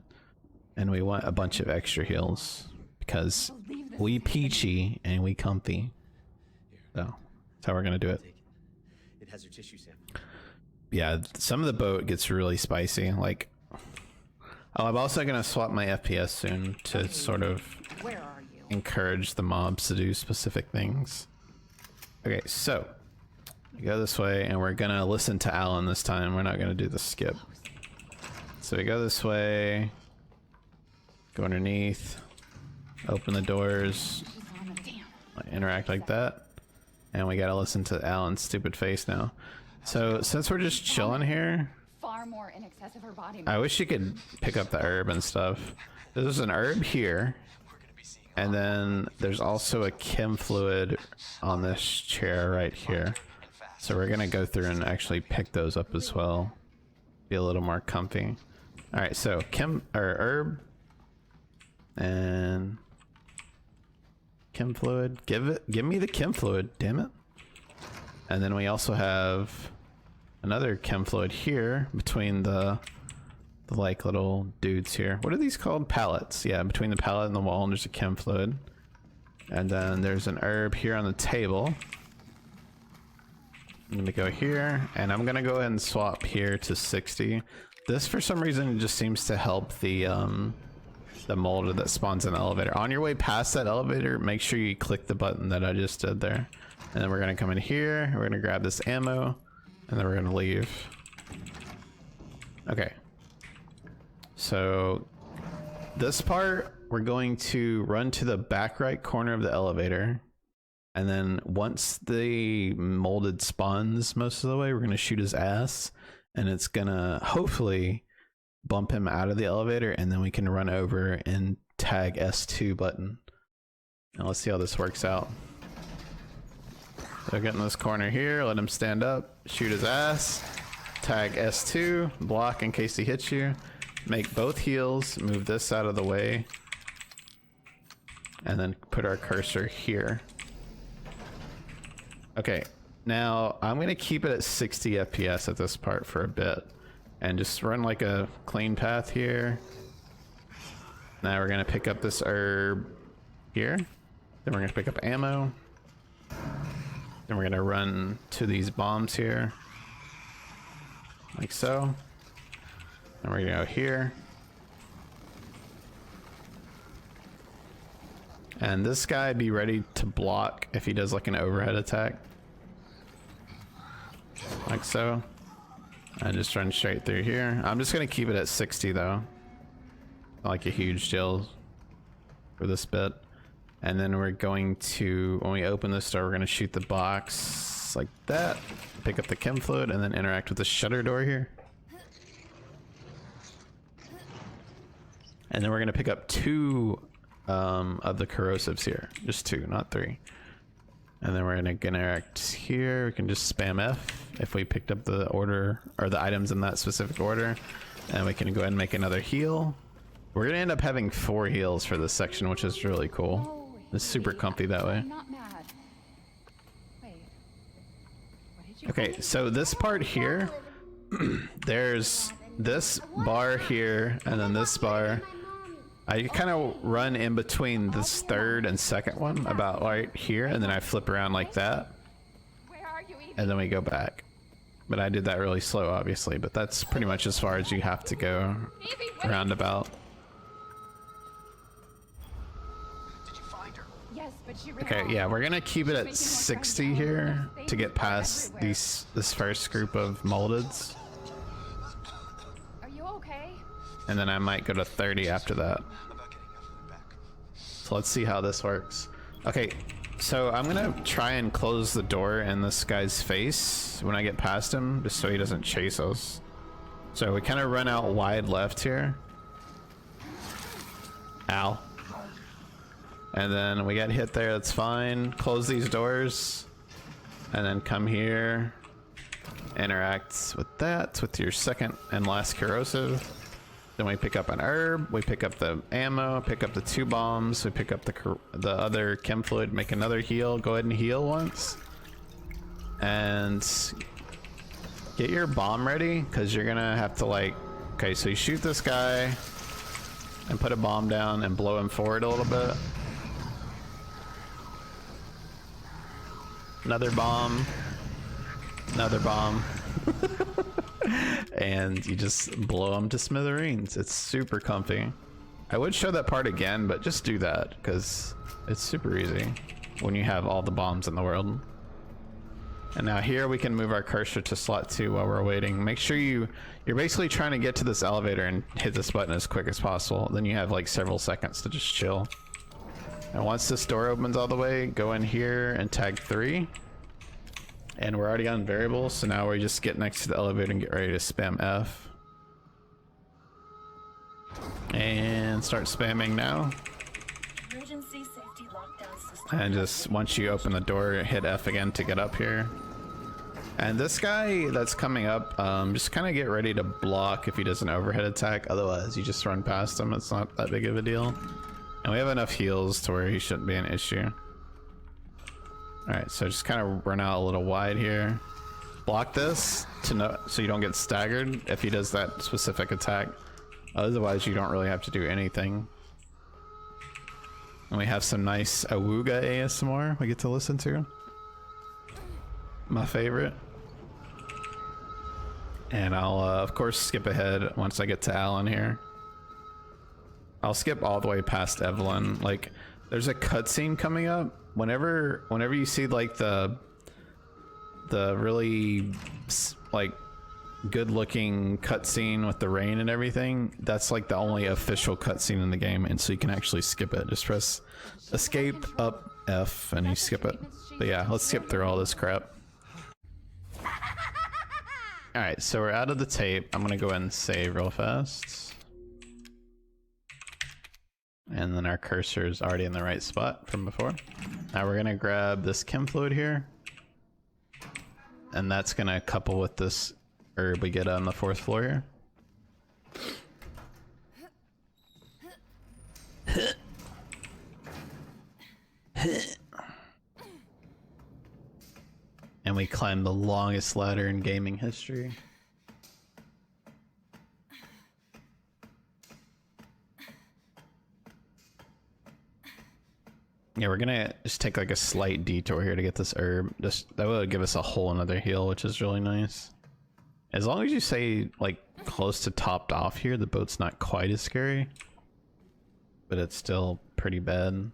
And we want a bunch of extra heals because we peachy and we comfy. So that's how we're gonna do it. It has your tissue sample. Yeah, some of the boat gets really spicy. Like, oh, I'm also gonna swap my FPS soon to sort of encourage the mobs to do specific things. Okay, so we go this way, and we're gonna listen to Alan this time. We're not gonna do the skip. So we go this way. Go underneath, open the doors, interact like that, and we gotta listen to Alan's stupid face now. So since we're just chilling here, far more in excess of her body. I wish you could pick up the herb and stuff. There's an herb here, and then there's also a chem fluid on this chair right here. So we're gonna go through and actually pick those up as well. be a little more comfy. All right, so chem or herb and chem fluid. Give me the chem fluid, damn it. And then we also have another chem fluid here between the like little dudes here. What are these called? Pallets. Yeah, between the pallet and the wall, and there's a chem fluid. And then there's an herb here on the table. I'm gonna go here, and I'm gonna go ahead and swap here to 60. This, for some reason, just seems to help the molded that spawns in the elevator. On your way past that elevator, make sure you click the button that I just did there. And then we're gonna come in here, we're gonna grab this ammo, and then we're gonna leave. Okay. So this part, we're going to run to the back right corner of the elevator. And then once the molded spawns most of the way, we're gonna shoot his ass. And it's gonna hopefully bump him out of the elevator, and then we can run over and tag S2 button. Now let's see how this works out. So get in this corner here, let him stand up, shoot his ass, tag S2, block in case he hits you, make both heals, move this out of the way, and then put our cursor here. Okay, now I'm gonna keep it at 60 FPS at this part for a bit and just run like a clean path here. Now we're gonna pick up this herb here, then we're gonna pick up ammo, then we're gonna run to these bombs here like so, and we're gonna go here. And this guy, be ready to block if he does like an overhead attack. Like so. And just run straight through here. I'm just gonna keep it at 60 though. Not like a huge deal for this bit. And then we're going to, when we open this door, we're gonna shoot the box like that. Pick up the chem fluid and then interact with the shutter door here. And then we're gonna pick up 2 of the corrosives here. Just 2, not 3. And then we're gonna interact here. We can just spam F if we picked up the order or the items in that specific order. And we can go ahead and make another heal. We're gonna end up having 4 heals for this section, which is really cool. It's super comfy that way. I'm not mad. Wait. What did you Okay, so this part here, there's this bar here and then this bar. I kind of run in between this third and second one about right here, and then I flip around like that, Where are you even? and then we go back. But I did that really slow, obviously, but that's pretty much as far as you have to go roundabout. Did you find her? Yes, but she ran Okay, off. yeah, we're gonna keep it at Making more 60 friends here now. to get past Everywhere. this first group of moldeds, Are you okay? and then I might go to 30 after that. About getting everyone back. So let's see how this works. Okay, so I'm gonna try and close the door in this guy's face when I get past him, just so he doesn't chase us. So we kind of run out wide left here. Ow. And then we get hit there, that's fine. Close these doors. And then come here. Interact with that, with your second and last corrosive. Then we pick up an herb, we pick up the ammo, pick up the 2 bombs, we pick up the other chem fluid, make another heal. Go ahead and heal once. And get your bomb ready, because you're gonna have to like, okay, so you shoot this guy and put a bomb down and blow him forward a little bit. Another bomb. Another bomb. And you just blow them to smithereens. It's super comfy. I would show that part again, but just do that because it's super easy when you have all the bombs in the world. And now here we can move our cursor to slot 2 while we're waiting. Make sure you're basically trying to get to this elevator and hit this button as quick as possible. Then you have like several seconds to just chill. And once this door opens all the way, go in here and tag 3. And we're already on variables, so now we just get next to the elevator and get ready to spam F. And start spamming now. Emergency safety lockdown system. And just once you open the door, hit F again to get up here. And this guy that's coming up, just kind of get ready to block if he does an overhead attack. Otherwise, you just run past him. It's not that big of a deal. And we have enough heals to where he shouldn't be an issue. Alright, so just kind of run out a little wide here. Block this to know, so you don't get staggered if he does that specific attack. Otherwise, you don't really have to do anything. And we have some nice Awooga ASMR we get to listen to. My favorite. And I'll, of course, skip ahead once I get to Alan here. I'll skip all the way past Evelyn. Like, there's a cutscene coming up. Whenever you see, like, the really, like, good-looking cutscene with the rain and everything, that's, like, the only official cutscene in the game, and so you can actually skip it. Just press escape, up, F, and you skip it. But yeah, let's skip through all this crap. Alright, so we're out of the tape. I'm gonna go ahead and save real fast. And then our cursor is already in the right spot from before. Now we're gonna grab this chem fluid here. And that's gonna couple with this herb we get on the 4th floor here. And we climb the longest ladder in gaming history. Yeah, we're gonna just take like a slight detour here to get this herb. Just that will give us a whole another heal, which is really nice. As long as you stay like close to topped off here, the boat's not quite as scary, but it's still pretty bad.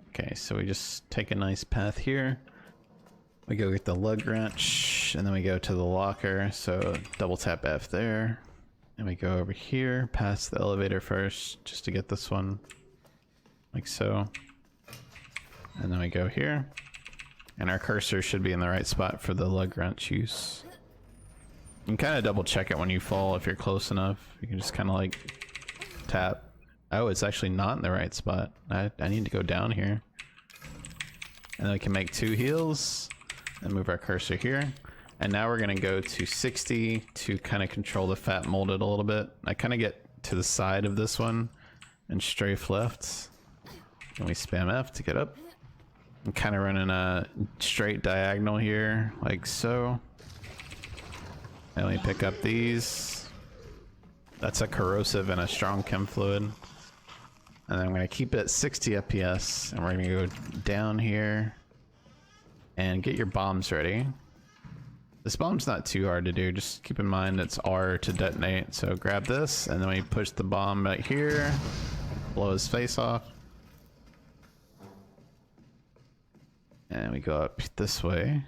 Okay, so we just take a nice path here. We go get the lug wrench, and then we go to the locker. So double tap F there, and we go over here past the elevator first, just to get this one. Like so. And then we go here. And our cursor should be in the right spot for the lug wrench use. You can kind of double check it when you fall if you're close enough. You can just kind of like tap. Oh, it's actually not in the right spot. I need to go down here. And then we can make 2 heals and move our cursor here. And now we're gonna go to 60 to kind of control the fat molded a little bit. I kind of get to the side of this one and strafe left. And we spam F to get up. I'm kind of running a straight diagonal here, like so. And we pick up these. That's a corrosive and a strong chem fluid. And then I'm going to keep it at 60 FPS. And we're going to go down here. And get your bombs ready. This bomb's not too hard to do. Just keep in mind it's R to detonate. So grab this. And then we push the bomb right here. Blow his face off. And we go up this way.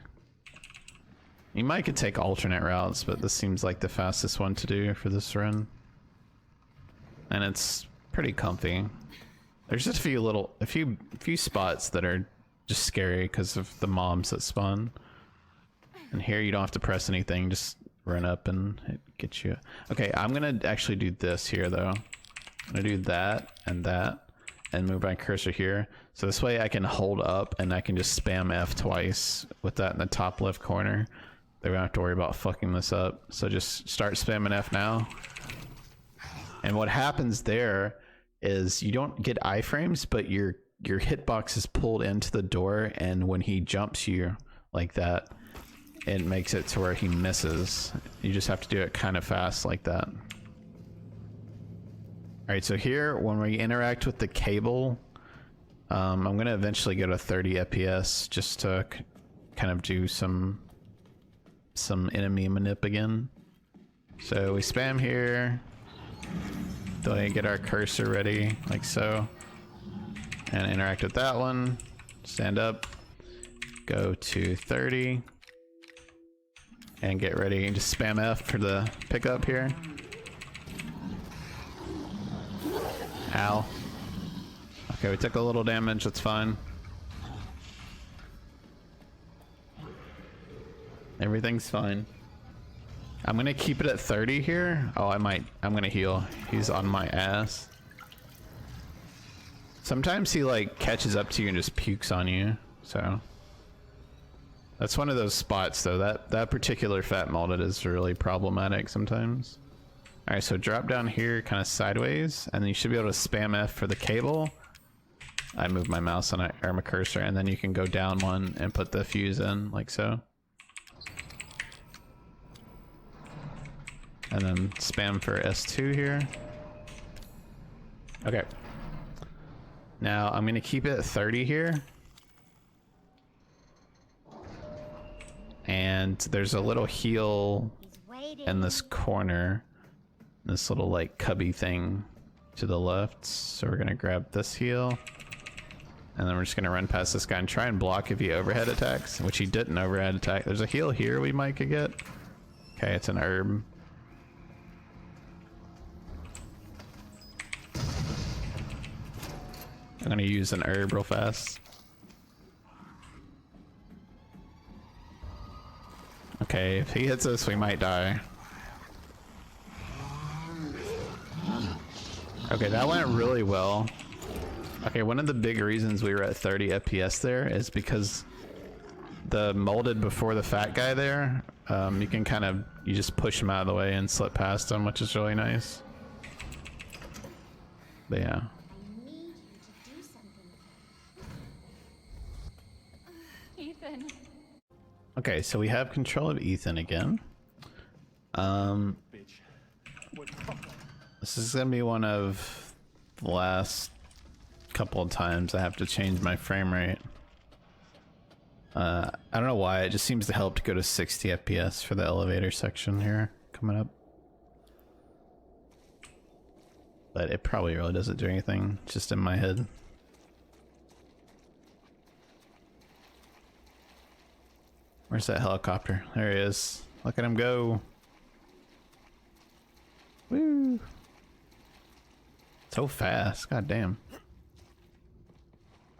You might could take alternate routes, but this seems like the fastest one to do for this run. And it's pretty comfy. There's just a few spots that are just scary because of the mobs that spawn. And here you don't have to press anything, just run up and it gets you. Okay, I'm gonna actually do this here though. I'm gonna do that and move my cursor here. So this way I can hold up and I can just spam F twice with that in the top left corner. They don't have to worry about fucking this up. So just start spamming F now. And what happens there is you don't get iframes, but your hitbox is pulled into the door, and when he jumps you like that, it makes it to where he misses. You just have to do it kind of fast like that. Alright, so here, when we interact with the cable, I'm going to eventually go to 30 FPS just to kind of do some enemy manip again. So we spam here, then we get our cursor ready, like so, and interact with that one, stand up, go to 30, and get ready, and just spam F for the pickup here. Ow. Okay, we took a little damage, that's fine. Everything's fine. I'm gonna keep it at 30 here. Oh, I'm gonna heal. He's on my ass. Sometimes he like catches up to you and just pukes on you, so That's one of those spots though. That particular fat molded is really problematic sometimes. Alright, so drop down here kind of sideways, and then you should be able to spam F for the cable. I move my mouse and or my cursor, and then you can go down one and put the fuse in, like so. And then spam for S2 here. Okay. Now I'm gonna keep it at 30 here. And there's a little heel in this corner. This little like cubby thing to the left. So we're gonna grab this heel. And then we're just gonna run past this guy and try and block if he overhead attacks, which he didn't overhead attack. There's a heel here we might could get. Okay, it's an herb. I'm gonna use an herb real fast. Okay, if he hits us, we might die. Okay, that went really well. Okay, one of the big reasons we were at 30 FPS there is because the molded before the fat guy there, you can kind of, you just push him out of the way and slip past him, which is really nice. But yeah. Ethan. Okay, so we have control of Ethan again. This is gonna be one of the last couple of times I have to change my frame rate. I don't know why, it just seems to help to go to 60 FPS for the elevator section here coming up. But it probably really doesn't do anything, just in my head. Where's that helicopter? There he is. Look at him go. Woo. So fast. God damn.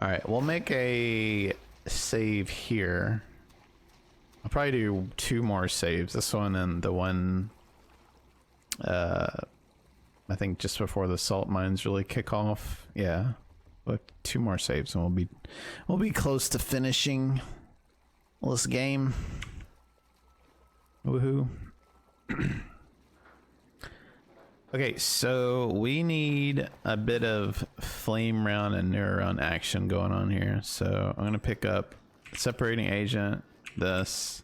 Alright, we'll make a save here. I'll probably do 2 more saves. This one and the one I think just before the salt mines really kick off. Yeah. But 2 more saves and we'll be close to finishing this game. Woohoo. Okay, so we need a bit of flame round and neuron action going on here. So I'm gonna pick up separating agent, this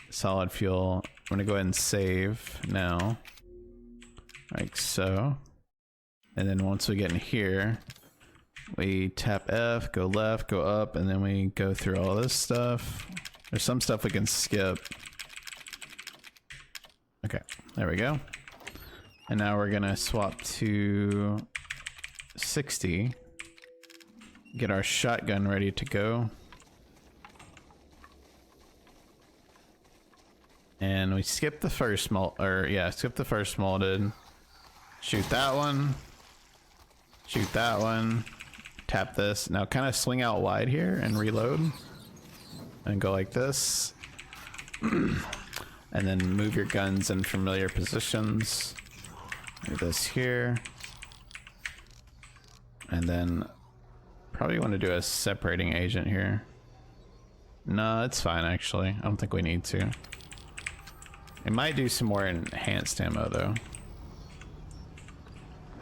solid fuel. I'm gonna go ahead and save now, like so. And then once we get in here, we tap F, go left, go up, and then we go through all this stuff. There's some stuff we can skip. Okay, there we go. And now we're gonna swap to 60. Get our shotgun ready to go. And we skip the first skip the first molded. Shoot that one. Shoot that one. Tap this. Now kind of swing out wide here and reload. And go like this. And then move your guns in familiar positions. Do this here. And then probably want to do a separating agent here. No, it's fine actually. I don't think we need to. It might do some more enhanced ammo though.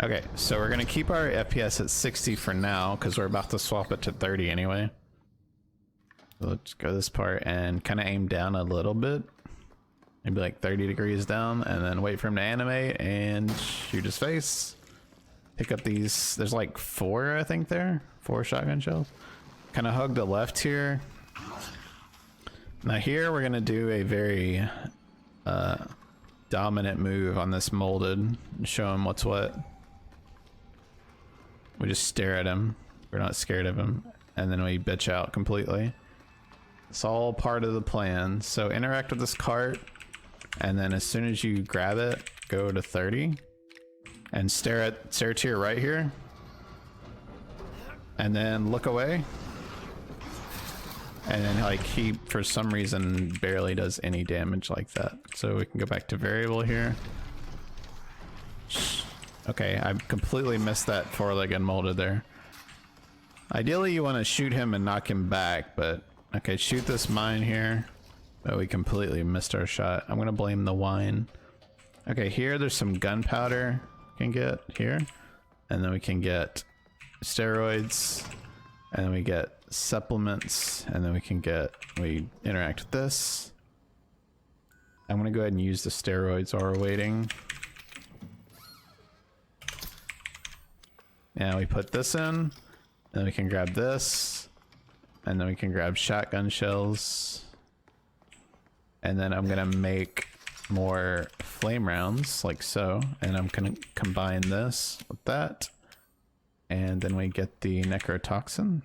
Okay, so we're gonna keep our FPS at 60 for now because we're about to swap it to 30 anyway. So let's go this part and kind of aim down a little bit. Maybe like 30 degrees down, and then wait for him to animate and shoot his face. Pick up these, there's like 4 I think there, 4 shotgun shells. Kind of hug the left here. Now here we're gonna do a very dominant move on this molded, show him what's what. We just stare at him, we're not scared of him, and then we bitch out completely. It's all part of the plan. So interact with this cart, and then as soon as you grab it, go to 30 and stare to your right here, and then look away. And then like he for some reason barely does any damage like that. So we can go back to variable here. Okay, I completely missed that 4-legged molded there. Ideally you want to shoot him and knock him back, but Okay, shoot this mine here. Oh, we completely missed our shot. I'm gonna blame the wine. Okay, here there's some gunpowder we can get here. And then we can get steroids. And then we get supplements. And then we interact with this. I'm gonna go ahead and use the steroids while we're waiting. Now we put this in. Then we can grab this. And then we can grab shotgun shells. And then I'm gonna make more flame rounds like so. And I'm gonna combine this with that. And then we get the necrotoxin.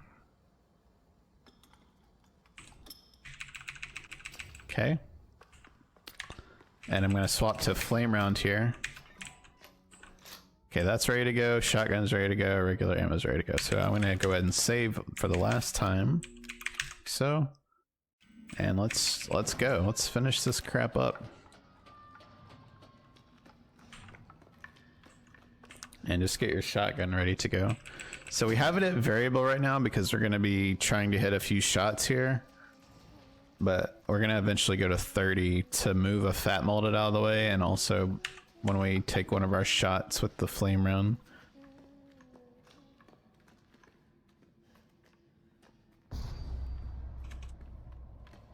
Okay. And I'm gonna swap to flame round here. Okay, that's ready to go. Shotgun's ready to go. Regular ammo's ready to go. So I'm gonna go ahead and save for the last time. So, and let's go. Let's finish this crap up. And just get your shotgun ready to go. So we have it at variable right now because we're gonna be trying to hit a few shots here. But we're gonna eventually go to 30 to move a fat molded out of the way, and also when we take one of our shots with the flame round.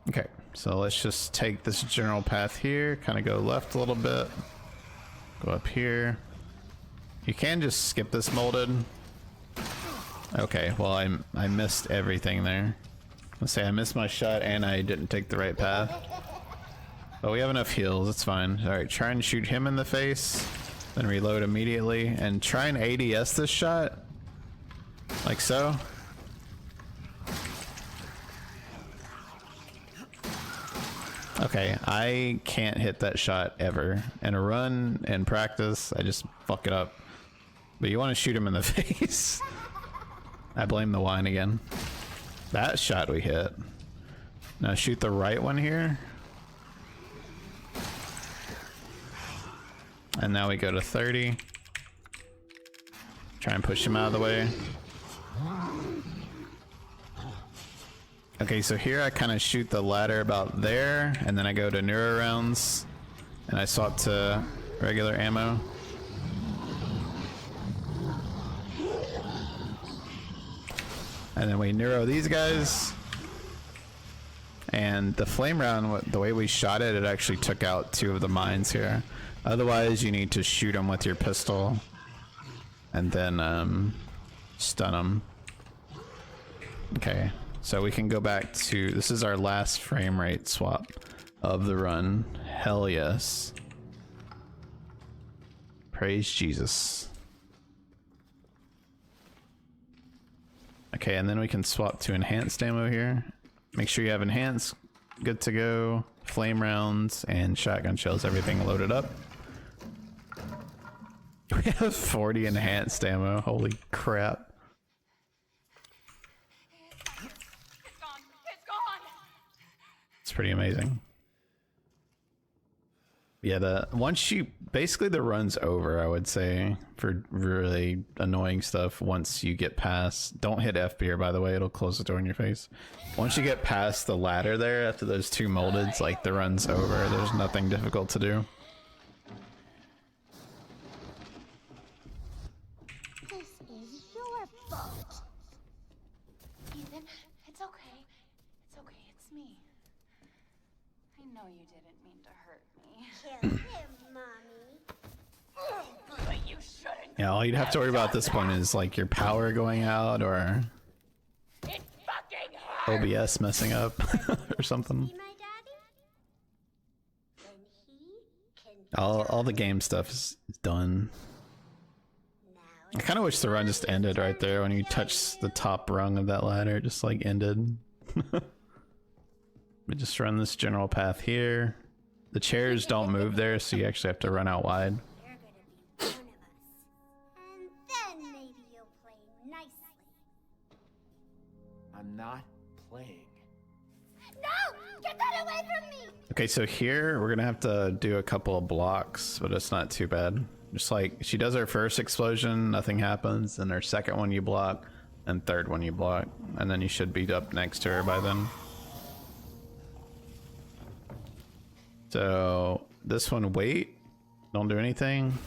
Okay, so let's just take this general path here, kind of go left a little bit, go up here. You can just skip this molded. Okay, well I missed everything there. Let's say I missed my shot and I didn't take the right path. But we have enough heals, it's fine. Alright, try and shoot him in the face, then reload immediately, and try and ADS this shot. Like so. Okay, I can't hit that shot ever. In a run, in practice, I just fuck it up. But you want to shoot him in the face. I blame the wine again. That shot we hit. Now shoot the right one here. And now we go to 30. Try and push him out of the way. Okay, so here I kind of shoot the ladder about there, and then I go to neuro rounds, and I swap to regular ammo. And then we neuro these guys. And the flame round, the way we shot it, it actually took out 2 of the mines here. Otherwise, you need to shoot them with your pistol and then stun them. Okay, so we can go back to, this is our last frame rate swap of the run. Hell yes. Praise Jesus. Okay, and then we can swap to enhanced ammo here. Make sure you have enhanced, good to go, flame rounds, and shotgun shells, everything loaded up. We have 40 enhanced ammo, holy crap. It's gone. It's gone. It's pretty amazing. Yeah, basically the run's over, I would say, for really annoying stuff once you get past, don't hit F here, by the way, it'll close the door in your face. Once you get past the ladder there, after those 2 moldeds, like, the run's over, there's nothing difficult to do. This is your fault. Ethan, it's okay. It's okay, it's me. I know you didn't mean to hurt me. Kill him, Mommy. But you shouldn't. Yeah, all you'd have to worry about at this point is, like, your power going out, or It fucking hurt. OBS messing up, or something. See my daddy? Then he can All the game stuff is done. I kind of wish the run just ended right there when you touch the top rung of that ladder. It just like ended. We just run this general path here. The chairs don't move there, so you actually have to run out wide. You're gonna be one of us. And then maybe you'll play nicely. I'm not playing. No! Get that away from me! Okay, so here we're gonna have to do a couple of blocks, but it's not too bad. Just like she does her first explosion, nothing happens, and her second one you block, and third one you block, and then you should be up next to her by then. So this one, wait, don't do anything,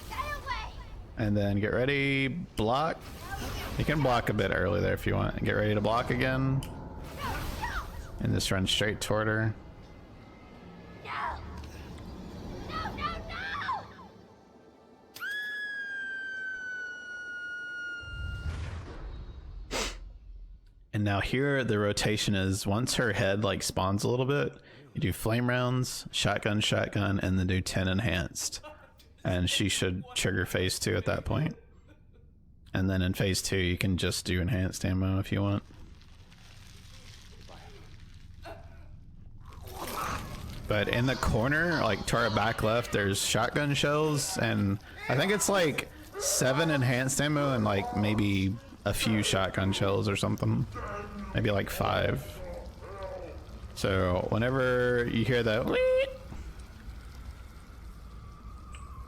and then get ready, block. You can block a bit early there if you want. Get ready to block again, and just run straight toward her. And now here the rotation is, once her head like spawns a little bit, you do flame rounds, shotgun, shotgun, and then do 10 enhanced. And she should trigger phase 2 at that point. And then in phase 2 you can just do enhanced ammo if you want. But in the corner, like to our back left, there's shotgun shells, and I think it's like 7 enhanced ammo and like maybe a few shotgun shells or something. Maybe like 5. So whenever you hear that,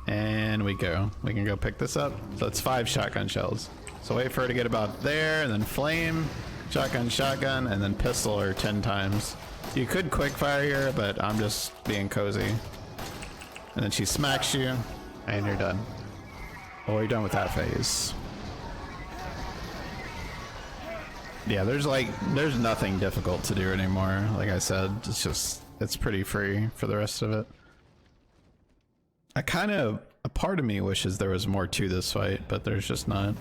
and we can go pick this up. So it's 5 shotgun shells. So wait for her to get about there, and then flame, shotgun, shotgun, and then pistol her 10 times. You could quick fire here, but I'm just being cozy. And then she smacks you, and you're done. Well, you're done with that phase. Yeah, there's nothing difficult to do anymore. Like I said, it's pretty free for the rest of it. A part of me wishes there was more to this fight, but there's just not.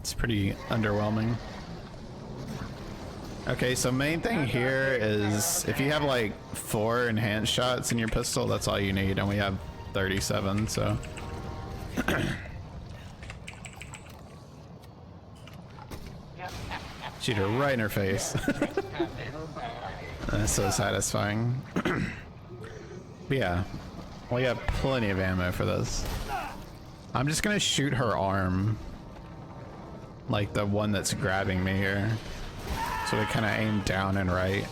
It's pretty underwhelming. Okay, so main thing here is if you have like 4 enhanced shots in your pistol, that's all you need, and we have 37, so. Shoot her right in her face. That's so satisfying. But yeah, we have plenty of ammo for this. I'm just gonna shoot her arm, like the one that's grabbing me here. So we kind of aim down and right,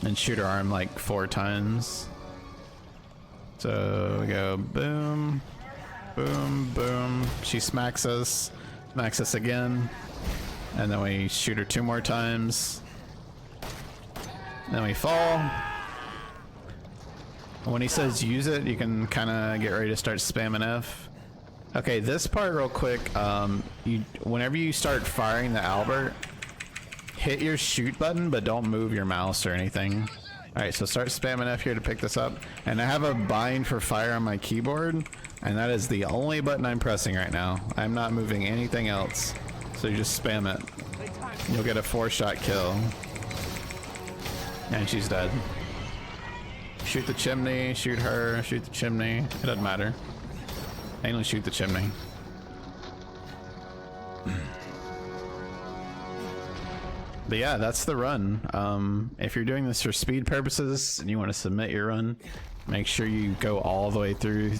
and shoot her arm like 4 times. So we go boom, boom, boom. She smacks us again. And then we shoot her 2 more times. Then we fall. When he says use it, you can kind of get ready to start spamming F. Okay, this part real quick. Whenever you start firing the Albert, hit your shoot button, but don't move your mouse or anything. Alright, so start spamming F here to pick this up. And I have a bind for fire on my keyboard, and that is the only button I'm pressing right now. I'm not moving anything else. So you just spam it. You'll get a 4-shot kill. And she's dead. Shoot the chimney, shoot her, shoot the chimney. It doesn't matter. Mainly shoot the chimney. But yeah, that's the run. If you're doing this for speed purposes and you want to submit your run, make sure you go all the way through.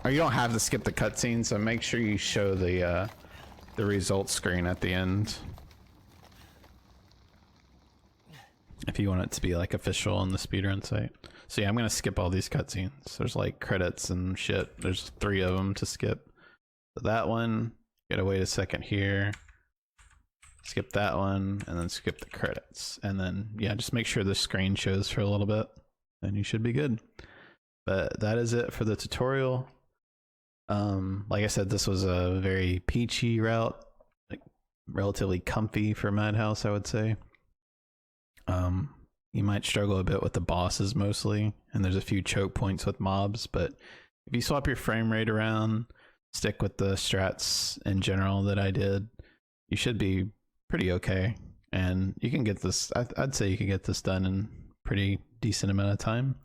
Or you don't have to skip the cutscene, so make sure you show the results screen at the end. If you want it to be like official on the speedrun site. So yeah, I'm gonna skip all these cutscenes. There's like credits and shit. There's 3 of them to skip. So that one, gotta wait a second here. Skip that one, and then skip the credits. And then, yeah, just make sure the screen shows for a little bit, and you should be good. But that is it for the tutorial. Like I said, this was a very peachy route, like relatively comfy for Madhouse, I would say. You might struggle a bit with the bosses mostly, and there's a few choke points with mobs, but if you swap your frame rate around, stick with the strats in general that I did, you should be pretty okay. And you can get this, I'd say you can get this done in pretty decent amount of time.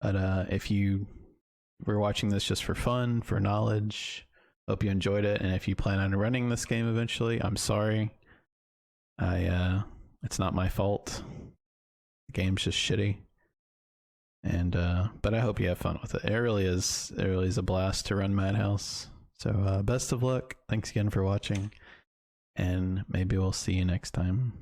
But if you were watching this just for fun, for knowledge, hope you enjoyed it. And if you plan on running this game eventually, I'm sorry. It's not my fault. The game's just shitty. And but I hope you have fun with it. It really is a blast to run Madhouse. So best of luck. Thanks again for watching. And maybe we'll see you next time.